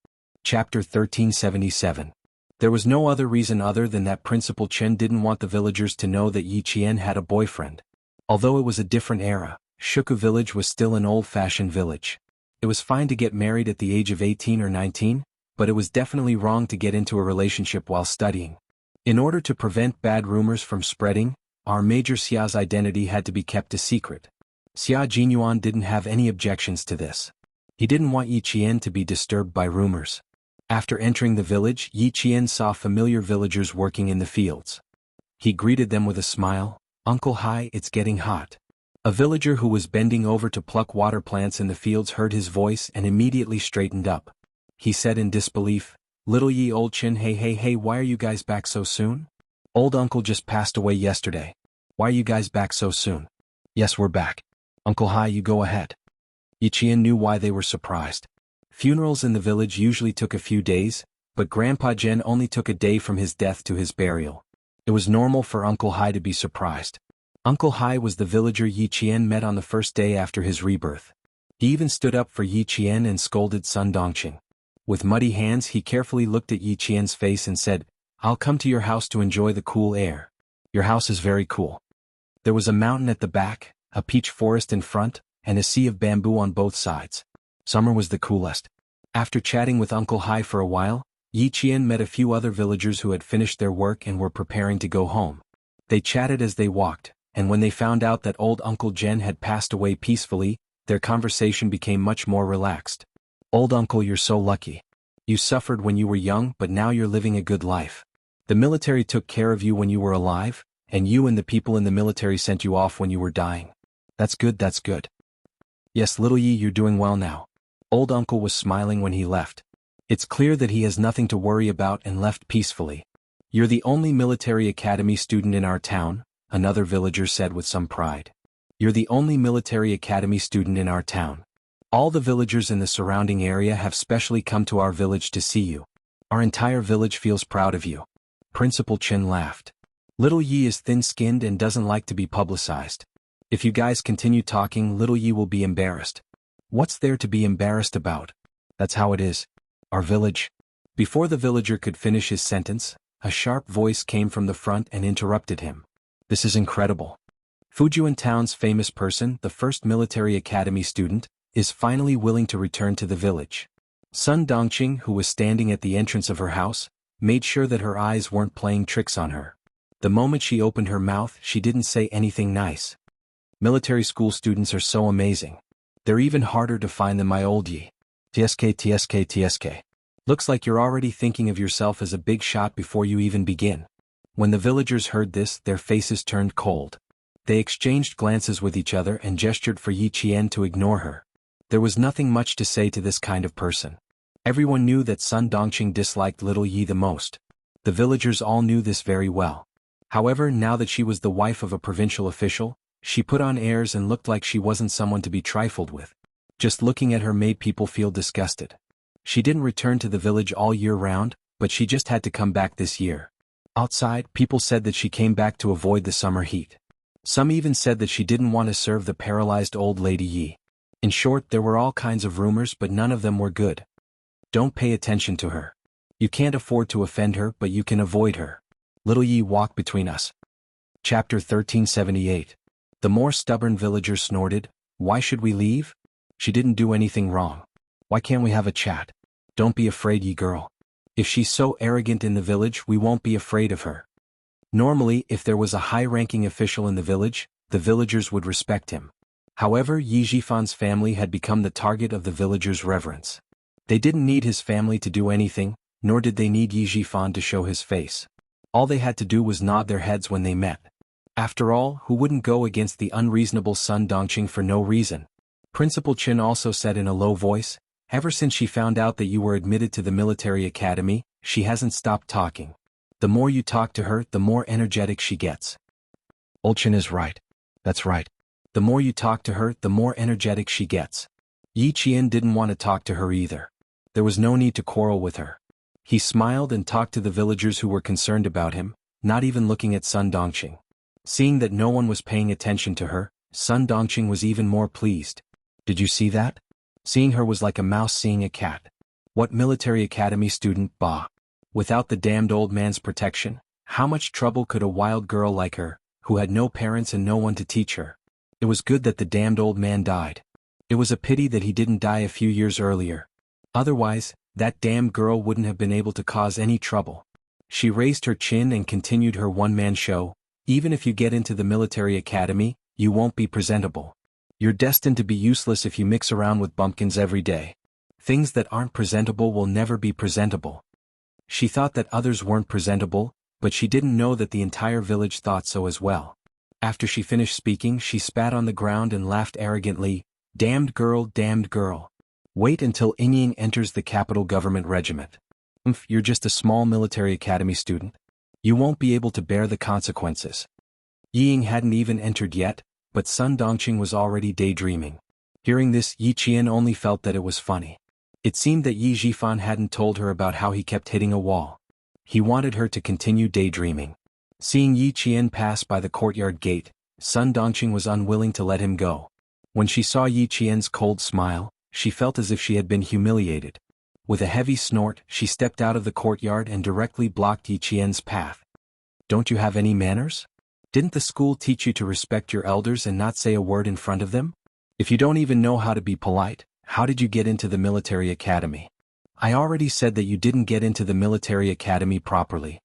Speaker 1: Chapter 1377. There was no other reason other than that Principal Chen didn't want the villagers to know that Yi Qian had a boyfriend. Although it was a different era, Shuku village was still an old-fashioned village. It was fine to get married at the age of 18 or 19, but it was definitely wrong to get into a relationship while studying. In order to prevent bad rumors from spreading, our Major Xia's identity had to be kept a secret. Xia Jinyuan didn't have any objections to this. He didn't want Yi Qian to be disturbed by rumors. After entering the village, Yi Qian saw familiar villagers working in the fields. He greeted them with a smile. "Uncle Hai, it's getting hot." A villager who was bending over to pluck water plants in the fields heard his voice and immediately straightened up. He said in disbelief, "Little Yi, old Chin, hey, why are you guys back so soon? Old uncle just passed away yesterday. Why are you guys back so soon?" "Yes, we're back. Uncle Hai, you go ahead." Yi Qian knew why they were surprised. Funerals in the village usually took a few days, but Grandpa Zhen only took a day from his death to his burial. It was normal for Uncle Hai to be surprised. Uncle Hai was the villager Yi Qian met on the first day after his rebirth. He even stood up for Yi Qian and scolded Sun Dongqing. With muddy hands he carefully looked at Yi Qian's face and said, "I'll come to your house to enjoy the cool air. Your house is very cool." There was a mountain at the back, a peach forest in front, and a sea of bamboo on both sides. Summer was the coolest. After chatting with Uncle Hai for a while, Yi Qian met a few other villagers who had finished their work and were preparing to go home. They chatted as they walked, and when they found out that old Uncle Zhen had passed away peacefully, their conversation became much more relaxed. "Old uncle, you're so lucky. You suffered when you were young, but now you're living a good life. The military took care of you when you were alive, and you and the people in the military sent you off when you were dying. That's good, that's good. Yes, little Yi, you're doing well now." Old uncle was smiling when he left. It's clear that he has nothing to worry about and left peacefully. "You're the only military academy student in our town," another villager said with some pride. "You're the only military academy student in our town. All the villagers in the surrounding area have specially come to our village to see you. Our entire village feels proud of you." Principal Chen laughed. "Little Yi is thin-skinned and doesn't like to be publicized. If you guys continue talking, little Yi will be embarrassed." "What's there to be embarrassed about? That's how it is. Our village." Before the villager could finish his sentence, a sharp voice came from the front and interrupted him. "This is incredible. Fujian Town's famous person, the first military academy student, is finally willing to return to the village." Sun Dongqing, who was standing at the entrance of her house, made sure that her eyes weren't playing tricks on her. The moment she opened her mouth, she didn't say anything nice. "Military school students are so amazing. They're even harder to find than my old Yi. TSK. Looks like you're already thinking of yourself as a big shot before you even begin. When the villagers heard this, their faces turned cold. They exchanged glances with each other and gestured for Yi Qian to ignore her. There was nothing much to say to this kind of person. Everyone knew that Sun Dongqing disliked little Yi the most. The villagers all knew this very well. However, now that she was the wife of a provincial official, she put on airs and looked like she wasn't someone to be trifled with. Just looking at her made people feel disgusted. She didn't return to the village all year round, but she just had to come back this year. Outside, people said that she came back to avoid the summer heat. Some even said that she didn't want to serve the paralyzed old lady Yi. In short, there were all kinds of rumors, but none of them were good. Don't pay attention to her. You can't afford to offend her, but you can avoid her. Little Yi walked between us. Chapter 1378. The more stubborn villager snorted, "Why should we leave? She didn't do anything wrong. Why can't we have a chat? Don't be afraid, Yi girl. If she's so arrogant in the village, we won't be afraid of her." Normally, if there was a high-ranking official in the village, the villagers would respect him. However, Yi Jifan's family had become the target of the villagers' reverence. They didn't need his family to do anything, nor did they need Yi Jifan to show his face. All they had to do was nod their heads when they met. After all, who wouldn't go against the unreasonable Sun Dongqing for no reason? Principal Qin also said in a low voice, "Ever since she found out that you were admitted to the military academy, she hasn't stopped talking. The more you talk to her, the more energetic she gets." Old Qin is right. That's right. The more you talk to her, the more energetic she gets. Yi Qian didn't want to talk to her either. There was no need to quarrel with her. He smiled and talked to the villagers who were concerned about him, not even looking at Sun Dongqing. Seeing that no one was paying attention to her, Sun Dongqing was even more pleased. Did you see that? Seeing her was like a mouse seeing a cat. What military academy student, bah! Without the damned old man's protection, how much trouble could a wild girl like her, who had no parents and no one to teach her? It was good that the damned old man died. It was a pity that he didn't die a few years earlier. Otherwise, that damned girl wouldn't have been able to cause any trouble. She raised her chin and continued her one-man show. Even if you get into the military academy, you won't be presentable. You're destined to be useless if you mix around with bumpkins every day. Things that aren't presentable will never be presentable. She thought that others weren't presentable, but she didn't know that the entire village thought so as well. After she finished speaking, she spat on the ground and laughed arrogantly. Damned girl, damned girl. Wait until Ying enters the capital government regiment. You're just a small military academy student. You won't be able to bear the consequences. Ying hadn't even entered yet, but Sun Dongqing was already daydreaming. Hearing this, Yi Qian only felt that it was funny. It seemed that Yi Jifan hadn't told her about how he kept hitting a wall. He wanted her to continue daydreaming. Seeing Yi Qian pass by the courtyard gate, Sun Dongqing was unwilling to let him go. When she saw Yi Qian's cold smile, she felt as if she had been humiliated. With a heavy snort, she stepped out of the courtyard and directly blocked Yi Qian's path. Don't you have any manners? Didn't the school teach you to respect your elders and not say a word in front of them? If you don't even know how to be polite, how did you get into the military academy? I already said that you didn't get into the military academy properly.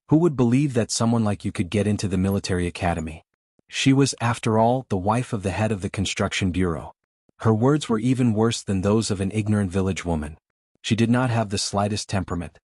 Speaker 1: Who would believe that someone like you could get into the military academy? She was, after all, the wife of the head of the construction bureau. Her words were even worse than those of an ignorant village woman. She did not have the slightest temperament.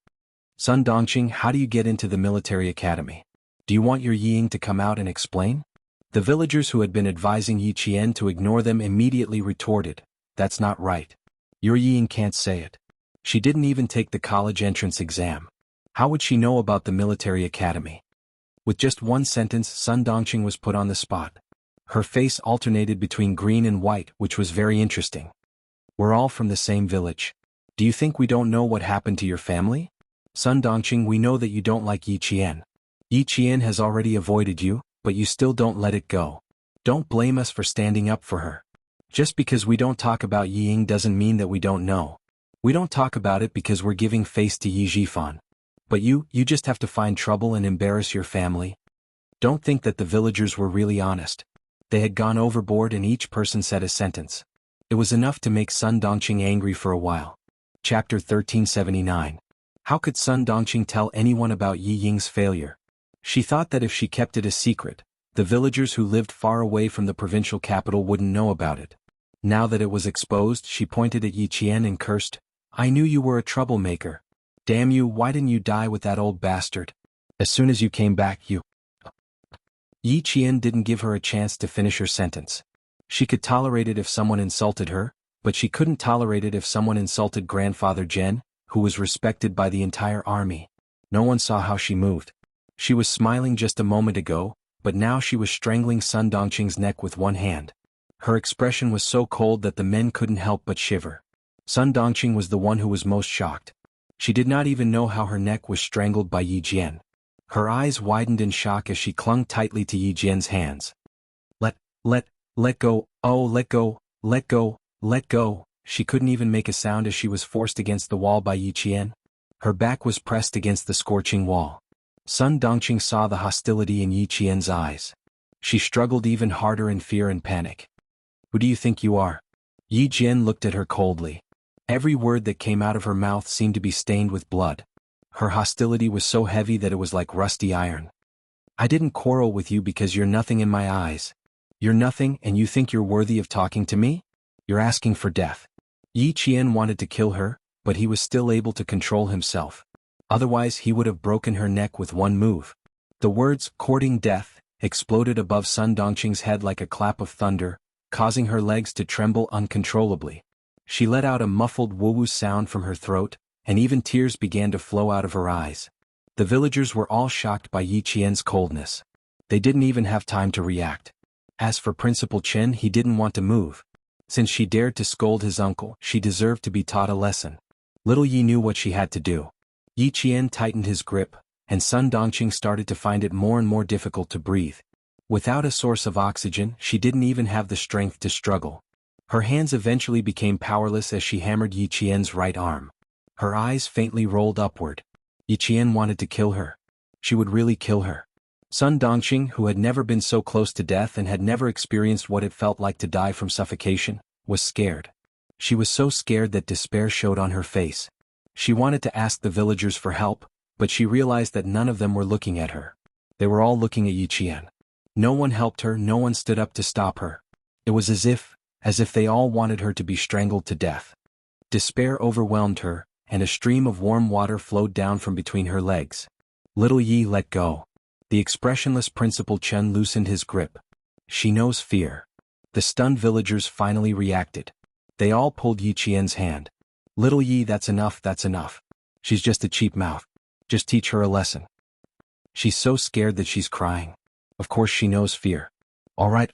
Speaker 1: Sun Dongqing, how do you get into the military academy? Do you want your Ying to come out and explain? The villagers who had been advising Yi Qian to ignore them immediately retorted, that's not right. Your Ying can't say it. She didn't even take the college entrance exam. How would she know about the military academy? With just one sentence, Sun Dongqing was put on the spot. Her face alternated between green and white, which was very interesting. We're all from the same village. Do you think we don't know what happened to your family? Sun Dongqing, we know that you don't like Yi Qian. Yi Qian has already avoided you, but you still don't let it go. Don't blame us for standing up for her. Just because we don't talk about Yi Ying doesn't mean that we don't know. We don't talk about it because we're giving face to Yi Jifan. But you just have to find trouble and embarrass your family. Don't think that the villagers were really honest. They had gone overboard and each person said a sentence. It was enough to make Sun Dongqing angry for a while. Chapter 1379. How could Sun Dongqing tell anyone about Yi Ying's failure? She thought that if she kept it a secret, the villagers who lived far away from the provincial capital wouldn't know about it. Now that it was exposed, she pointed at Yi Qian and cursed, I knew you were a troublemaker, Damn you, why didn't you die with that old bastard? As soon as you came back you... Yi Qian didn't give her a chance to finish her sentence. She could tolerate it if someone insulted her, but she couldn't tolerate it if someone insulted Grandfather Zhen, who was respected by the entire army. No one saw how she moved. She was smiling just a moment ago, but now she was strangling Sun Dongqing's neck with one hand. Her expression was so cold that the men couldn't help but shiver. Sun Dongqing was the one who was most shocked. She did not even know how her neck was strangled by Yi Jian. Her eyes widened in shock as she clung tightly to Yi Jian's hands. Let go, oh let go, let go, let go. She couldn't even make a sound as she was forced against the wall by Yi Qian. Her back was pressed against the scorching wall. Sun Dongqing saw the hostility in Yi Qian's eyes. She struggled even harder in fear and panic. Who do you think you are? Yi Jian looked at her coldly. Every word that came out of her mouth seemed to be stained with blood. Her hostility was so heavy that it was like rusty iron. I didn't quarrel with you because you're nothing in my eyes. You're nothing and you think you're worthy of talking to me? You're asking for death. Yi Qian wanted to kill her, but he was still able to control himself. Otherwise he would have broken her neck with one move. The words, courting death, exploded above Sun Dongqing's head like a clap of thunder, causing her legs to tremble uncontrollably. She let out a muffled woo-woo sound from her throat, and even tears began to flow out of her eyes. The villagers were all shocked by Yi Qian's coldness. They didn't even have time to react. As for Principal Chen, he didn't want to move. Since she dared to scold his uncle, she deserved to be taught a lesson. Little Yi knew what she had to do. Yi Qian tightened his grip, and Sun Dongqing started to find it more and more difficult to breathe. Without a source of oxygen, she didn't even have the strength to struggle. Her hands eventually became powerless as she hammered Yi Qian's right arm. Her eyes faintly rolled upward. Yi Qian wanted to kill her. She would really kill her. Sun Dongqing, who had never been so close to death and had never experienced what it felt like to die from suffocation, was scared. She was so scared that despair showed on her face. She wanted to ask the villagers for help, but she realized that none of them were looking at her. They were all looking at Yi Qian. No one helped her, no one stood up to stop her. It was as if they all wanted her to be strangled to death. Despair overwhelmed her, and a stream of warm water flowed down from between her legs. Little Yi let go. The expressionless Principal Chen loosened his grip. She knows fear. The stunned villagers finally reacted. They all pulled Yi Qian's hand. Little Yi, that's enough, that's enough. She's just a cheap mouth. Just teach her a lesson. She's so scared that she's crying. Of course she knows fear. All right.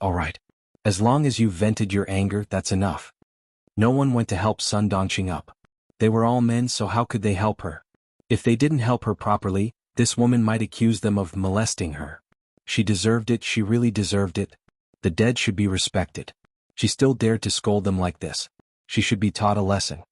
Speaker 1: As long as you've vented your anger, that's enough. No one went to help Sun Dongqing up. They were all men, so how could they help her? If they didn't help her properly, this woman might accuse them of molesting her. She deserved it, she really deserved it. The dead should be respected. She still dared to scold them like this. She should be taught a lesson.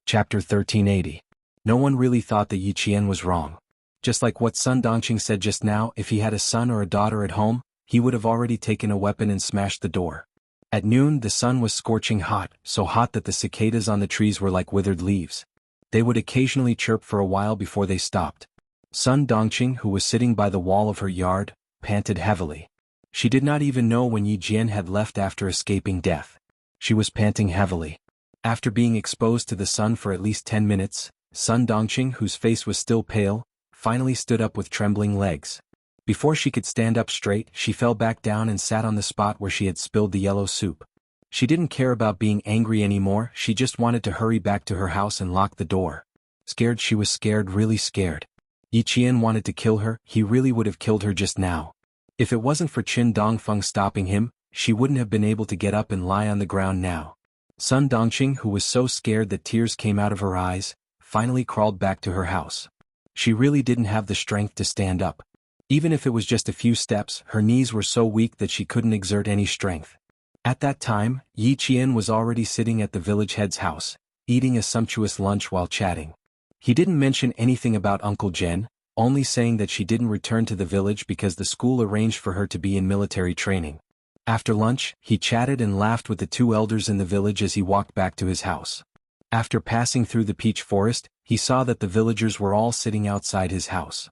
Speaker 1: Chapter 1380. No one really thought that Yi Qian was wrong. Just like what Sun Dongqing said just now, if he had a son or a daughter at home, he would have already taken a weapon and smashed the door. At noon the sun was scorching hot, so hot that the cicadas on the trees were like withered leaves. They would occasionally chirp for a while before they stopped. Sun Dongqing, who was sitting by the wall of her yard, panted heavily. She did not even know when Yi Jian had left after escaping death. She was panting heavily. After being exposed to the sun for at least 10 minutes, Sun Dongqing, whose face was still pale, finally stood up with trembling legs. Before she could stand up straight, she fell back down and sat on the spot where she had spilled the yellow soup. She didn't care about being angry anymore, she just wanted to hurry back to her house and lock the door. Scared, she was scared, really scared. Yi Qian wanted to kill her, he really would have killed her just now. If it wasn't for Qin Dongfeng stopping him, she wouldn't have been able to get up and lie on the ground now. Sun Dongqing, who was so scared that tears came out of her eyes, finally crawled back to her house. She really didn't have the strength to stand up. Even if it was just a few steps, her knees were so weak that she couldn't exert any strength. At that time, Yi Qian was already sitting at the village head's house, eating a sumptuous lunch while chatting. He didn't mention anything about Uncle Zhen, only saying that she didn't return to the village because the school arranged for her to be in military training. After lunch, he chatted and laughed with the two elders in the village as he walked back to his house. After passing through the peach forest, he saw that the villagers were all sitting outside his house.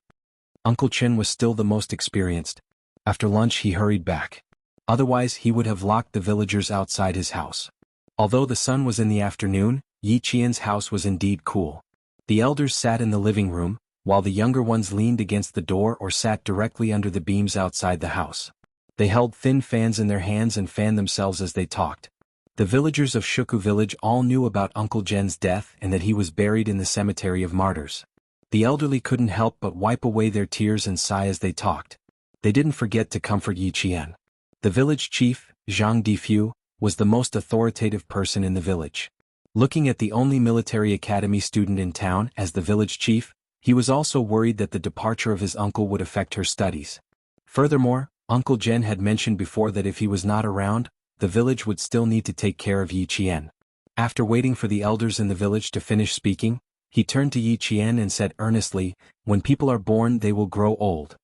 Speaker 1: Uncle Chen was still the most experienced. After lunch he hurried back. Otherwise he would have locked the villagers outside his house. Although the sun was in the afternoon, Yi Qian's house was indeed cool. The elders sat in the living room, while the younger ones leaned against the door or sat directly under the beams outside the house. They held thin fans in their hands and fanned themselves as they talked. The villagers of Shuku village all knew about Uncle Jen's death and that he was buried in the cemetery of martyrs. The elderly couldn't help but wipe away their tears and sigh as they talked. They didn't forget to comfort Yi Qian. The village chief, Jianghu, was the most authoritative person in the village. Looking at the only military academy student in town as the village chief, he was also worried that the departure of his uncle would affect her studies. Furthermore, Uncle Jen had mentioned before that if he was not around, the village would still need to take care of Yi Qian. After waiting for the elders in the village to finish speaking, he turned to Yi Qian and said earnestly, "When people are born they will grow old.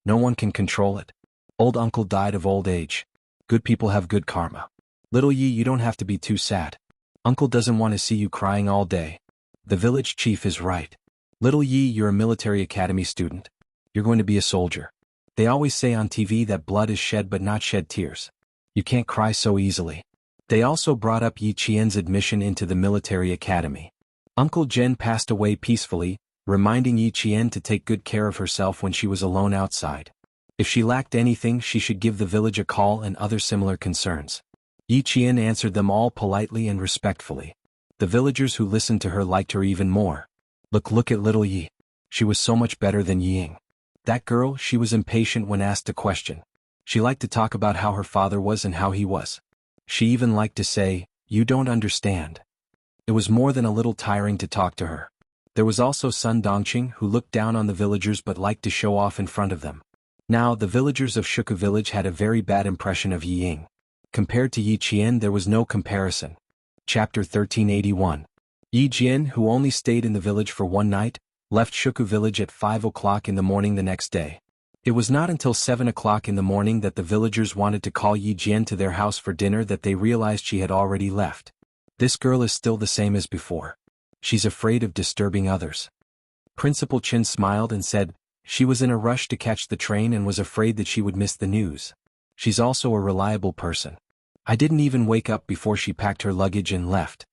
Speaker 1: No one can control it. Old uncle died of old age. Good people have good karma. Little Yi, you don't have to be too sad. Uncle doesn't want to see you crying all day. The village chief is right. Little Yi, you're a military academy student. You're going to be a soldier. They always say on TV that blood is shed but not shed tears. You can't cry so easily." They also brought up Yi Qian's admission into the military academy. Uncle Jen passed away peacefully, reminding Yi Qian to take good care of herself when she was alone outside. If she lacked anything, she should give the village a call and other similar concerns. Yi Qian answered them all politely and respectfully. The villagers who listened to her liked her even more. Look at little Yi. She was so much better than Ying. That girl, she was impatient when asked a question. She liked to talk about how her father was and how he was. She even liked to say, "You don't understand." It was more than a little tiring to talk to her. There was also Sun Dongqing, who looked down on the villagers but liked to show off in front of them. Now, the villagers of Shuku village had a very bad impression of Yi Ying. Compared to Yi Qian, there was no comparison. Chapter 1381. Yi Jian, who only stayed in the village for one night, left Shuku village at 5 o'clock in the morning the next day. It was not until 7 o'clock in the morning that the villagers wanted to call Yi Jian to their house for dinner that they realized she had already left. This girl is still the same as before. She's afraid of disturbing others. Principal Chin smiled and said, she was in a rush to catch the train and was afraid that she would miss the news. She's also a reliable person. I didn't even wake up before she packed her luggage and left.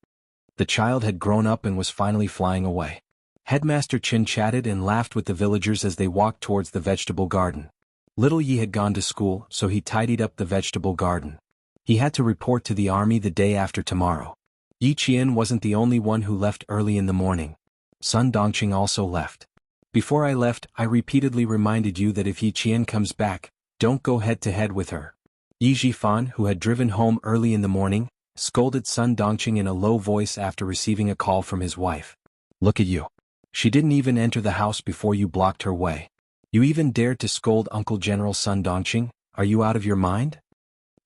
Speaker 1: The child had grown up and was finally flying away. Headmaster Chin chatted and laughed with the villagers as they walked towards the vegetable garden. Little Yi had gone to school, so he tidied up the vegetable garden. He had to report to the army the day after tomorrow. Yi Qian wasn't the only one who left early in the morning. Sun Dongqing also left. Before I left, I repeatedly reminded you that if Yi Qian comes back, don't go head-to-head with her. Yi Jifan, who had driven home early in the morning, scolded Sun Dongqing in a low voice after receiving a call from his wife. Look at you. She didn't even enter the house before you blocked her way. You even dared to scold Uncle General Sun Dongqing. Are you out of your mind?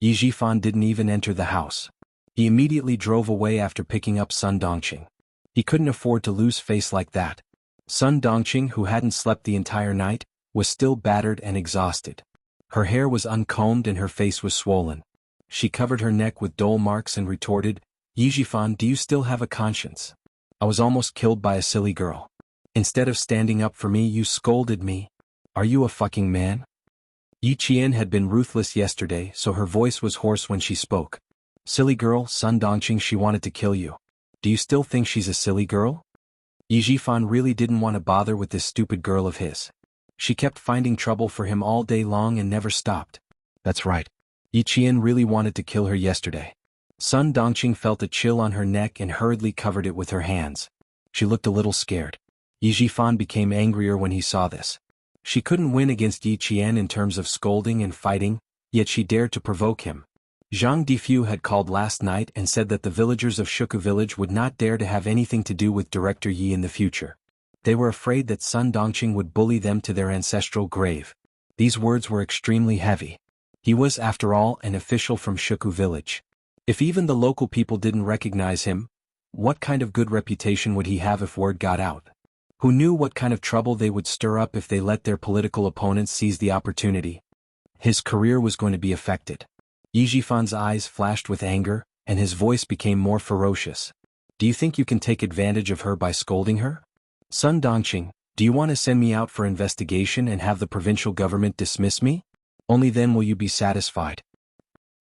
Speaker 1: Yi Jifan didn't even enter the house. He immediately drove away after picking up Sun Dongqing. He couldn't afford to lose face like that. Sun Dongqing, who hadn't slept the entire night, was still battered and exhausted. Her hair was uncombed and her face was swollen. She covered her neck with dole marks and retorted, Yi Jifan, do you still have a conscience? I was almost killed by a silly girl. Instead of standing up for me, you scolded me. Are you a fucking man? Yi Qian had been ruthless yesterday, so her voice was hoarse when she spoke. Silly girl, Sun Dongqing, she wanted to kill you. Do you still think she's a silly girl? Yi Jifan really didn't want to bother with this stupid girl of his. She kept finding trouble for him all day long and never stopped. That's right. Yi Qian really wanted to kill her yesterday. Sun Dongqing felt a chill on her neck and hurriedly covered it with her hands. She looked a little scared. Yi Jifan became angrier when he saw this. She couldn't win against Yi Qian in terms of scolding and fighting, yet she dared to provoke him. Zhang Difu had called last night and said that the villagers of Shuku village would not dare to have anything to do with Director Yi in the future. They were afraid that Sun Dongqing would bully them to their ancestral grave. These words were extremely heavy. He was, after all, an official from Shuku village. If even the local people didn't recognize him, what kind of good reputation would he have if word got out? Who knew what kind of trouble they would stir up if they let their political opponents seize the opportunity? His career was going to be affected. Yi Jifan's eyes flashed with anger, and his voice became more ferocious. Do you think you can take advantage of her by scolding her? Sun Dongqing, do you want to send me out for investigation and have the provincial government dismiss me? Only then will you be satisfied.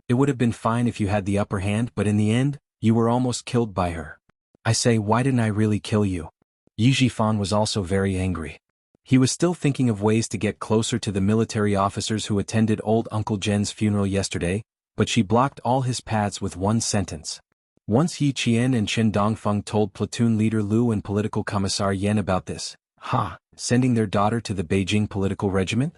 Speaker 1: It would have been fine if you had the upper hand, but in the end, you were almost killed by her. I say, why didn't I really kill you? Yi Jifan was also very angry. He was still thinking of ways to get closer to the military officers who attended old Uncle Jen's funeral yesterday, but she blocked all his paths with one sentence. Once Yi Qian and Chen Dongfeng told platoon leader Lu and political commissar Yan about this, sending their daughter to the Beijing political regiment?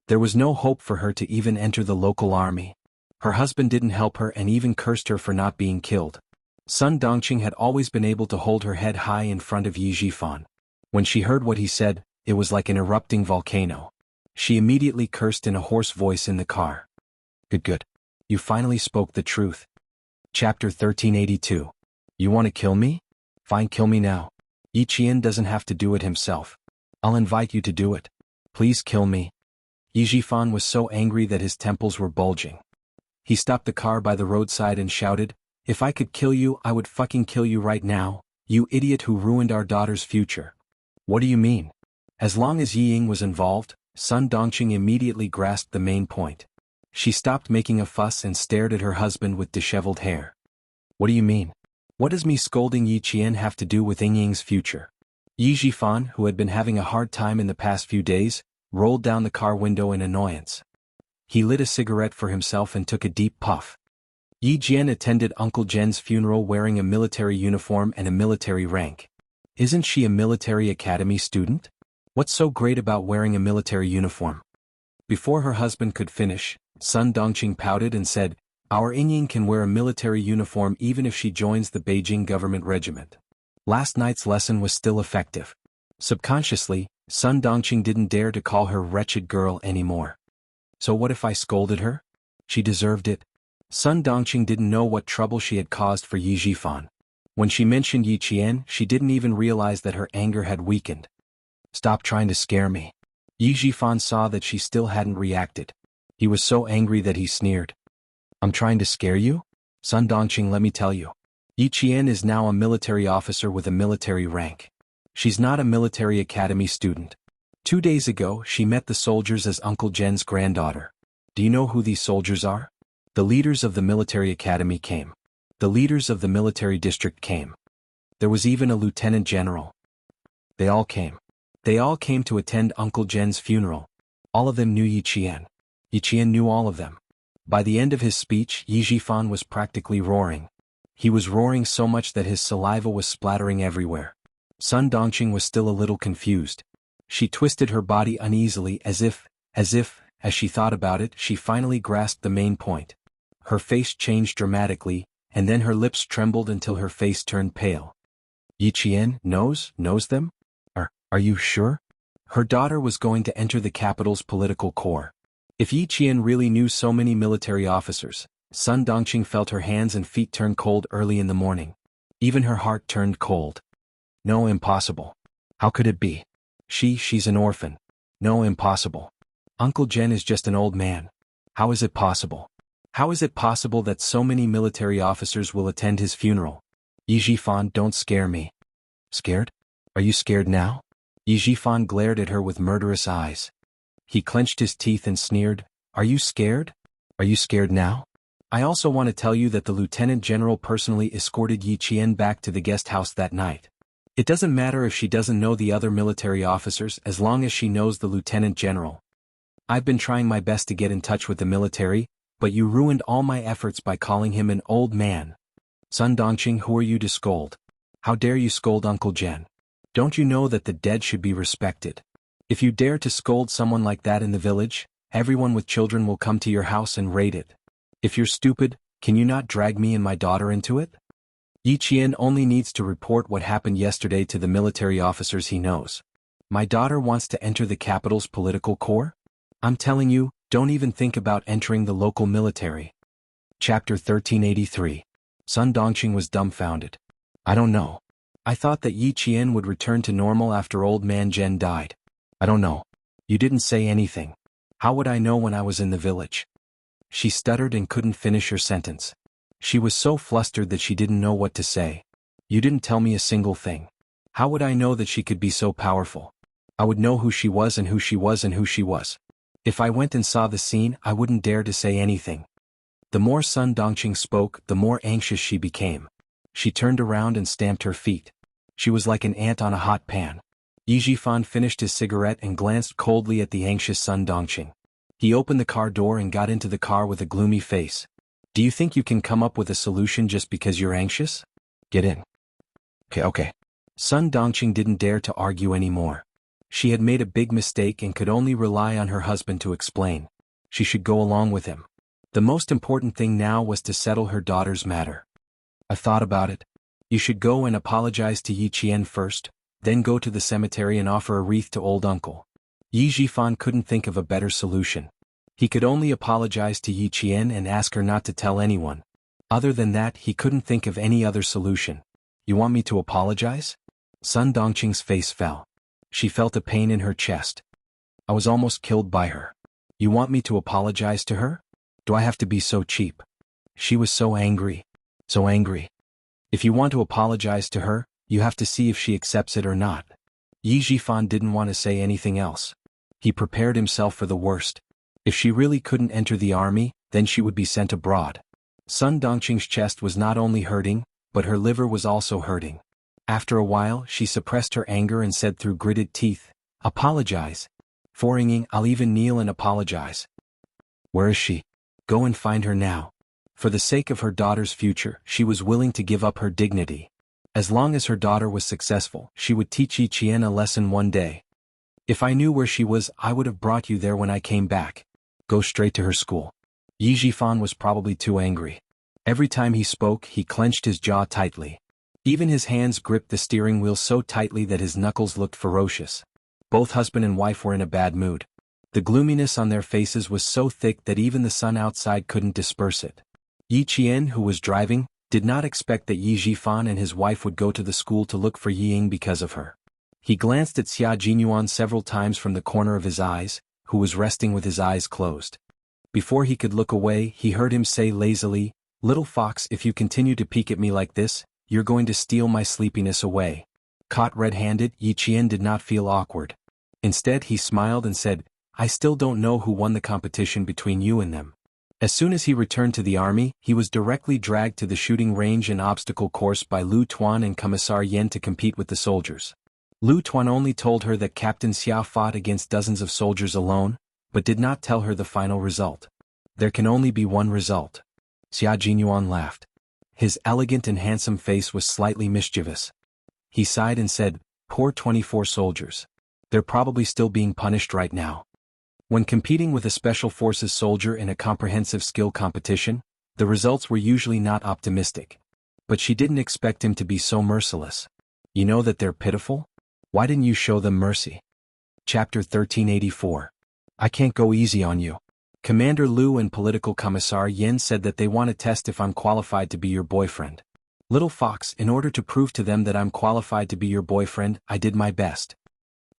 Speaker 1: There was no hope for her to even enter the local army. Her husband didn't help her and even cursed her for not being killed. Sun Dongqing had always been able to hold her head high in front of Yi Jifan. When she heard what he said, it was like an erupting volcano. She immediately cursed in a hoarse voice in the car. Good. You finally spoke the truth. Chapter 1382. You want to kill me? Fine, kill me now. Yi Qian doesn't have to do it himself. I'll invite you to do it. Please kill me. Yi Jifan was so angry that his temples were bulging. He stopped the car by the roadside and shouted, "If I could kill you, I would fucking kill you right now, you idiot who ruined our daughter's future." What do you mean? As long as Yi Ying was involved, Sun Dongqing immediately grasped the main point. She stopped making a fuss and stared at her husband with disheveled hair. What do you mean? What does me scolding Yi Qian have to do with Ying Ying's future? Yi Jifan, who had been having a hard time in the past few days, rolled down the car window in annoyance. He lit a cigarette for himself and took a deep puff. Yi Jian attended Uncle Jen's funeral wearing a military uniform and a military rank. Isn't she a military academy student? What's so great about wearing a military uniform? Before her husband could finish, Sun Dongqing pouted and said, "Our Ying can wear a military uniform even if she joins the Beijing government regiment." Last night's lesson was still effective. Subconsciously, Sun Dongqing didn't dare to call her wretched girl anymore. So what if I scolded her? She deserved it. Sun Dongqing didn't know what trouble she had caused for Yi Jifan. When she mentioned Yi Qian, she didn't even realize that her anger had weakened. Stop trying to scare me. Yi Jifan saw that she still hadn't reacted. He was so angry that he sneered. I'm trying to scare you? Sun Dongqing, let me tell you. Yi Qian is now a military officer with a military rank. She's not a military academy student. 2 days ago, she met the soldiers as Uncle Jen's granddaughter. Do you know who these soldiers are? The leaders of the military academy came. The leaders of the military district came. There was even a lieutenant general. They all came. They all came to attend Uncle Jen's funeral. All of them knew Yi Qian. Yi Qian knew all of them. By the end of his speech, Yi Jifan was practically roaring. He was roaring so much that his saliva was splattering everywhere. Sun Dongqing was still a little confused. She twisted her body uneasily as she thought about it, she finally grasped the main point. Her face changed dramatically, and then her lips trembled until her face turned pale. Yi Qian knows them? Are you sure? Her daughter was going to enter the capital's political corps. If Yi Qian really knew so many military officers, Sun Dongqing felt her hands and feet turn cold early in the morning. Even her heart turned cold. No, impossible. How could it be? She's an orphan. No, impossible. Uncle Jen is just an old man. How is it possible? How is it possible that so many military officers will attend his funeral? Yi Jifan, don't scare me. Scared? Are you scared now? Yi Jifan glared at her with murderous eyes. He clenched his teeth and sneered, Are you scared? Are you scared now? I also want to tell you that the lieutenant general personally escorted Yi Qian back to the guest house that night. It doesn't matter if she doesn't know the other military officers as long as she knows the lieutenant general. I've been trying my best to get in touch with the military, but you ruined all my efforts by calling him an old man. Sun Dongqing, who are you to scold? How dare you scold Uncle Jen? Don't you know that the dead should be respected? If you dare to scold someone like that in the village, everyone with children will come to your house and raid it. If you're stupid, can you not drag me and my daughter into it? Yi Qian only needs to report what happened yesterday to the military officers he knows. My daughter wants to enter the capital's political corps? I'm telling you, don't even think about entering the local military. Chapter 1383. Sun Dongqing was dumbfounded. I don't know. I thought that Yi Qian would return to normal after old man Jen died. I don't know. You didn't say anything. How would I know when I was in the village? She stuttered and couldn't finish her sentence. She was so flustered that she didn't know what to say. You didn't tell me a single thing. How would I know that she could be so powerful? I would know who she was and who she was and who she was. If I went and saw the scene, I wouldn't dare to say anything. The more Sun Dongqing spoke, the more anxious she became. She turned around and stamped her feet. She was like an ant on a hot pan. Yi Jifan finished his cigarette and glanced coldly at the anxious Sun Dongqing. He opened the car door and got into the car with a gloomy face. Do you think you can come up with a solution just because you're anxious? Get in. Okay. Sun Dongqing didn't dare to argue anymore. She had made a big mistake and could only rely on her husband to explain. She should go along with him. The most important thing now was to settle her daughter's matter. I thought about it. You should go and apologize to Yi Qian first, then go to the cemetery and offer a wreath to old uncle. Yi Jifan couldn't think of a better solution. He could only apologize to Yi Qian and ask her not to tell anyone. Other than that, he couldn't think of any other solution. You want me to apologize? Sun Dongqing's face fell. She felt a pain in her chest. I was almost killed by her. You want me to apologize to her? Do I have to be so cheap? She was so angry. So angry. If you want to apologize to her, you have to see if she accepts it or not. Yi Jifan didn't want to say anything else. He prepared himself for the worst. If she really couldn't enter the army, then she would be sent abroad. Sun Dongqing's chest was not only hurting, but her liver was also hurting. After a while, she suppressed her anger and said through gritted teeth, "Apologize. For Yinging, I'll even kneel and apologize." Where is she? Go and find her now. For the sake of her daughter's future, she was willing to give up her dignity. As long as her daughter was successful, she would teach Yi Qian a lesson one day. If I knew where she was, I would have brought you there when I came back. Go straight to her school. Yi Jifan was probably too angry. Every time he spoke, he clenched his jaw tightly. Even his hands gripped the steering wheel so tightly that his knuckles looked ferocious. Both husband and wife were in a bad mood. The gloominess on their faces was so thick that even the sun outside couldn't disperse it. Yi Qian, who was driving, did not expect that Yi Jifan and his wife would go to the school to look for Yi Ying because of her. He glanced at Xia Jinyuan several times from the corner of his eyes, who was resting with his eyes closed. Before he could look away, he heard him say lazily, "Little fox, if you continue to peek at me like this, you're going to steal my sleepiness away." Caught red-handed, Yi Qian did not feel awkward. Instead, he smiled and said, "I still don't know who won the competition between you and them." As soon as he returned to the army, he was directly dragged to the shooting range and obstacle course by Lu Tuan and Commissar Yen to compete with the soldiers. Lu Tuan only told her that Captain Xia fought against dozens of soldiers alone, but did not tell her the final result. There can only be one result. Xia Jinyuan laughed. His elegant and handsome face was slightly mischievous. He sighed and said, "Poor 24 soldiers. They're probably still being punished right now." When competing with a special forces soldier in a comprehensive skill competition, the results were usually not optimistic. But she didn't expect him to be so merciless. You know that they're pitiful? Why didn't you show them mercy? Chapter 1384. I can't go easy on you. Commander Lu and Political Commissar Yen said that they want to test if I'm qualified to be your boyfriend. Little fox, in order to prove to them that I'm qualified to be your boyfriend, I did my best.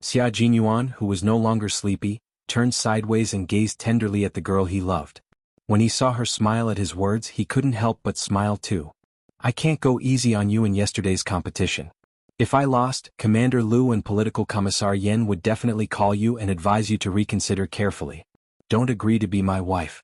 Speaker 1: Xia Jinyuan, who was no longer sleepy, turned sideways and gazed tenderly at the girl he loved. When he saw her smile at his words, he couldn't help but smile too. I can't go easy on you in yesterday's competition. If I lost, Commander Lu and Political Commissar Yen would definitely call you and advise you to reconsider carefully. Don't agree to be my wife.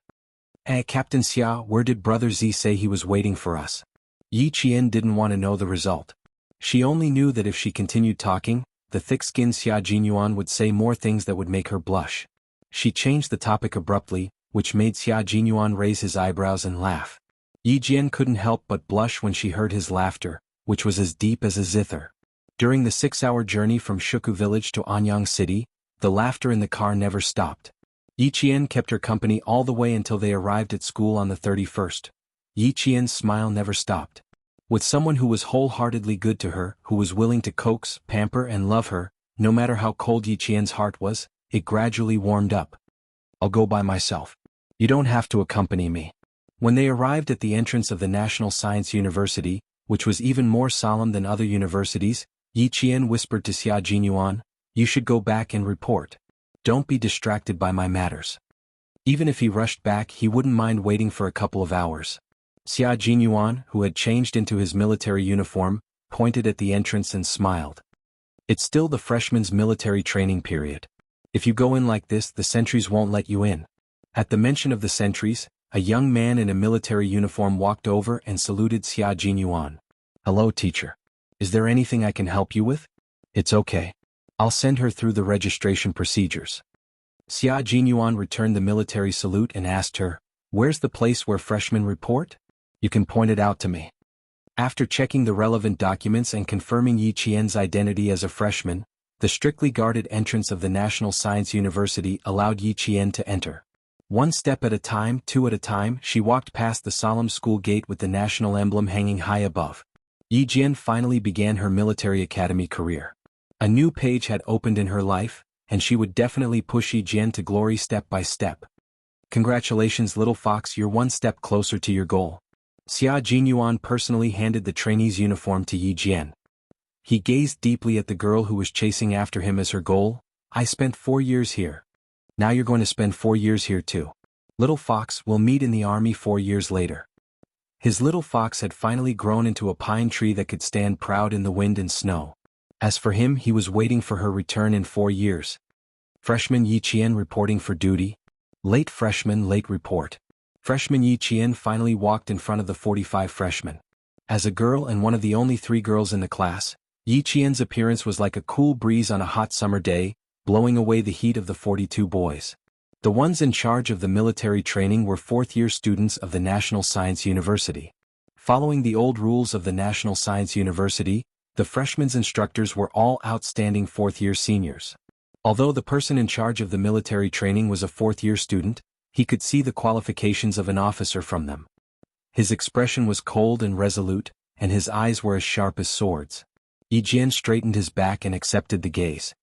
Speaker 1: Captain Xia, where did Brother Z say he was waiting for us? Yi Qian didn't want to know the result. She only knew that if she continued talking, the thick-skinned Xia Jinyuan would say more things that would make her blush. She changed the topic abruptly, which made Xia Jinyuan raise his eyebrows and laugh. Yi Jian couldn't help but blush when she heard his laughter, which was as deep as a zither. During the 6-hour journey from Shuku village to Anyang city, the laughter in the car never stopped. Yi Qian kept her company all the way until they arrived at school on the 31st. Yi Qian's smile never stopped. With someone who was wholeheartedly good to her, who was willing to coax, pamper and love her, no matter how cold Yi Qian's heart was, it gradually warmed up. I'll go by myself. You don't have to accompany me. When they arrived at the entrance of the National Science University, which was even more solemn than other universities, Yi Qian whispered to Xia Jinyuan, "You should go back and report. Don't be distracted by my matters." Even if he rushed back, he wouldn't mind waiting for a couple of hours. Xia Jinyuan, who had changed into his military uniform, pointed at the entrance and smiled. It's still the freshman's military training period. If you go in like this, the sentries won't let you in. At the mention of the sentries, a young man in a military uniform walked over and saluted Xia Jinyuan. "Hello, teacher." Is there anything I can help you with? It's okay. I'll send her through the registration procedures. Xia Jinyuan returned the military salute and asked her, "Where's the place where freshmen report? You can point it out to me." After checking the relevant documents and confirming Yi Qian's identity as a freshman, the strictly guarded entrance of the National Science University allowed Yi Qian to enter. One step at a time, two at a time, she walked past the solemn school gate with the national emblem hanging high above. Yi Qian finally began her military academy career. A new page had opened in her life, and she would definitely push Yi Qian to glory step by step. Congratulations, little fox, you're one step closer to your goal. Xia Jinyuan personally handed the trainee's uniform to Yi Qian. He gazed deeply at the girl who was chasing after him as her goal. I spent 4 years here. Now you're going to spend 4 years here too. Little fox, we'll meet in the army 4 years later. His little fox had finally grown into a pine tree that could stand proud in the wind and snow. As for him, he was waiting for her return in 4 years. Freshman Yi Qian reporting for duty. Late freshman, late report. Freshman Yi Qian finally walked in front of the 45 freshmen. As a girl and one of the only 3 girls in the class, Yi Qian's appearance was like a cool breeze on a hot summer day, blowing away the heat of the 42 boys. The ones in charge of the military training were 4th-year students of the National Science University. Following the old rules of the National Science University, the freshmen's instructors were all outstanding 4th-year seniors. Although the person in charge of the military training was a 4th-year student, he could see the qualifications of an officer from them. His expression was cold and resolute, and his eyes were as sharp as swords. Yi Qian straightened his back and accepted the gaze.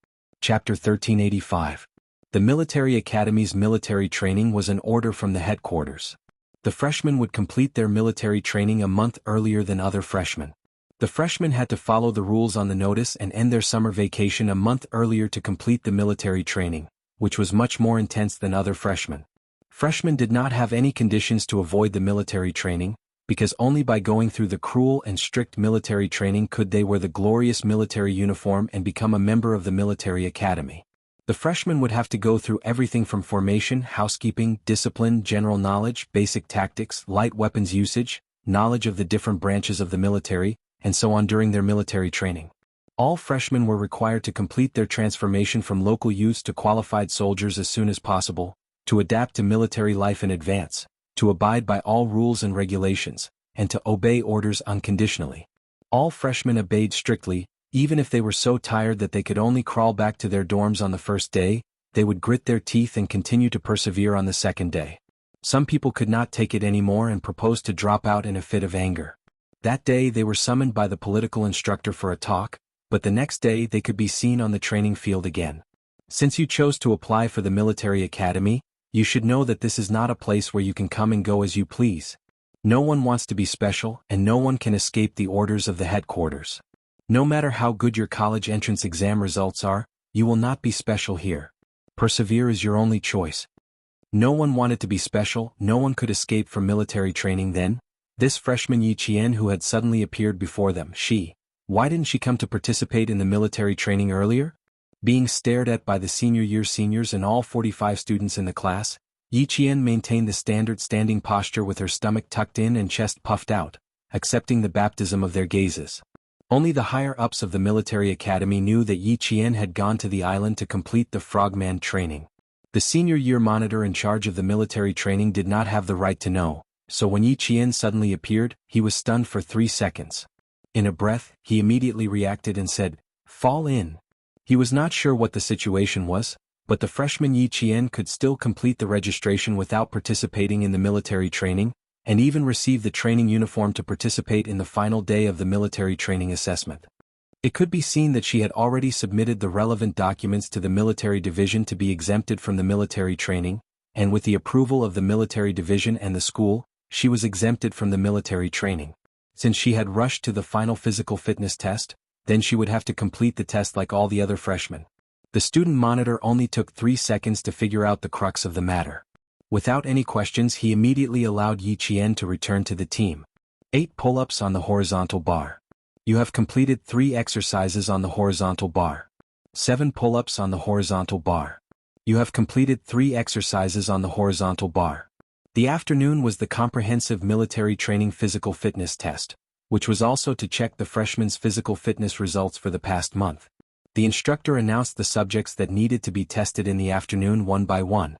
Speaker 1: Chapter 1385. The military academy's military training was an order from the headquarters. The freshmen would complete their military training a month earlier than other freshmen. The freshmen had to follow the rules on the notice and end their summer vacation a month earlier to complete the military training, which was much more intense than other freshmen. Freshmen did not have any conditions to avoid the military training, because only by going through the cruel and strict military training could they wear the glorious military uniform and become a member of the military academy. The freshmen would have to go through everything from formation, housekeeping, discipline, general knowledge, basic tactics, light weapons usage, knowledge of the different branches of the military, and so on during their military training. All freshmen were required to complete their transformation from local youths to qualified soldiers as soon as possible, to adapt to military life in advance, to abide by all rules and regulations, and to obey orders unconditionally. All freshmen obeyed strictly, even if they were so tired that they could only crawl back to their dorms on the first day, they would grit their teeth and continue to persevere on the second day. Some people could not take it anymore and proposed to drop out in a fit of anger. That day they were summoned by the political instructor for a talk, but the next day they could be seen on the training field again. Since you chose to apply for the military academy, you should know that this is not a place where you can come and go as you please. No one wants to be special, and no one can escape the orders of the headquarters. No matter how good your college entrance exam results are, you will not be special here. Persevere is your only choice. No one wanted to be special, no one could escape from military training then. This freshman Yi Qian who had suddenly appeared before them, why didn't she come to participate in the military training earlier? Being stared at by the senior year seniors and all 45 students in the class, Yi Qian maintained the standard standing posture with her stomach tucked in and chest puffed out, accepting the baptism of their gazes. Only the higher-ups of the military academy knew that Yi Qian had gone to the island to complete the frogman training. The senior year monitor in charge of the military training did not have the right to know, so when Yi Qian suddenly appeared, he was stunned for 3 seconds. In a breath, he immediately reacted and said, "Fall in." He was not sure what the situation was, but the freshman Yi Qian could still complete the registration without participating in the military training, and even receive the training uniform to participate in the final day of the military training assessment. It could be seen that she had already submitted the relevant documents to the military division to be exempted from the military training, and with the approval of the military division and the school, she was exempted from the military training. Since she had rushed to the final physical fitness test, then she would have to complete the test like all the other freshmen. The student monitor only took 3 seconds to figure out the crux of the matter. Without any questions, he immediately allowed Yi Qian to return to the team. 8 pull-ups on the horizontal bar. You have completed 3 exercises on the horizontal bar. 7 pull-ups on the horizontal bar. You have completed 3 exercises on the horizontal bar. The afternoon was the comprehensive military training physical fitness test. which was also to check the freshman's physical fitness results for the past month. The instructor announced the subjects that needed to be tested in the afternoon one by one.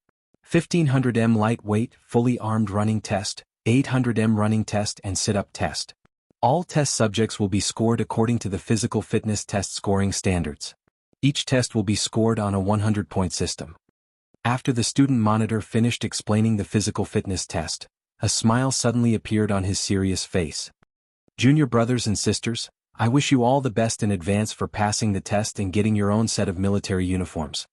Speaker 1: 1500 m lightweight, fully armed running test, 800 m running test and sit-up test. All test subjects will be scored according to the physical fitness test scoring standards. Each test will be scored on a 100-point system. After the student monitor finished explaining the physical fitness test, a smile suddenly appeared on his serious face. Junior brothers and sisters, I wish you all the best in advance for passing the test and getting your own set of military uniforms.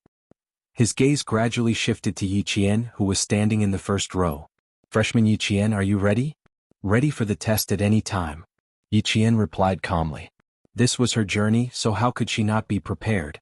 Speaker 1: His gaze gradually shifted to Yi Qian, who was standing in the first row. Freshman Yi Qian, are you ready? Ready for the test at any time. Yi Qian replied calmly. This was her journey, so how could she not be prepared?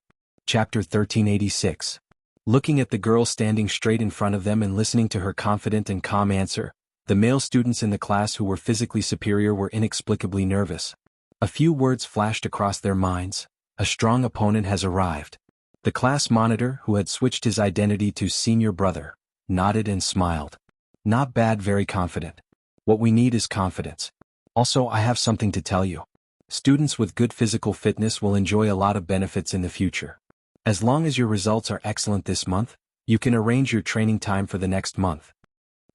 Speaker 1: Chapter 1386. Looking at the girl standing straight in front of them and listening to her confident and calm answer, the male students in the class who were physically superior were inexplicably nervous. A few words flashed across their minds. A strong opponent has arrived. The class monitor, who had switched his identity to senior brother, nodded and smiled. Not bad, very confident. What we need is confidence. Also, I have something to tell you. Students with good physical fitness will enjoy a lot of benefits in the future. As long as your results are excellent this month, you can arrange your training time for the next month.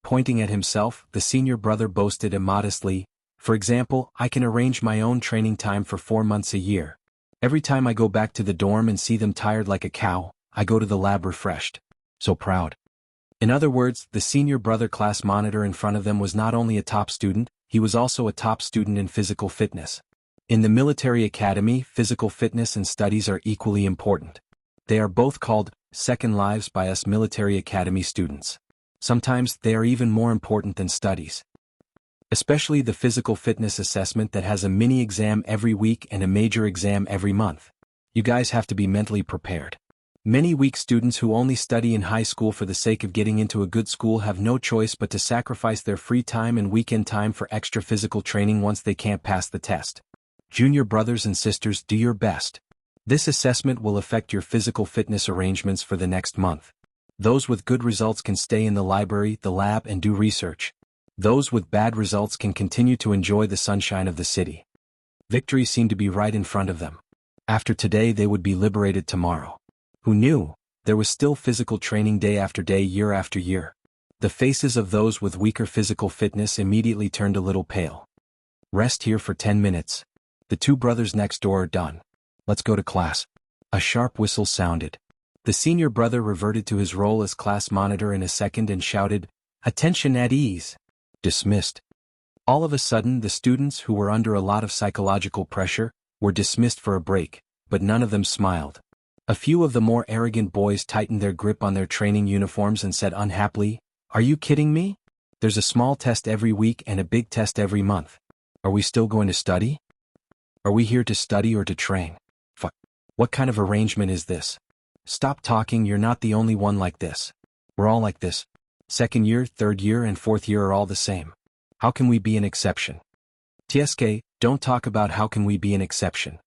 Speaker 1: Pointing at himself, the senior brother boasted immodestly, for example, I can arrange my own training time for 4 months a year. Every time I go back to the dorm and see them tired like a cow, I go to the lab refreshed. So proud. In other words, the senior brother class monitor in front of them was not only a top student, he was also a top student in physical fitness. In the military academy, physical fitness and studies are equally important. They are both called second lives by us military academy students. Sometimes they are even more important than studies. Especially the physical fitness assessment that has a mini exam every week and a major exam every month. You guys have to be mentally prepared. Many weak students who only study in high school for the sake of getting into a good school have no choice but to sacrifice their free time and weekend time for extra physical training once they can't pass the test. Junior brothers and sisters, do your best. This assessment will affect your physical fitness arrangements for the next month. Those with good results can stay in the library, the lab, and do research. Those with bad results can continue to enjoy the sunshine of the city. Victory seemed to be right in front of them. After today they would be liberated tomorrow. Who knew? There was still physical training day after day, year after year. The faces of those with weaker physical fitness immediately turned a little pale. Rest here for 10 minutes. The two brothers next door are done. Let's go to class. A sharp whistle sounded. The senior brother reverted to his role as class monitor in a second and shouted, "Attention at ease." Dismissed. All of a sudden the students who were under a lot of psychological pressure were dismissed for a break, but none of them smiled. A few of the more arrogant boys tightened their grip on their training uniforms and said unhappily, "Are you kidding me? There's a small test every week and a big test every month. Are we still going to study? Are we here to study or to train? Fuck. What kind of arrangement is this? Stop talking, you're not the only one like this. We're all like this. Second year, third year, and fourth year are all the same. How can we be an exception? TSK, don't talk about how can we be an exception.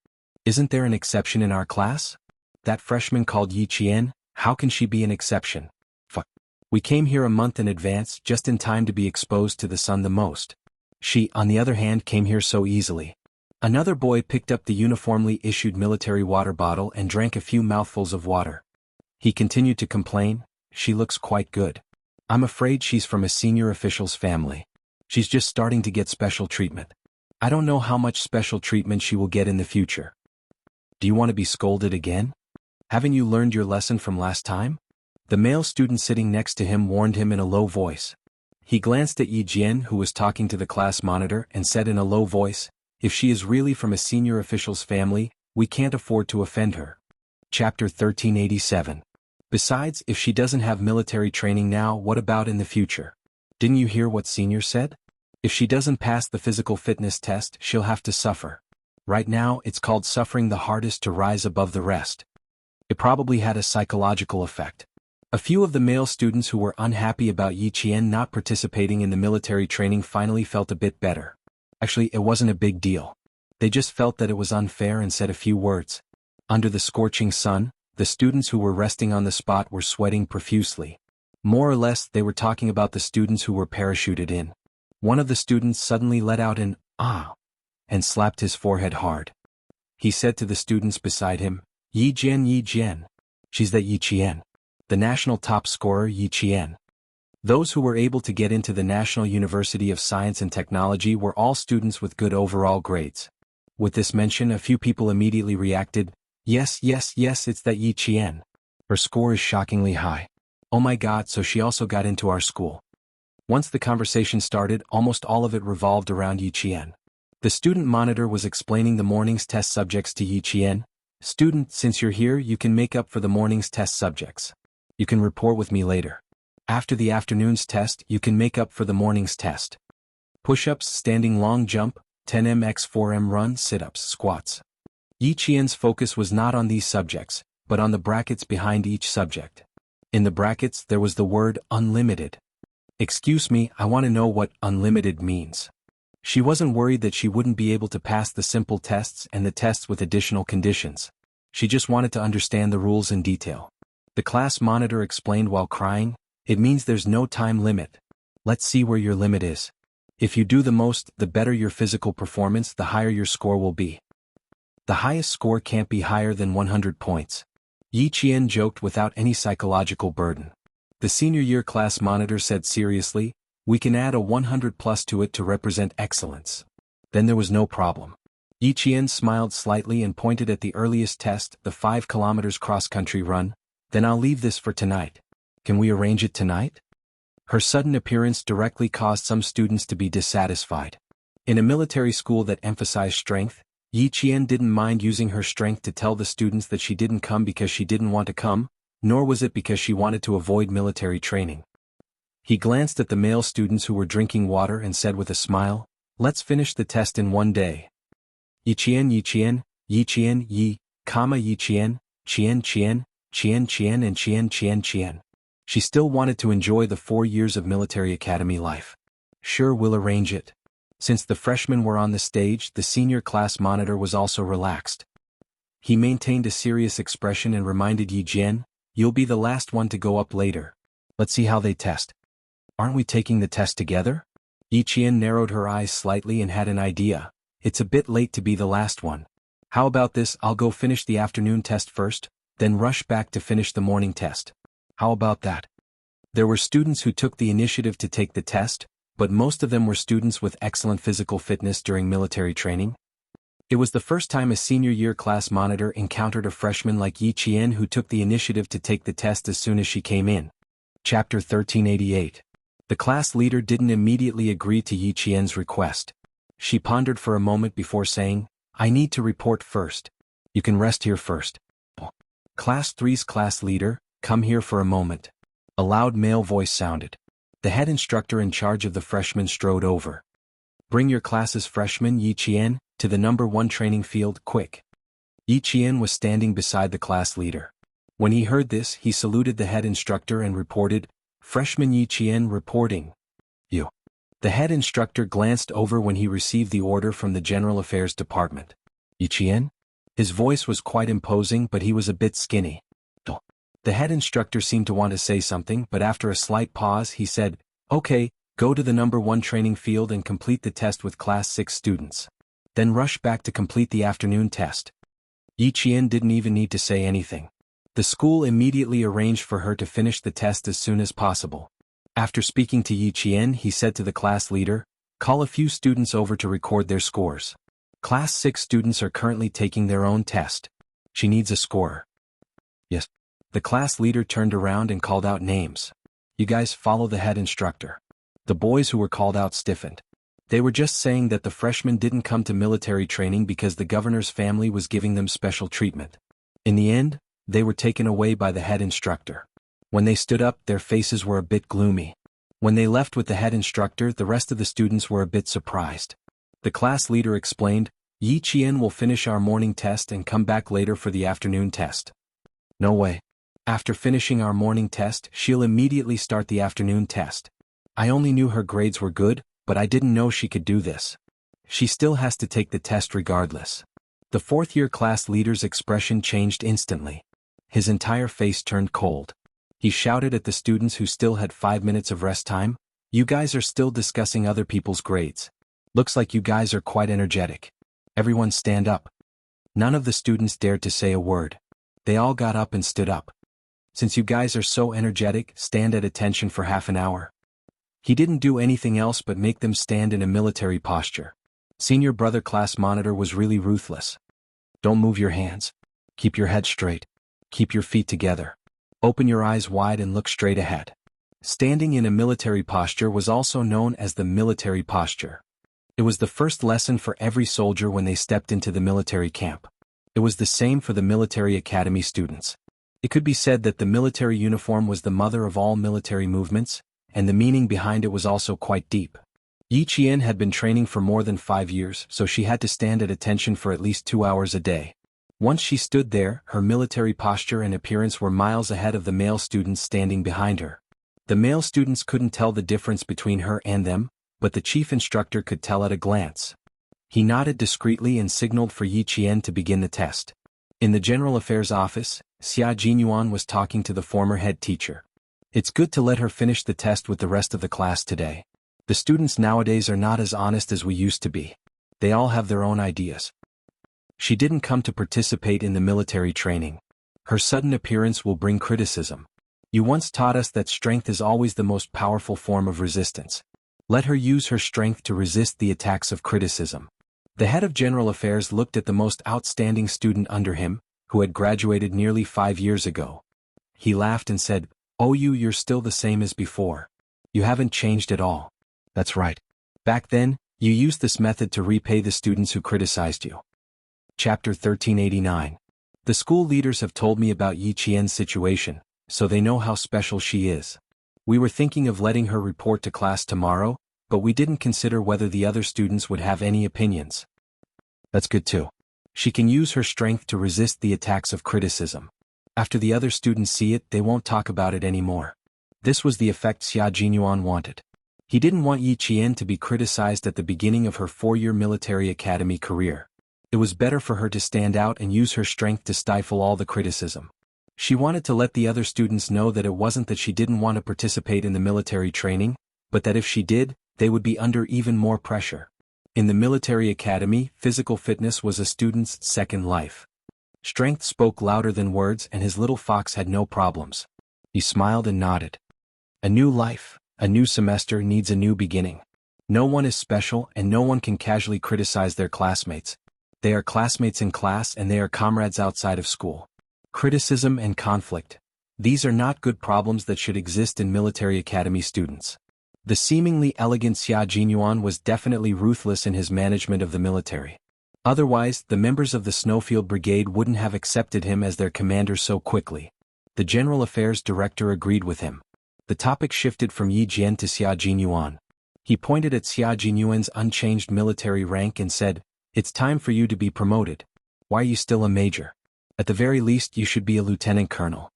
Speaker 1: Isn't there an exception in our class? That freshman called Yi Qian, how can she be an exception? Fuck. We came here a month in advance, just in time to be exposed to the sun the most. She, on the other hand, came here so easily. Another boy picked up the uniformly issued military water bottle and drank a few mouthfuls of water. He continued to complain, she looks quite good. I'm afraid she's from a senior official's family. She's just starting to get special treatment. I don't know how much special treatment she will get in the future. Do you want to be scolded again? Haven't you learned your lesson from last time? The male student sitting next to him warned him in a low voice. He glanced at Yi Jian, who was talking to the class monitor, and said in a low voice, if she is really from a senior official's family, we can't afford to offend her. Chapter 1387. Besides, if she doesn't have military training now, what about in the future? Didn't you hear what senior said? If she doesn't pass the physical fitness test, she'll have to suffer. Right now, it's called suffering the hardest to rise above the rest. It probably had a psychological effect. A few of the male students who were unhappy about Yi Qian not participating in the military training finally felt a bit better. Actually, it wasn't a big deal. They just felt that it was unfair and said a few words. Under the scorching sun, the students who were resting on the spot were sweating profusely. More or less, they were talking about the students who were parachuted in. One of the students suddenly let out an "ah," and slapped his forehead hard. He said to the students beside him, Yi Jian Yi Jian. She's that Yi Qian. The national top scorer Yi Qian. Those who were able to get into the National University of Science and Technology were all students with good overall grades. With this mention, a few people immediately reacted, yes, yes, yes, it's that Yi Qian. Her score is shockingly high. Oh my god, so she also got into our school. Once the conversation started, almost all of it revolved around Yi Qian. The student monitor was explaining the morning's test subjects to Yi Qian. Student, since you're here, you can make up for the morning's test subjects. You can report with me later. After the afternoon's test, you can make up for the morning's test. Push-ups, standing long jump, 10m x 4m run, sit-ups, squats. Yi Qian's focus was not on these subjects, but on the brackets behind each subject. In the brackets, there was the word unlimited. Excuse me, I want to know what unlimited means. She wasn't worried that she wouldn't be able to pass the simple tests and the tests with additional conditions. She just wanted to understand the rules in detail. The class monitor explained while crying, it means there's no time limit. Let's see where your limit is. If you do the most, the better your physical performance, the higher your score will be. The highest score can't be higher than 100 points. Yi Qian joked without any psychological burden. The senior year class monitor said seriously, we can add a 100 plus to it to represent excellence. Then there was no problem. Yi Qian smiled slightly and pointed at the earliest test, the 5 kilometers cross-country run. Then I'll leave this for tonight. Can we arrange it tonight? Her sudden appearance directly caused some students to be dissatisfied. In a military school that emphasized strength, Yi Qian didn't mind using her strength to tell the students that she didn't come because she didn't want to come, nor was it because she wanted to avoid military training. He glanced at the male students who were drinking water and said with a smile, let's finish the test in one day. Yi Qian, Yi Qian, Yi Qian, Yi, Yi Qian, Qian Qian, Qian Qian and Qian Qian Qian. She still wanted to enjoy the 4 years of military academy life. Sure, we'll arrange it. Since the freshmen were on the stage, the senior class monitor was also relaxed. He maintained a serious expression and reminded Yi Jian, you'll be the last one to go up later. Let's see how they test. Aren't we taking the test together? Yi Qian narrowed her eyes slightly and had an idea. It's a bit late to be the last one. How about this, I'll go finish the afternoon test first, then rush back to finish the morning test. How about that? There were students who took the initiative to take the test, but most of them were students with excellent physical fitness during military training. It was the first time a senior year class monitor encountered a freshman like Yi Qian who took the initiative to take the test as soon as she came in. Chapter 1388. The class leader didn't immediately agree to Yi Qian's request. She pondered for a moment before saying, I need to report first. You can rest here first. Class 3's class leader, come here for a moment. A loud male voice sounded. The head instructor in charge of the freshmen strode over. Bring your class's freshman, Yi Qian, to the number 1 training field, quick. Yi Qian was standing beside the class leader. When he heard this, he saluted the head instructor and reported, Freshman Yi Qian reporting. You. The head instructor glanced over when he received the order from the General Affairs Department. Yi Qian? His voice was quite imposing, but he was a bit skinny. The head instructor seemed to want to say something, but after a slight pause he said, okay, go to the number 1 training field and complete the test with class 6 students. Then rush back to complete the afternoon test. Yi Qian didn't even need to say anything. The school immediately arranged for her to finish the test as soon as possible. After speaking to Yi Qian, he said to the class leader, call a few students over to record their scores. Class 6 students are currently taking their own test. She needs a scorer. Yes. The class leader turned around and called out names. You guys follow the head instructor. The boys who were called out stiffened. They were just saying that the freshmen didn't come to military training because the governor's family was giving them special treatment. In the end, they were taken away by the head instructor. When they stood up, their faces were a bit gloomy. When they left with the head instructor, the rest of the students were a bit surprised. The class leader explained, Yi Qian will finish our morning test and come back later for the afternoon test. No way. After finishing our morning test, she'll immediately start the afternoon test. I only knew her grades were good, but I didn't know she could do this. She still has to take the test regardless. The 4th year class leader's expression changed instantly. His entire face turned cold. He shouted at the students who still had 5 minutes of rest time, you guys are still discussing other people's grades. Looks like you guys are quite energetic. Everyone stand up. None of the students dared to say a word. They all got up and stood up. Since you guys are so energetic, stand at attention for half an hour. He didn't do anything else but make them stand in a military posture. Senior brother class monitor was really ruthless. Don't move your hands. Keep your head straight. Keep your feet together. Open your eyes wide and look straight ahead. Standing in a military posture was also known as the military posture. It was the first lesson for every soldier when they stepped into the military camp. It was the same for the military academy students. It could be said that the military uniform was the mother of all military movements, and the meaning behind it was also quite deep. Yi Qian had been training for more than 5 years, so she had to stand at attention for at least 2 hours a day. Once she stood there, her military posture and appearance were miles ahead of the male students standing behind her. The male students couldn't tell the difference between her and them, but the chief instructor could tell at a glance. He nodded discreetly and signaled for Yi Qian to begin the test. In the General Affairs office, Xia Jinyuan was talking to the former head teacher. It's good to let her finish the test with the rest of the class today. The students nowadays are not as honest as we used to be. They all have their own ideas. She didn't come to participate in the military training. Her sudden appearance will bring criticism. You once taught us that strength is always the most powerful form of resistance. Let her use her strength to resist the attacks of criticism. The head of General Affairs looked at the most outstanding student under him, who had graduated nearly 5 years ago. He laughed and said, "Oh, you're still the same as before. You haven't changed at all." "That's right. Back then, you used this method to repay the students who criticized you." Chapter 1389. The school leaders have told me about Yi Qian's situation, so they know how special she is. We were thinking of letting her report to class tomorrow, but we didn't consider whether the other students would have any opinions. That's good too. She can use her strength to resist the attacks of criticism. After the other students see it, they won't talk about it anymore. This was the effect Xia Jinyuan wanted. He didn't want Yi Qian to be criticized at the beginning of her 4-year military academy career. It was better for her to stand out and use her strength to stifle all the criticism. She wanted to let the other students know that it wasn't that she didn't want to participate in the military training, but that if she did, they would be under even more pressure. In the military academy, physical fitness was a student's second life. Strength spoke louder than words, and his little fox had no problems. He smiled and nodded. A new life, a new semester needs a new beginning. No one is special, and no one can casually criticize their classmates. They are classmates in class, and they are comrades outside of school. Criticism and conflict. These are not good problems that should exist in military academy students. The seemingly elegant Xia Jinyuan was definitely ruthless in his management of the military. Otherwise, the members of the Snowfield Brigade wouldn't have accepted him as their commander so quickly. The General Affairs Director agreed with him. The topic shifted from Yi Jian to Xia Jinyuan. He pointed at Xia Jinyuan's unchanged military rank and said, "It's time for you to be promoted. Why are you still a major? At the very least you should be a lieutenant colonel."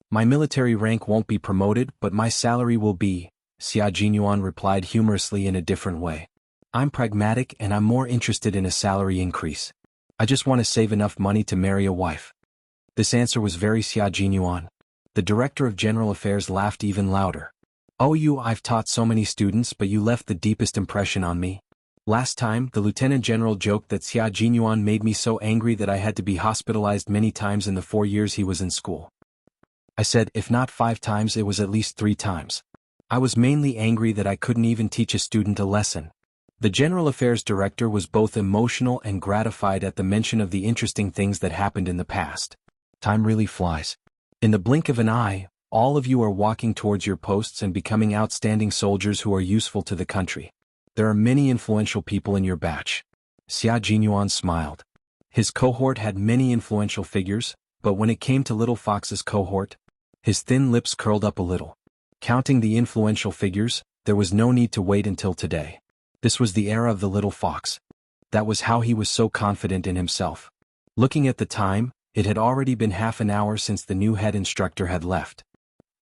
Speaker 1: "My military rank won't be promoted, but my salary will be," Xia Jinyuan replied humorously in a different way. "I'm pragmatic and I'm more interested in a salary increase. I just want to save enough money to marry a wife." This answer was very Xia Jinyuan. The Director of General Affairs laughed even louder. "Oh, I've taught so many students, but you left the deepest impression on me. Last time, the Lieutenant General joked that Xia Jinyuan made me so angry that I had to be hospitalized many times in the 4 years he was in school. I said, if not 5 times, it was at least 3 times. I was mainly angry that I couldn't even teach a student a lesson." The General Affairs Director was both emotional and gratified at the mention of the interesting things that happened in the past. Time really flies. In the blink of an eye, all of you are walking towards your posts and becoming outstanding soldiers who are useful to the country. There are many influential people in your batch. Xia Jinyuan smiled. His cohort had many influential figures, but when it came to Little Fox's cohort, his thin lips curled up a little. Counting the influential figures, there was no need to wait until today. This was the era of the Little Fox. That was how he was so confident in himself. Looking at the time, it had already been half an hour since the new head instructor had left.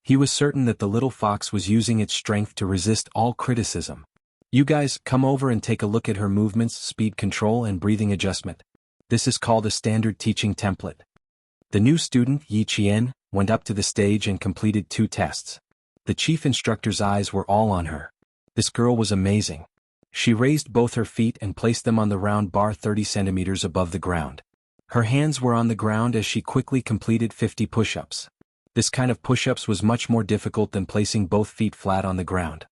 Speaker 1: He was certain that the Little Fox was using its strength to resist all criticism. "You guys, come over and take a look at her movements, speed control and breathing adjustment. This is called a standard teaching template." The new student, Yi Qian, went up to the stage and completed 2 tests. The chief instructor's eyes were all on her. This girl was amazing. She raised both her feet and placed them on the round bar 30 centimeters above the ground. Her hands were on the ground as she quickly completed 50 push-ups. This kind of push-ups was much more difficult than placing both feet flat on the ground.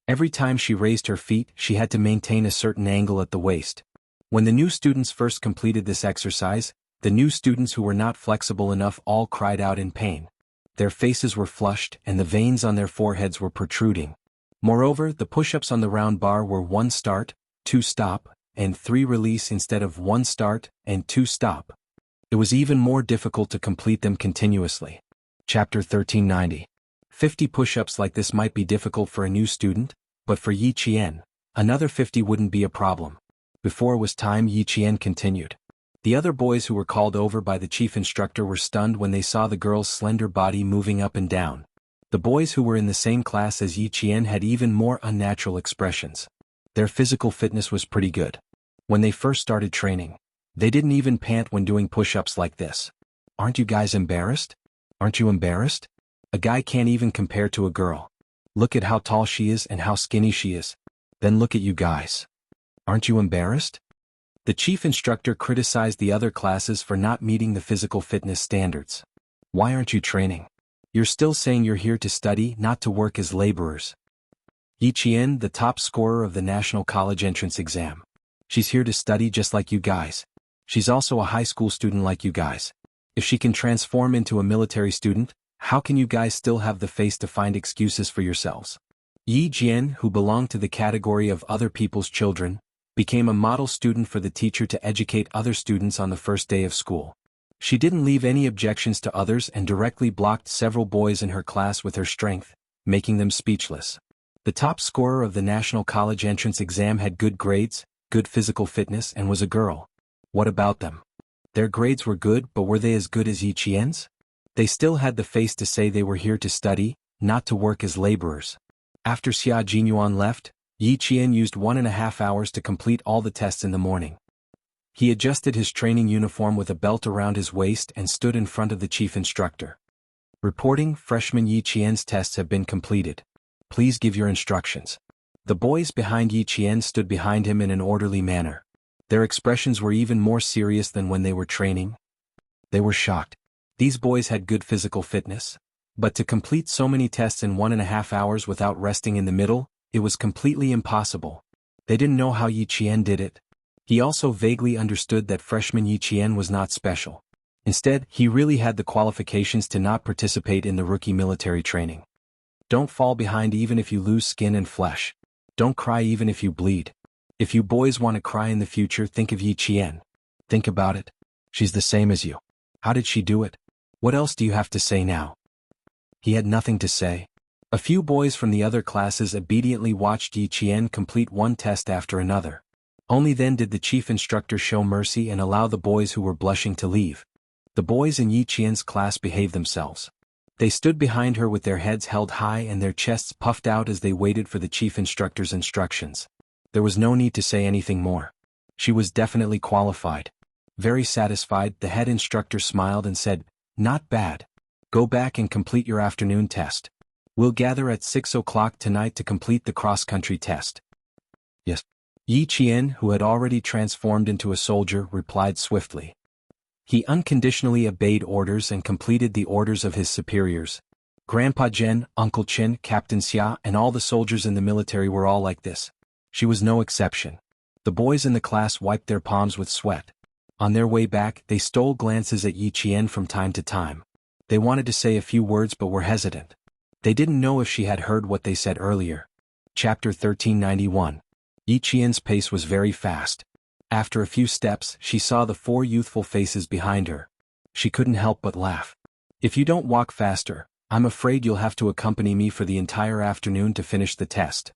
Speaker 1: Every time she raised her feet, she had to maintain a certain angle at the waist. When the new students first completed this exercise, the new students who were not flexible enough all cried out in pain. Their faces were flushed and the veins on their foreheads were protruding. Moreover, the push-ups on the round bar were 1 start, 2 stop, and 3 release instead of 1 start and 2 stop. It was even more difficult to complete them continuously. Chapter 1390. 50 push-ups like this might be difficult for a new student, but for Yi Qian, another 50 wouldn't be a problem. Before it was time, Yi Qian continued. The other boys who were called over by the chief instructor were stunned when they saw the girl's slender body moving up and down. The boys who were in the same class as Yi Qian had even more unnatural expressions. Their physical fitness was pretty good. When they first started training, they didn't even pant when doing push-ups like this. Aren't you guys embarrassed? Aren't you embarrassed? A guy can't even compare to a girl. Look at how tall she is and how skinny she is. Then look at you guys. Aren't you embarrassed? The chief instructor criticized the other classes for not meeting the physical fitness standards. Why aren't you training? You're still saying you're here to study, not to work as laborers. Yi Qian, the top scorer of the National College Entrance Exam. She's here to study just like you guys. She's also a high school student like you guys. If she can transform into a military student, how can you guys still have the face to find excuses for yourselves? Yi Jian, who belonged to the category of other people's children, became a model student for the teacher to educate other students on the first day of school. She didn't leave any objections to others and directly blocked several boys in her class with her strength, making them speechless. The top scorer of the National College Entrance Exam had good grades, good physical fitness, and was a girl. What about them? Their grades were good, but were they as good as Yi Qian's? They still had the face to say they were here to study, not to work as laborers. After Xia Jinyuan left, Yi Qian used 1.5 hours to complete all the tests in the morning. He adjusted his training uniform with a belt around his waist and stood in front of the chief instructor. Reporting, freshman Yi Qian's tests have been completed. Please give your instructions. The boys behind Yi Qian stood behind him in an orderly manner. Their expressions were even more serious than when they were training. They were shocked. These boys had good physical fitness. But to complete so many tests in 1.5 hours without resting in the middle, it was completely impossible. They didn't know how Yi Qian did it. He also vaguely understood that freshman Yi Qian was not special. Instead, he really had the qualifications to not participate in the rookie military training. Don't fall behind even if you lose skin and flesh. Don't cry even if you bleed. If you boys want to cry in the future, think of Yi Qian. Think about it. She's the same as you. How did she do it? What else do you have to say now? He had nothing to say. A few boys from the other classes obediently watched Yi Qian complete one test after another. Only then did the chief instructor show mercy and allow the boys who were blushing to leave. The boys in Yi Qian's class behaved themselves. They stood behind her with their heads held high and their chests puffed out as they waited for the chief instructor's instructions. There was no need to say anything more. She was definitely qualified. Very satisfied, the head instructor smiled and said, "Not bad. Go back and complete your afternoon test. We'll gather at 6 o'clock tonight to complete the cross-country test." Yes. Yi Qian, who had already transformed into a soldier, replied swiftly. He unconditionally obeyed orders and completed the orders of his superiors. Grandpa Zhen, Uncle Qin, Captain Xia, and all the soldiers in the military were all like this. She was no exception. The boys in the class wiped their palms with sweat. On their way back, they stole glances at Yi Qian from time to time. They wanted to say a few words but were hesitant. They didn't know if she had heard what they said earlier. Chapter 1391. Yi Qian's pace was very fast. After a few steps, she saw the 4 youthful faces behind her. She couldn't help but laugh. "If you don't walk faster, I'm afraid you'll have to accompany me for the entire afternoon to finish the test."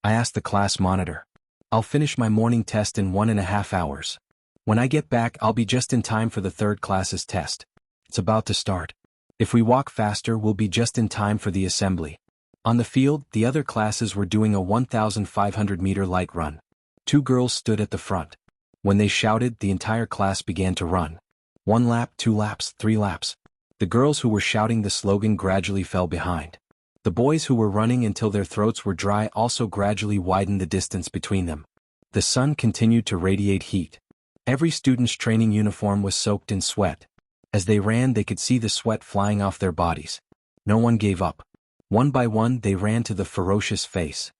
Speaker 1: I asked the class monitor. "I'll finish my morning test in 1.5 hours. When I get back, I'll be just in time for the third class's test. It's about to start. If we walk faster, we'll be just in time for the assembly." On the field, the other classes were doing a 1,500-meter light run. 2 girls stood at the front. When they shouted, the entire class began to run. 1 lap, 2 laps, 3 laps. The girls who were shouting the slogan gradually fell behind. The boys who were running until their throats were dry also gradually widened the distance between them. The sun continued to radiate heat. Every student's training uniform was soaked in sweat. As they ran, they could see the sweat flying off their bodies. No one gave up. One by one, they ran to the ferocious face.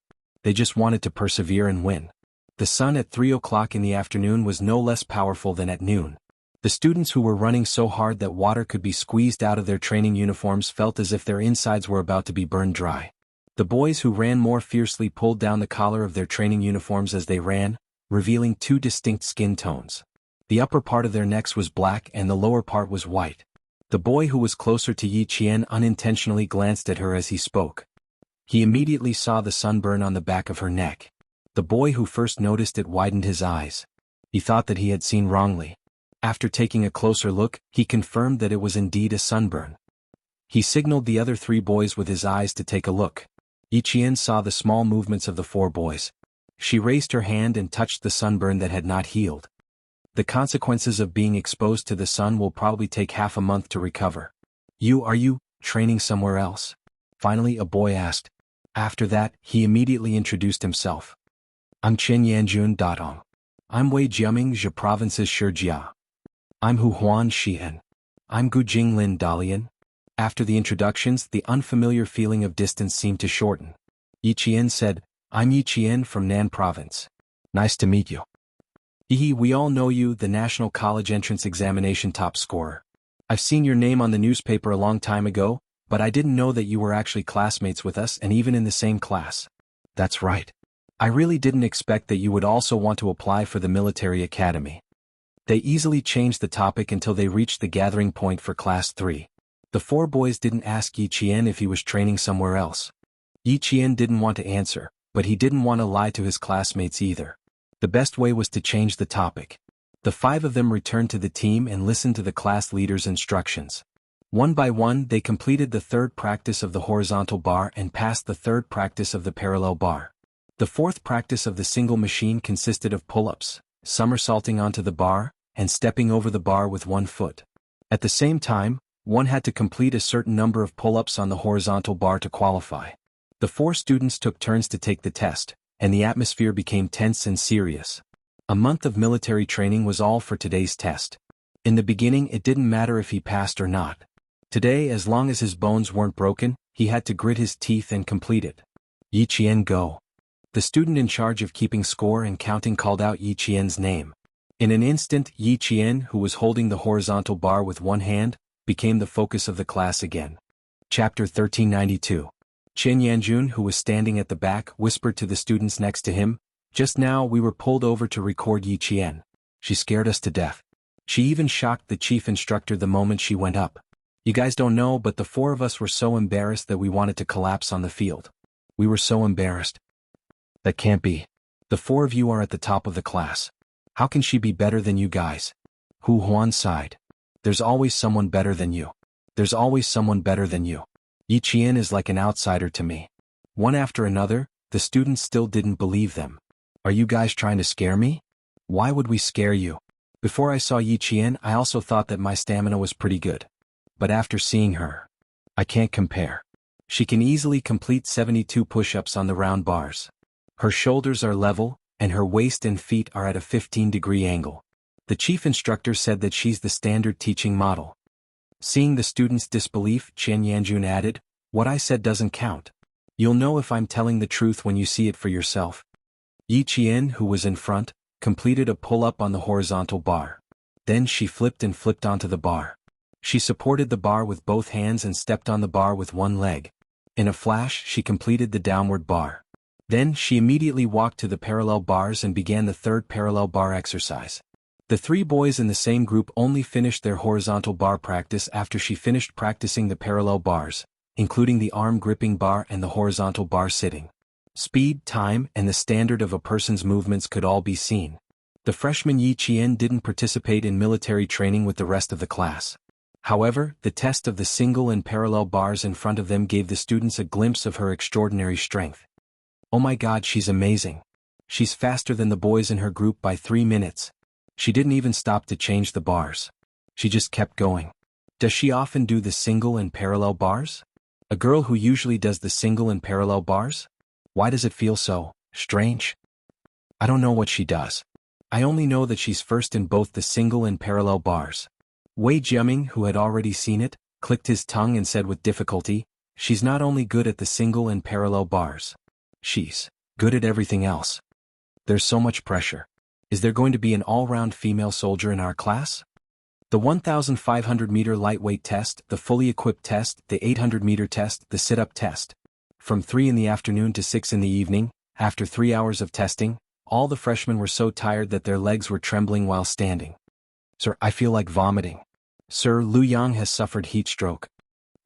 Speaker 1: They just wanted to persevere and win. The sun at 3 o'clock in the afternoon was no less powerful than at noon. The students who were running so hard that water could be squeezed out of their training uniforms felt as if their insides were about to be burned dry. The boys who ran more fiercely pulled down the collar of their training uniforms as they ran, revealing two distinct skin tones. The upper part of their necks was black and the lower part was white. The boy who was closer to Yi Qian unintentionally glanced at her as he spoke. He immediately saw the sunburn on the back of her neck. The boy who first noticed it widened his eyes. He thought that he had seen wrongly. After taking a closer look, he confirmed that it was indeed a sunburn. He signaled the other 3 boys with his eyes to take a look. Yi Qian saw the small movements of the 4 boys. She raised her hand and touched the sunburn that had not healed. The consequences of being exposed to the sun will probably take half a month to recover. Are you training somewhere else? Finally, a boy asked. After that, he immediately introduced himself. I'm Chen Yanjun. I'm Wei Jiaming Zhe Province's Shijia. I'm Hu Huan Xian. I'm Gu Jinglin Dalian. After the introductions, the unfamiliar feeling of distance seemed to shorten. Yi Qian said, I'm Yi Qian from Nan Province. Nice to meet you. We all know you, the National College Entrance Examination top scorer. I've seen your name on the newspaper a long time ago, but I didn't know that you were actually classmates with us and even in the same class. That's right. I really didn't expect that you would also want to apply for the military academy. They easily changed the topic until they reached the gathering point for Class 3. The 4 boys didn't ask Yi Qian if he was training somewhere else. Yi Qian didn't want to answer, but he didn't want to lie to his classmates either. The best way was to change the topic. The 5 of them returned to the team and listened to the class leader's instructions. One by one, they completed the 3rd practice of the horizontal bar and passed the 3rd practice of the parallel bar. The 4th practice of the single machine consisted of pull-ups, somersaulting onto the bar, and stepping over the bar with 1 foot. At the same time, one had to complete a certain number of pull-ups on the horizontal bar to qualify. The 4 students took turns to take the test, and the atmosphere became tense and serious. A month of military training was all for today's test. In the beginning, it didn't matter if he passed or not. Today, as long as his bones weren't broken, he had to grit his teeth and complete it. Yi Qian, go. The student in charge of keeping score and counting called out Yi Qian's name. In an instant, Yi Qian, who was holding the horizontal bar with 1 hand, became the focus of the class again. Chapter 1392. Chen Yanjun, who was standing at the back, whispered to the students next to him, just now we were pulled over to record Yi Qian. She scared us to death. She even shocked the chief instructor the moment she went up. You guys don't know, but the 4 of us were so embarrassed that we wanted to collapse on the field. We were so embarrassed. That can't be. The 4 of you are at the top of the class. How can she be better than you guys? Hu Huan sighed. There's always someone better than you. There's always someone better than you. Yi Qian is like an outsider to me. One after another, the students still didn't believe them. Are you guys trying to scare me? Why would we scare you? Before I saw Yi Qian, I also thought that my stamina was pretty good. But after seeing her, I can't compare. She can easily complete 72 push-ups on the round bars. Her shoulders are level, and her waist and feet are at a 15-degree angle. The chief instructor said that she's the standard teaching model. Seeing the students' disbelief, Chen Yanjun added, what I said doesn't count. You'll know if I'm telling the truth when you see it for yourself. Yi Qian, who was in front, completed a pull-up on the horizontal bar. Then she flipped and flipped onto the bar. She supported the bar with both hands and stepped on the bar with 1 leg. In a flash, she completed the downward bar. Then she immediately walked to the parallel bars and began the 3rd parallel bar exercise. The 3 boys in the same group only finished their horizontal bar practice after she finished practicing the parallel bars, including the arm gripping bar and the horizontal bar sitting. Speed, time, and the standard of a person's movements could all be seen. The freshman Yi Qian didn't participate in military training with the rest of the class. However, the test of the single and parallel bars in front of them gave the students a glimpse of her extraordinary strength. Oh my God, she's amazing. She's faster than the boys in her group by 3 minutes. She didn't even stop to change the bars. She just kept going. Does she often do the single and parallel bars? A girl who usually does the single and parallel bars? Why does it feel so strange? I don't know what she does. I only know that she's first in both the single and parallel bars. Wei Jiaming, who had already seen it, clicked his tongue and said with difficulty, she's not only good at the single and parallel bars. She's good at everything else. There's so much pressure. Is there going to be an all-round female soldier in our class? The 1,500-meter lightweight test, the fully equipped test, the 800-meter test, the sit-up test. From 3 in the afternoon to 6 in the evening, after 3 hours of testing, all the freshmen were so tired that their legs were trembling while standing. Sir, I feel like vomiting. Sir, Lu Yang has suffered heat stroke.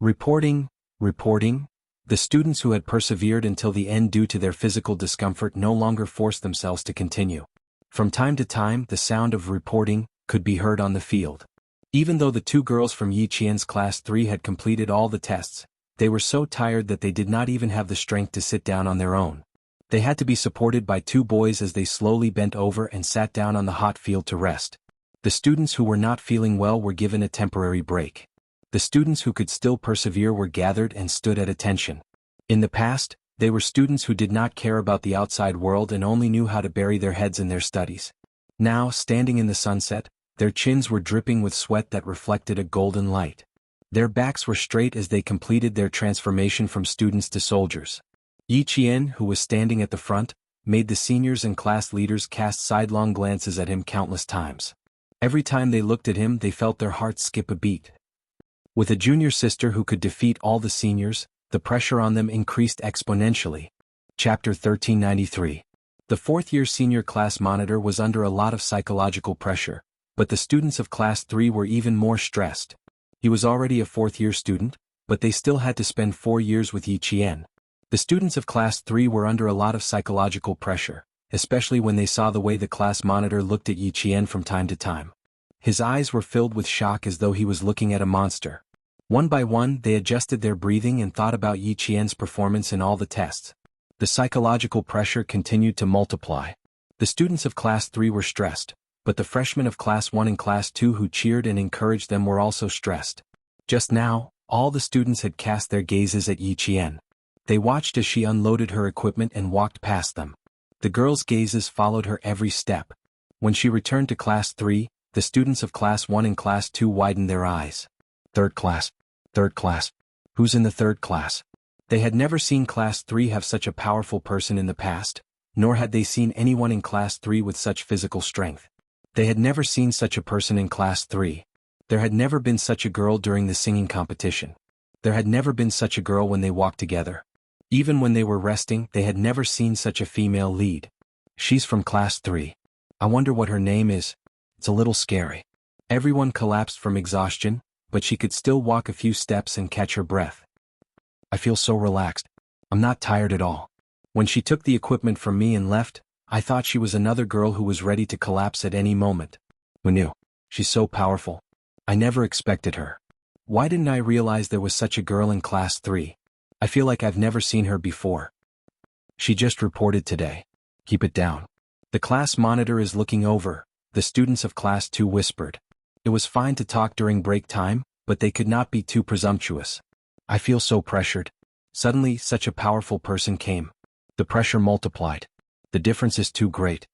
Speaker 1: Reporting. The students who had persevered until the end due to their physical discomfort no longer forced themselves to continue. From time to time, the sound of reporting could be heard on the field. Even though the 2 girls from Yi Qian's class 3 had completed all the tests, they were so tired that they did not even have the strength to sit down on their own. They had to be supported by 2 boys as they slowly bent over and sat down on the hot field to rest. The students who were not feeling well were given a temporary break. The students who could still persevere were gathered and stood at attention. In the past, they were students who did not care about the outside world and only knew how to bury their heads in their studies. Now, standing in the sunset, their chins were dripping with sweat that reflected a golden light. Their backs were straight as they completed their transformation from students to soldiers. Yi Qian, who was standing at the front, made the seniors and class leaders cast sidelong glances at him countless times. Every time they looked at him, they felt their hearts skip a beat. With a junior sister who could defeat all the seniors, the pressure on them increased exponentially. Chapter 1393. The 4th-year senior class monitor was under a lot of psychological pressure, but the students of class 3 were even more stressed. He was already a 4th-year student, but they still had to spend 4 years with Yi Qian. The students of class 3 were under a lot of psychological pressure, especially when they saw the way the class monitor looked at Yi Qian from time to time. His eyes were filled with shock as though he was looking at a monster. One by one, they adjusted their breathing and thought about Yi Qian's performance in all the tests. The psychological pressure continued to multiply. The students of class 3 were stressed, but the freshmen of class 1 and class 2 who cheered and encouraged them were also stressed. Just now, all the students had cast their gazes at Yi Qian. They watched as she unloaded her equipment and walked past them. The girls' gazes followed her every step. When she returned to class 3, the students of class 1 and class 2 widened their eyes. Third class. Who's in the 3rd class? They had never seen class 3 have such a powerful person in the past, nor had they seen anyone in class 3 with such physical strength. They had never seen such a person in class 3. There had never been such a girl during the singing competition. There had never been such a girl when they walked together. Even when they were resting, they had never seen such a female lead. She's from class 3. I wonder what her name is. It's a little scary. Everyone collapsed from exhaustion, but she could still walk a few steps and catch her breath. I feel so relaxed. I'm not tired at all. When she took the equipment from me and left, I thought she was another girl who was ready to collapse at any moment. Who knew? She's so powerful. I never expected her. Why didn't I realize there was such a girl in class 3? I feel like I've never seen her before. She just reported today. Keep it down. The class monitor is looking over, the students of class 2 whispered. It was fine to talk during break time, but they could not be too presumptuous. I feel so pressured. Suddenly, such a powerful person came. The pressure multiplied. The difference is too great.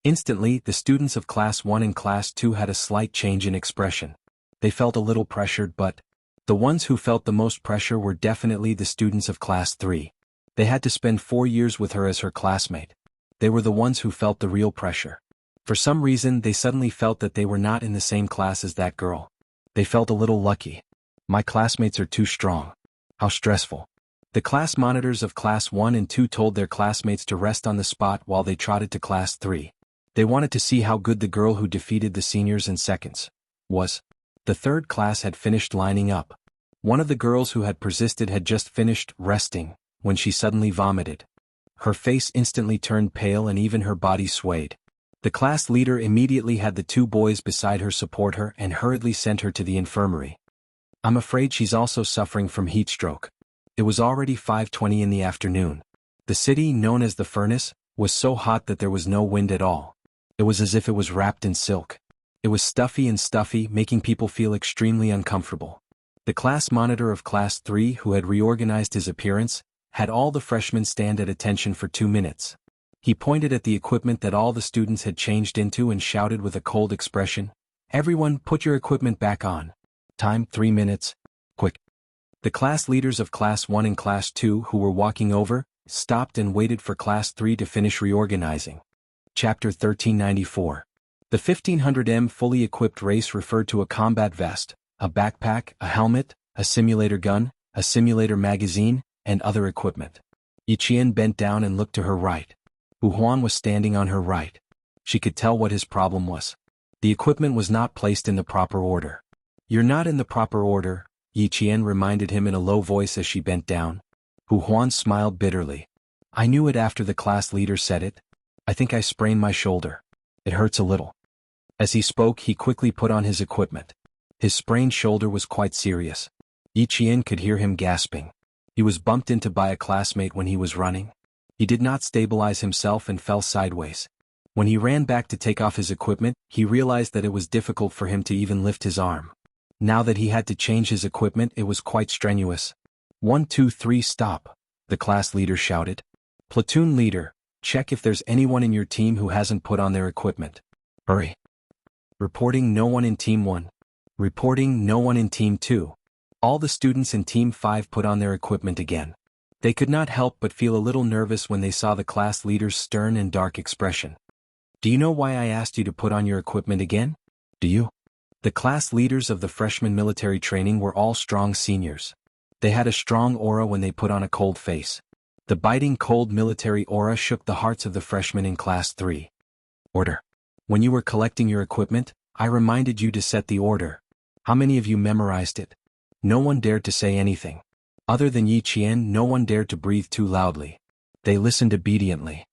Speaker 1: Instantly, the students of class 1 and class 2 had a slight change in expression. They felt a little pressured, but the ones who felt the most pressure were definitely the students of class 3. They had to spend 4 years with her as her classmate. They were the ones who felt the real pressure. For some reason, they suddenly felt that they were not in the same class as that girl. They felt a little lucky. My classmates are too strong. How stressful. The class monitors of class 1 and 2 told their classmates to rest on the spot while they trotted to class 3. They wanted to see how good the girl who defeated the seniors in seconds was. The 3rd class had finished lining up. One of the girls who had persisted had just finished resting, when she suddenly vomited. Her face instantly turned pale and even her body swayed. The class leader immediately had the 2 boys beside her support her and hurriedly sent her to the infirmary. I'm afraid she's also suffering from heat stroke. It was already 5:20 in the afternoon. The city, known as the furnace, was so hot that there was no wind at all. It was as if it was wrapped in silk. It was stuffy, making people feel extremely uncomfortable. The class monitor of Class 3, who had reorganized his appearance, had all the freshmen stand at attention for 2 minutes. He pointed at the equipment that all the students had changed into and shouted with a cold expression, "Everyone, put your equipment back on. Time, 3 minutes. Quick." The class leaders of Class 1 and Class 2, who were walking over, stopped and waited for Class 3 to finish reorganizing. Chapter 1394. The 1500m fully equipped race referred to a combat vest, a backpack, a helmet, a simulator gun, a simulator magazine, and other equipment. Yiqian bent down and looked to her right. Hu Huan was standing on her right. She could tell what his problem was. The equipment was not placed in the proper order. "You're not in the proper order," Yiqian reminded him in a low voice as she bent down. Hu Huan smiled bitterly. "I knew it after the class leader said it. I think I sprained my shoulder. It hurts a little." As he spoke, he quickly put on his equipment. His sprained shoulder was quite serious. Yiqian could hear him gasping. He was bumped into by a classmate when he was running. He did not stabilize himself and fell sideways. When he ran back to take off his equipment, he realized that it was difficult for him to even lift his arm. Now that he had to change his equipment, it was quite strenuous. 1, 2, 3, stop," the class leader shouted. "Platoon leader, check if there's anyone in your team who hasn't put on their equipment. Hurry." Reporting no one in Team 1. Reporting no one in Team 2. All the students in Team 5 put on their equipment again. They could not help but feel a little nervous when they saw the class leader's stern and dark expression. "Do you know why I asked you to put on your equipment again? Do you?" The class leaders of the freshman military training were all strong seniors. They had a strong aura when they put on a cold face. The biting cold military aura shook the hearts of the freshmen in Class 3. "Order. When you were collecting your equipment, I reminded you to set the order. How many of you memorized it?" No one dared to say anything. Other than Yiqian, no one dared to breathe too loudly. They listened obediently.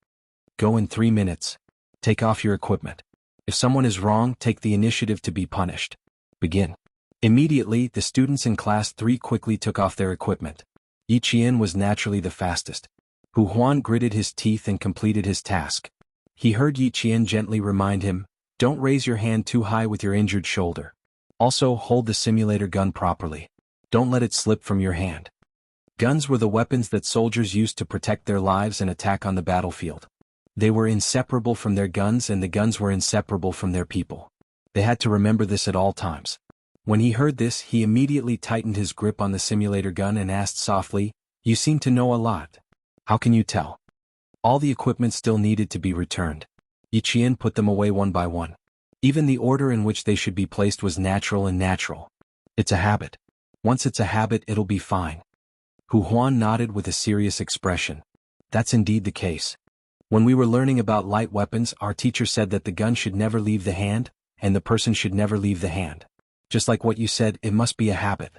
Speaker 1: "Go in 3 minutes. Take off your equipment. If someone is wrong, take the initiative to be punished. Begin." Immediately, the students in Class 3 quickly took off their equipment. Yiqian was naturally the fastest. Hu Huan gritted his teeth and completed his task. He heard Yiqian gently remind him, "Don't raise your hand too high with your injured shoulder. Also, hold the simulator gun properly. Don't let it slip from your hand." Guns were the weapons that soldiers used to protect their lives and attack on the battlefield. They were inseparable from their guns, and the guns were inseparable from their people. They had to remember this at all times. When he heard this, he immediately tightened his grip on the simulator gun and asked softly, "You seem to know a lot. How can you tell?" All the equipment still needed to be returned. Yiqian put them away one by one. Even the order in which they should be placed was natural and natural. "It's a habit. Once it's a habit, it'll be fine." Hu Huan nodded with a serious expression. "That's indeed the case. When we were learning about light weapons, our teacher said that the gun should never leave the hand, and the person should never leave the hand. Just like what you said, it must be a habit."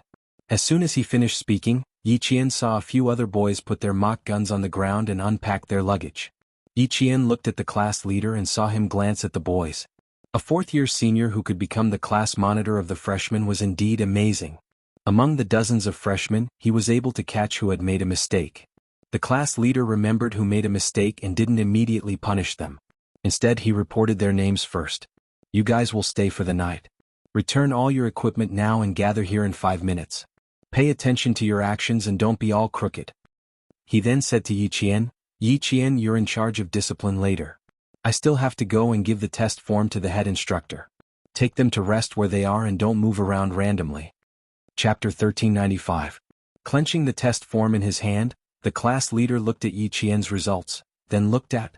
Speaker 1: As soon as he finished speaking, Yiqian saw a few other boys put their mock guns on the ground and unpack their luggage. Yiqian looked at the class leader and saw him glance at the boys. A fourth-year senior who could become the class monitor of the freshmen was indeed amazing. Among the dozens of freshmen, he was able to catch who had made a mistake. The class leader remembered who made a mistake and didn't immediately punish them. Instead, he reported their names first. "You guys will stay for the night. Return all your equipment now and gather here in 5 minutes. Pay attention to your actions and don't be all crooked." He then said to Yiqian, "Yiqian, you're in charge of discipline later. I still have to go and give the test form to the head instructor. Take them to rest where they are and don't move around randomly." Chapter 1395. Clenching the test form in his hand, the class leader looked at Yiqian's results, then looked at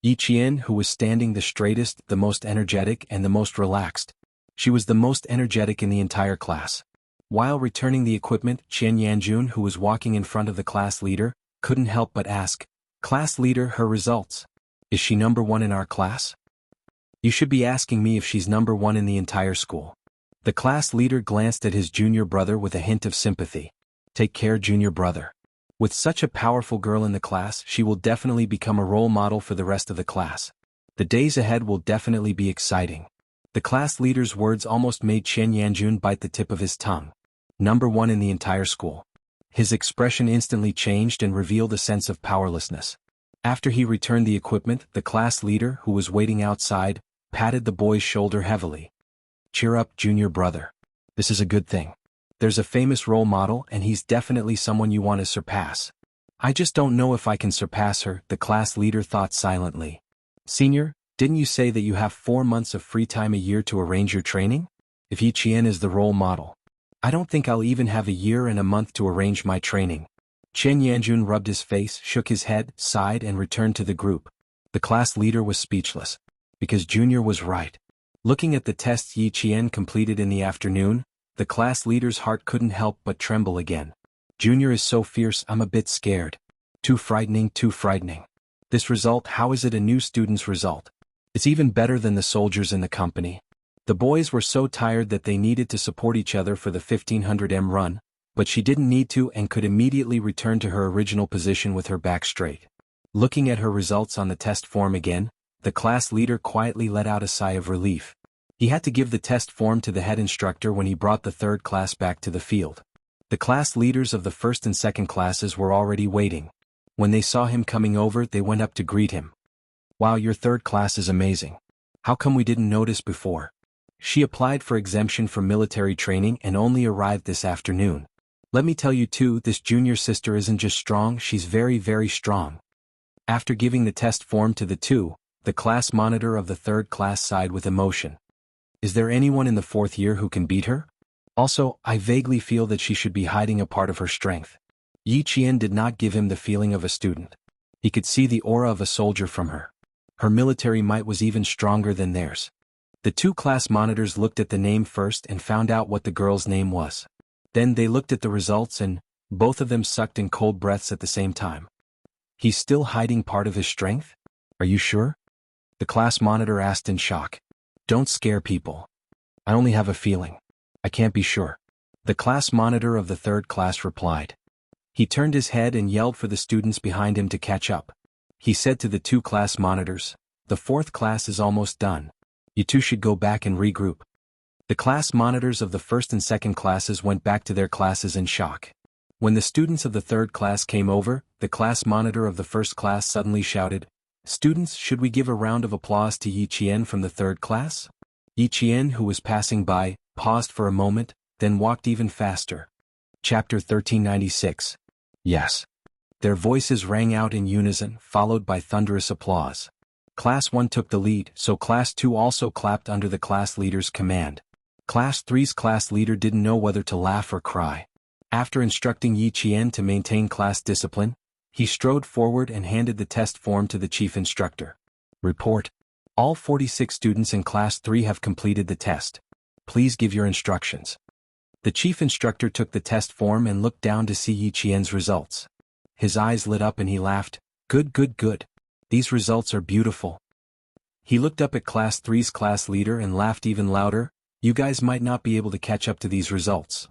Speaker 1: Yiqian, who was standing the straightest, the most energetic, and the most relaxed. She was the most energetic in the entire class. While returning the equipment, Chen Yanjun, who was walking in front of the class leader, couldn't help but ask, "Class leader, her results. Is she number 1 in our class?" "You should be asking me if she's number 1 in the entire school." The class leader glanced at his junior brother with a hint of sympathy. "Take care, junior brother. With such a powerful girl in the class, she will definitely become a role model for the rest of the class. The days ahead will definitely be exciting." The class leader's words almost made Chen Yanjun bite the tip of his tongue. Number 1 in the entire school. His expression instantly changed and revealed a sense of powerlessness. After he returned the equipment, the class leader, who was waiting outside, patted the boy's shoulder heavily. "Cheer up, junior brother. This is a good thing. There's a famous role model and he's definitely someone you want to surpass. I just don't know if I can surpass her, the class leader thought silently. Senior, didn't you say that you have 4 months of free time a year to arrange your training? If Yi Qian is the role model, I don't think I'll even have a year and a month to arrange my training. Chen Yanjun rubbed his face, shook his head, sighed and returned to the group. The class leader was speechless. Because Junior was right. Looking at the tests Yi Qian completed in the afternoon, the class leader's heart couldn't help but tremble again. Junior is so fierce, I'm a bit scared. Too frightening, too frightening. This result, how is it a new student's result? It's even better than the soldiers in the company. The boys were so tired that they needed to support each other for the 1500m run, but she didn't need to and could immediately return to her original position with her back straight. Looking at her results on the test form again, the class leader quietly let out a sigh of relief. He had to give the test form to the head instructor when he brought the third class back to the field. The class leaders of the first and second classes were already waiting. When they saw him coming over, they went up to greet him. Wow, your third class is amazing. How come we didn't notice before? She applied for exemption from military training and only arrived this afternoon. Let me tell you too, this junior sister isn't just strong, she's very, very strong. After giving the test form to the two, the class monitor of the third class sighed with emotion. Is there anyone in the fourth year who can beat her? Also, I vaguely feel that she should be hiding a part of her strength. Yi Qian did not give him the feeling of a student. He could see the aura of a soldier from her. Her military might was even stronger than theirs. The two class monitors looked at the name first and found out what the girl's name was. Then they looked at the results and, both of them sucked in cold breaths at the same time. He's still hiding part of his strength? Are you sure? The class monitor asked in shock. Don't scare people. I only have a feeling. I can't be sure. The class monitor of the third class replied. He turned his head and yelled for the students behind him to catch up. He said to the two class monitors, the fourth class is almost done. You two should go back and regroup. The class monitors of the first and second classes went back to their classes in shock. When the students of the third class came over, the class monitor of the first class suddenly shouted, Students, should we give a round of applause to Yi Qian from the third class? Yi Qian, who was passing by, paused for a moment, then walked even faster. Chapter 1396. Yes. Their voices rang out in unison, followed by thunderous applause. Class 1 took the lead, so Class 2 also clapped under the class leader's command. Class 3's class leader didn't know whether to laugh or cry. After instructing Yi Qian to maintain class discipline, he strode forward and handed the test form to the chief instructor. Report. All 46 students in Class 3 have completed the test. Please give your instructions. The chief instructor took the test form and looked down to see Yi Qian's results. His eyes lit up and he laughed. Good, good, good. These results are beautiful. He looked up at Class 3's class leader and laughed even louder. You guys might not be able to catch up to these results.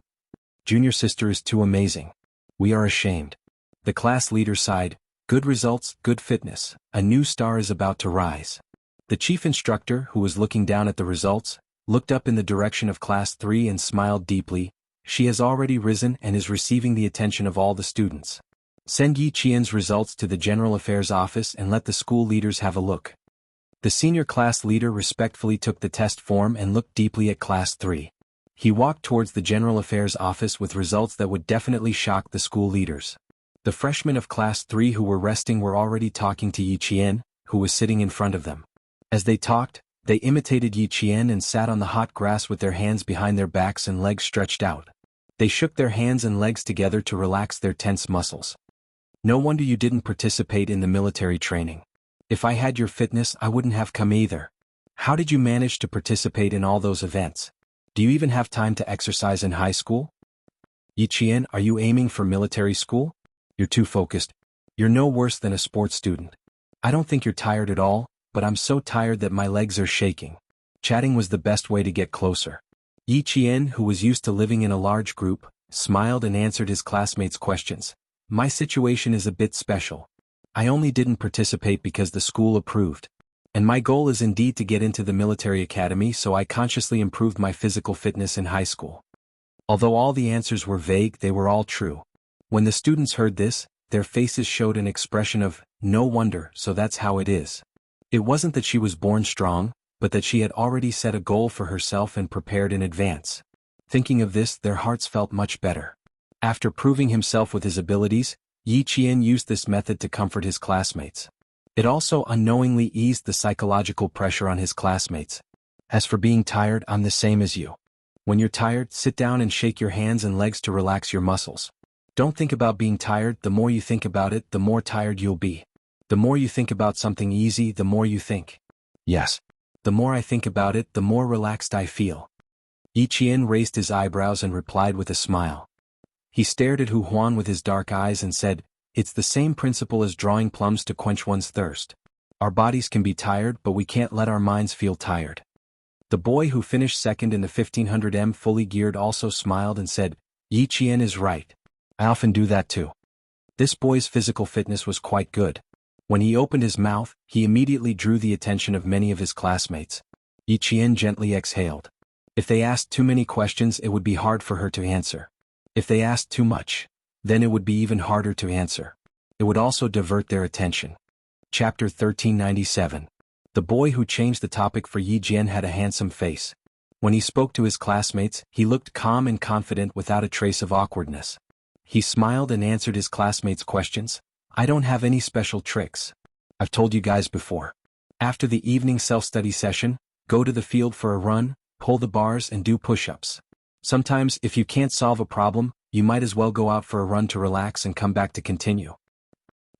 Speaker 1: Junior sister is too amazing. We are ashamed. The class leader sighed. Good results, good fitness. A new star is about to rise. The chief instructor, who was looking down at the results, looked up in the direction of Class 3 and smiled deeply. She has already risen and is receiving the attention of all the students. Send Yi Qian's results to the General Affairs Office and let the school leaders have a look. The senior class leader respectfully took the test form and looked deeply at Class 3. He walked towards the General Affairs Office with results that would definitely shock the school leaders. The freshmen of Class 3 who were resting were already talking to Yi Qian, who was sitting in front of them. As they talked, they imitated Yi Qian and sat on the hot grass with their hands behind their backs and legs stretched out. They shook their hands and legs together to relax their tense muscles. No wonder you didn't participate in the military training. If I had your fitness, I wouldn't have come either. How did you manage to participate in all those events? Do you even have time to exercise in high school? Yi Qian, are you aiming for military school? You're too focused. You're no worse than a sports student. I don't think you're tired at all, but I'm so tired that my legs are shaking. Chatting was the best way to get closer. Yi Qian, who was used to living in a large group, smiled and answered his classmates' questions. My situation is a bit special. I only didn't participate because the school approved. And my goal is indeed to get into the military academy, so I consciously improved my physical fitness in high school. Although all the answers were vague, they were all true. When the students heard this, their faces showed an expression of, no wonder, so that's how it is. It wasn't that she was born strong, but that she had already set a goal for herself and prepared in advance. Thinking of this, their hearts felt much better. After proving himself with his abilities, Yi Qian used this method to comfort his classmates. It also unknowingly eased the psychological pressure on his classmates. As for being tired, I'm the same as you. When you're tired, sit down and shake your hands and legs to relax your muscles. Don't think about being tired. The more you think about it, the more tired you'll be. The more you think about something easy, the more you think. Yes. The more I think about it, the more relaxed I feel. Yi Qian raised his eyebrows and replied with a smile. He stared at Hu Huan with his dark eyes and said, "It's the same principle as drawing plums to quench one's thirst. Our bodies can be tired, but we can't let our minds feel tired." The boy who finished second in the 1500m fully geared also smiled and said, "Yi Qian is right. I often do that too." This boy's physical fitness was quite good. When he opened his mouth, he immediately drew the attention of many of his classmates. Yi Qian gently exhaled. If they asked too many questions, it would be hard for her to answer. If they asked too much, then it would be even harder to answer. It would also divert their attention. Chapter 1397. The boy who changed the topic for Yi Jian had a handsome face. When he spoke to his classmates, he looked calm and confident without a trace of awkwardness. He smiled and answered his classmates' questions. "I don't have any special tricks. I've told you guys before. After the evening self-study session, go to the field for a run, pull the bars and do push-ups. Sometimes, if you can't solve a problem, you might as well go out for a run to relax and come back to continue."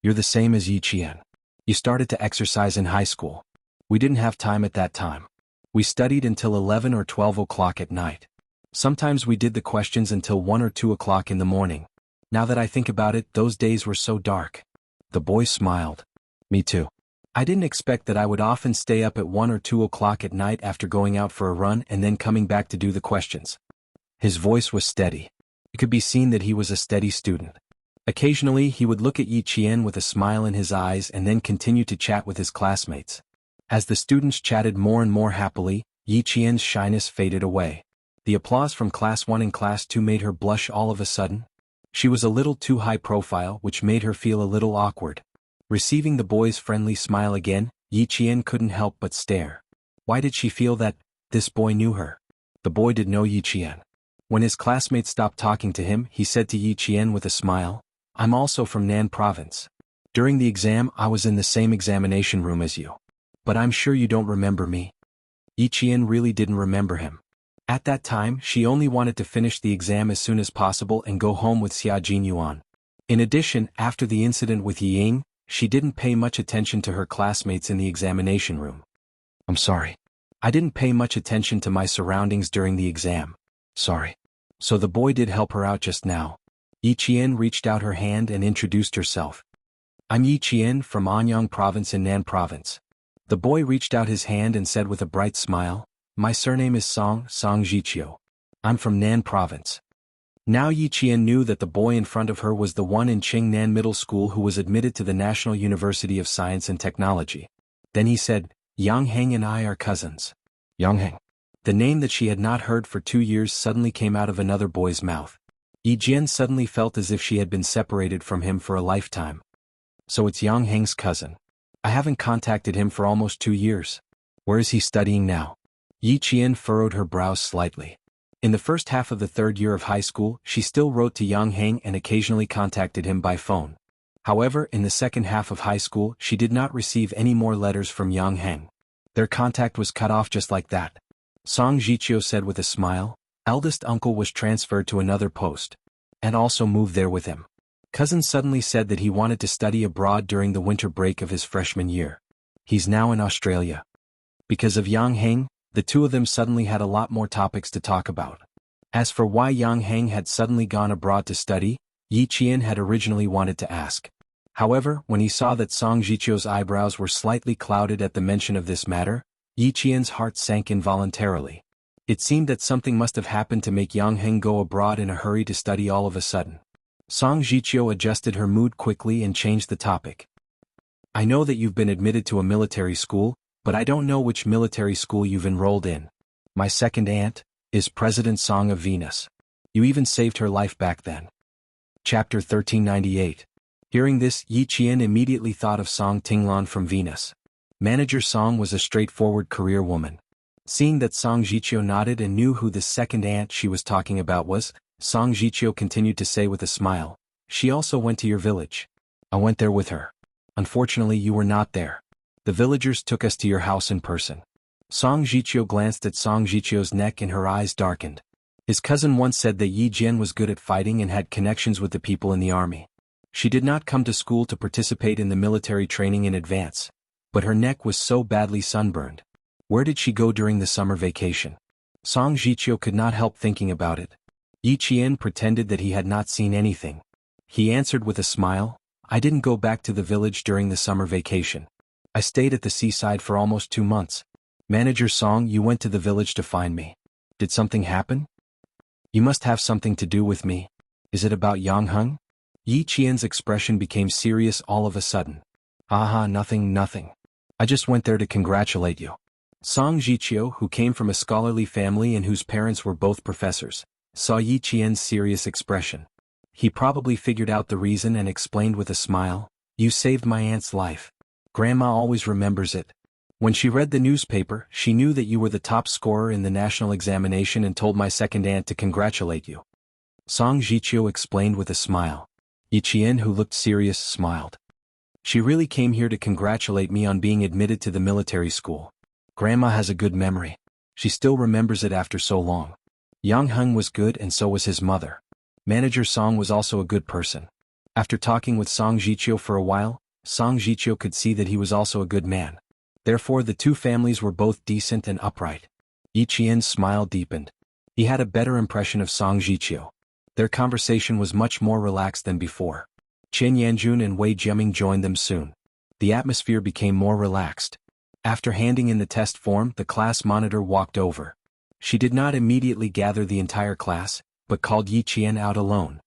Speaker 1: You're the same as Yi Qian. You started to exercise in high school. We didn't have time at that time. We studied until 11 or 12 o'clock at night. Sometimes we did the questions until 1 or 2 o'clock in the morning. Now that I think about it, those days were so dark. The boy smiled. Me too. I didn't expect that I would often stay up at 1 or 2 o'clock at night after going out for a run and then coming back to do the questions. His voice was steady. It could be seen that he was a steady student. Occasionally he would look at Yi Qian with a smile in his eyes and then continue to chat with his classmates. As the students chatted more and more happily, Yi Qian's shyness faded away. The applause from Class 1 and Class 2 made her blush all of a sudden. She was a little too high profile, which made her feel a little awkward. Receiving the boy's friendly smile again, Yi Qian couldn't help but stare. Why did she feel that this boy knew her? The boy did know Yi Qian. When his classmates stopped talking to him, he said to Yi Qian with a smile, "I'm also from Nan province. During the exam, I was in the same examination room as you. But I'm sure you don't remember me." Yi Qian really didn't remember him. At that time, she only wanted to finish the exam as soon as possible and go home with Xia Jinyuan. In addition, after the incident with Yi Ying, she didn't pay much attention to her classmates in the examination room. "I'm sorry. I didn't pay much attention to my surroundings during the exam. Sorry." So the boy did help her out just now. Yi Qian reached out her hand and introduced herself. "I'm Yi Qian from Anyang province in Nan province." The boy reached out his hand and said with a bright smile, "My surname is Song Zhiqiu. I'm from Nan province." Now Yi Qian knew that the boy in front of her was the one in Qingnan Middle School who was admitted to the National University of Science and Technology. Then he said, "Yang Heng and I are cousins." Yang Heng. The name that she had not heard for 2 years suddenly came out of another boy's mouth. Yi Jian suddenly felt as if she had been separated from him for a lifetime. So it's Yang Heng's cousin. I haven't contacted him for almost 2 years. Where is he studying now? Yi Qian furrowed her brows slightly. In the first half of the 3rd year of high school, she still wrote to Yang Heng and occasionally contacted him by phone. However, in the second half of high school, she did not receive any more letters from Yang Heng. Their contact was cut off just like that. Song Zhiqiu said with a smile. Eldest uncle was transferred to another post. And also moved there with him. Cousin suddenly said that he wanted to study abroad during the winter break of his freshman year. He's now in Australia. Because of Yang Heng, the two of them suddenly had a lot more topics to talk about. As for why Yang Heng had suddenly gone abroad to study, Yi Qian had originally wanted to ask. However, when he saw that Song Zhiqiu's eyebrows were slightly clouded at the mention of this matter, Yi Qian's heart sank involuntarily. It seemed that something must have happened to make Yang Heng go abroad in a hurry to study all of a sudden. Song Zhiqiu adjusted her mood quickly and changed the topic. "I know that you've been admitted to a military school, but I don't know which military school you've enrolled in. My second aunt is President Song of Venus. You even saved her life back then." Chapter 1398. Hearing this, Yi Qian immediately thought of Song Tinglan from Venus. Manager Song was a straightforward career woman. Seeing that Song Jiqiu nodded and knew who the second aunt she was talking about was, Song Jiqiu continued to say with a smile, "She also went to your village. I went there with her. Unfortunately you were not there. The villagers took us to your house in person." Song Jiqiu glanced at Song Jiqiu's neck and her eyes darkened. His cousin once said that Yi Jian was good at fighting and had connections with the people in the army. She did not come to school to participate in the military training in advance, but her neck was so badly sunburned. Where did she go during the summer vacation? Song Jiqiu could not help thinking about it. Yi Qian pretended that he had not seen anything. He answered with a smile, "I didn't go back to the village during the summer vacation. I stayed at the seaside for almost 2 months. Manager Song, you went to the village to find me. Did something happen? You must have something to do with me. Is it about Jianghu?" Yi Qian's expression became serious all of a sudden. Nothing. I just went there to congratulate you." Song Jiqiu, who came from a scholarly family and whose parents were both professors, saw Yi Qian's serious expression. He probably figured out the reason and explained with a smile, "You saved my aunt's life. Grandma always remembers it. When she read the newspaper, she knew that you were the top scorer in the national examination and told my second aunt to congratulate you." Song Jiqiu explained with a smile. Yi Qian, who looked serious, smiled. "She really came here to congratulate me on being admitted to the military school. Grandma has a good memory. She still remembers it after so long. Yang Hung was good and so was his mother. Manager Song was also a good person." After talking with Song Jiqiu for a while, Song Jiqiu could see that he was also a good man. Therefore the two families were both decent and upright. Yi Qian's smile deepened. He had a better impression of Song Jiqiu. Their conversation was much more relaxed than before. Chen Yanjun and Wei Jiaming joined them soon. The atmosphere became more relaxed. After handing in the test form, the class monitor walked over. She did not immediately gather the entire class, but called Yi Qian out alone.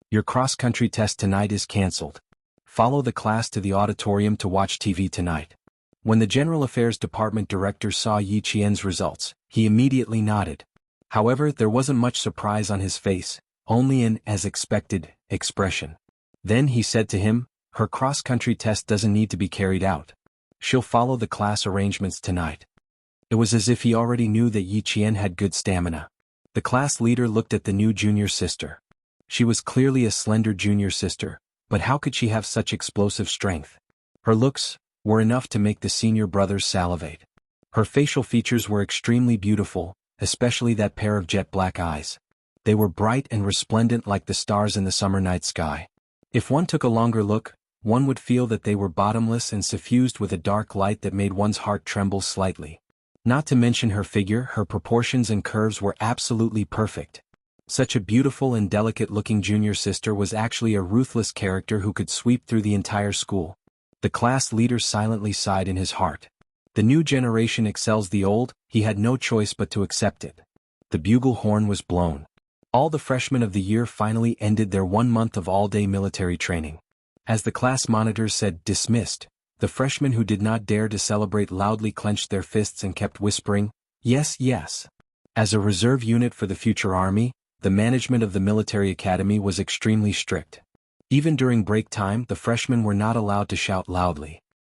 Speaker 1: "Your cross-country test tonight is cancelled. Follow the class to the auditorium to watch TV tonight." When the General Affairs Department director saw Yi Qian's results, he immediately nodded. However, there wasn't much surprise on his face, only an "as expected" expression. Then he said to him, "Her cross-country test doesn't need to be carried out. She'll follow the class arrangements tonight." It was as if he already knew that Yi Qian had good stamina. The class leader looked at the new junior sister. She was clearly a slender junior sister, but how could she have such explosive strength? Her looks were enough to make the senior brothers salivate. Her facial features were extremely beautiful, especially that pair of jet black eyes. They were bright and resplendent like the stars in the summer night sky. If one took a longer look, one would feel that they were bottomless and suffused with a dark light that made one's heart tremble slightly. Not to mention her figure, her proportions and curves were absolutely perfect. Such a beautiful and delicate-looking junior sister was actually a ruthless character who could sweep through the entire school. The class leader silently sighed in his heart. The new generation excels the old, he had no choice but to accept it. The bugle horn was blown. All the freshmen of the year finally ended their 1 month of all-day military training. As the class monitor said "dismissed," the freshmen who did not dare to celebrate loudly clenched their fists and kept whispering, "Yes, yes." As a reserve unit for the future army, the management of the military academy was extremely strict. Even during break time, the freshmen were not allowed to shout loudly.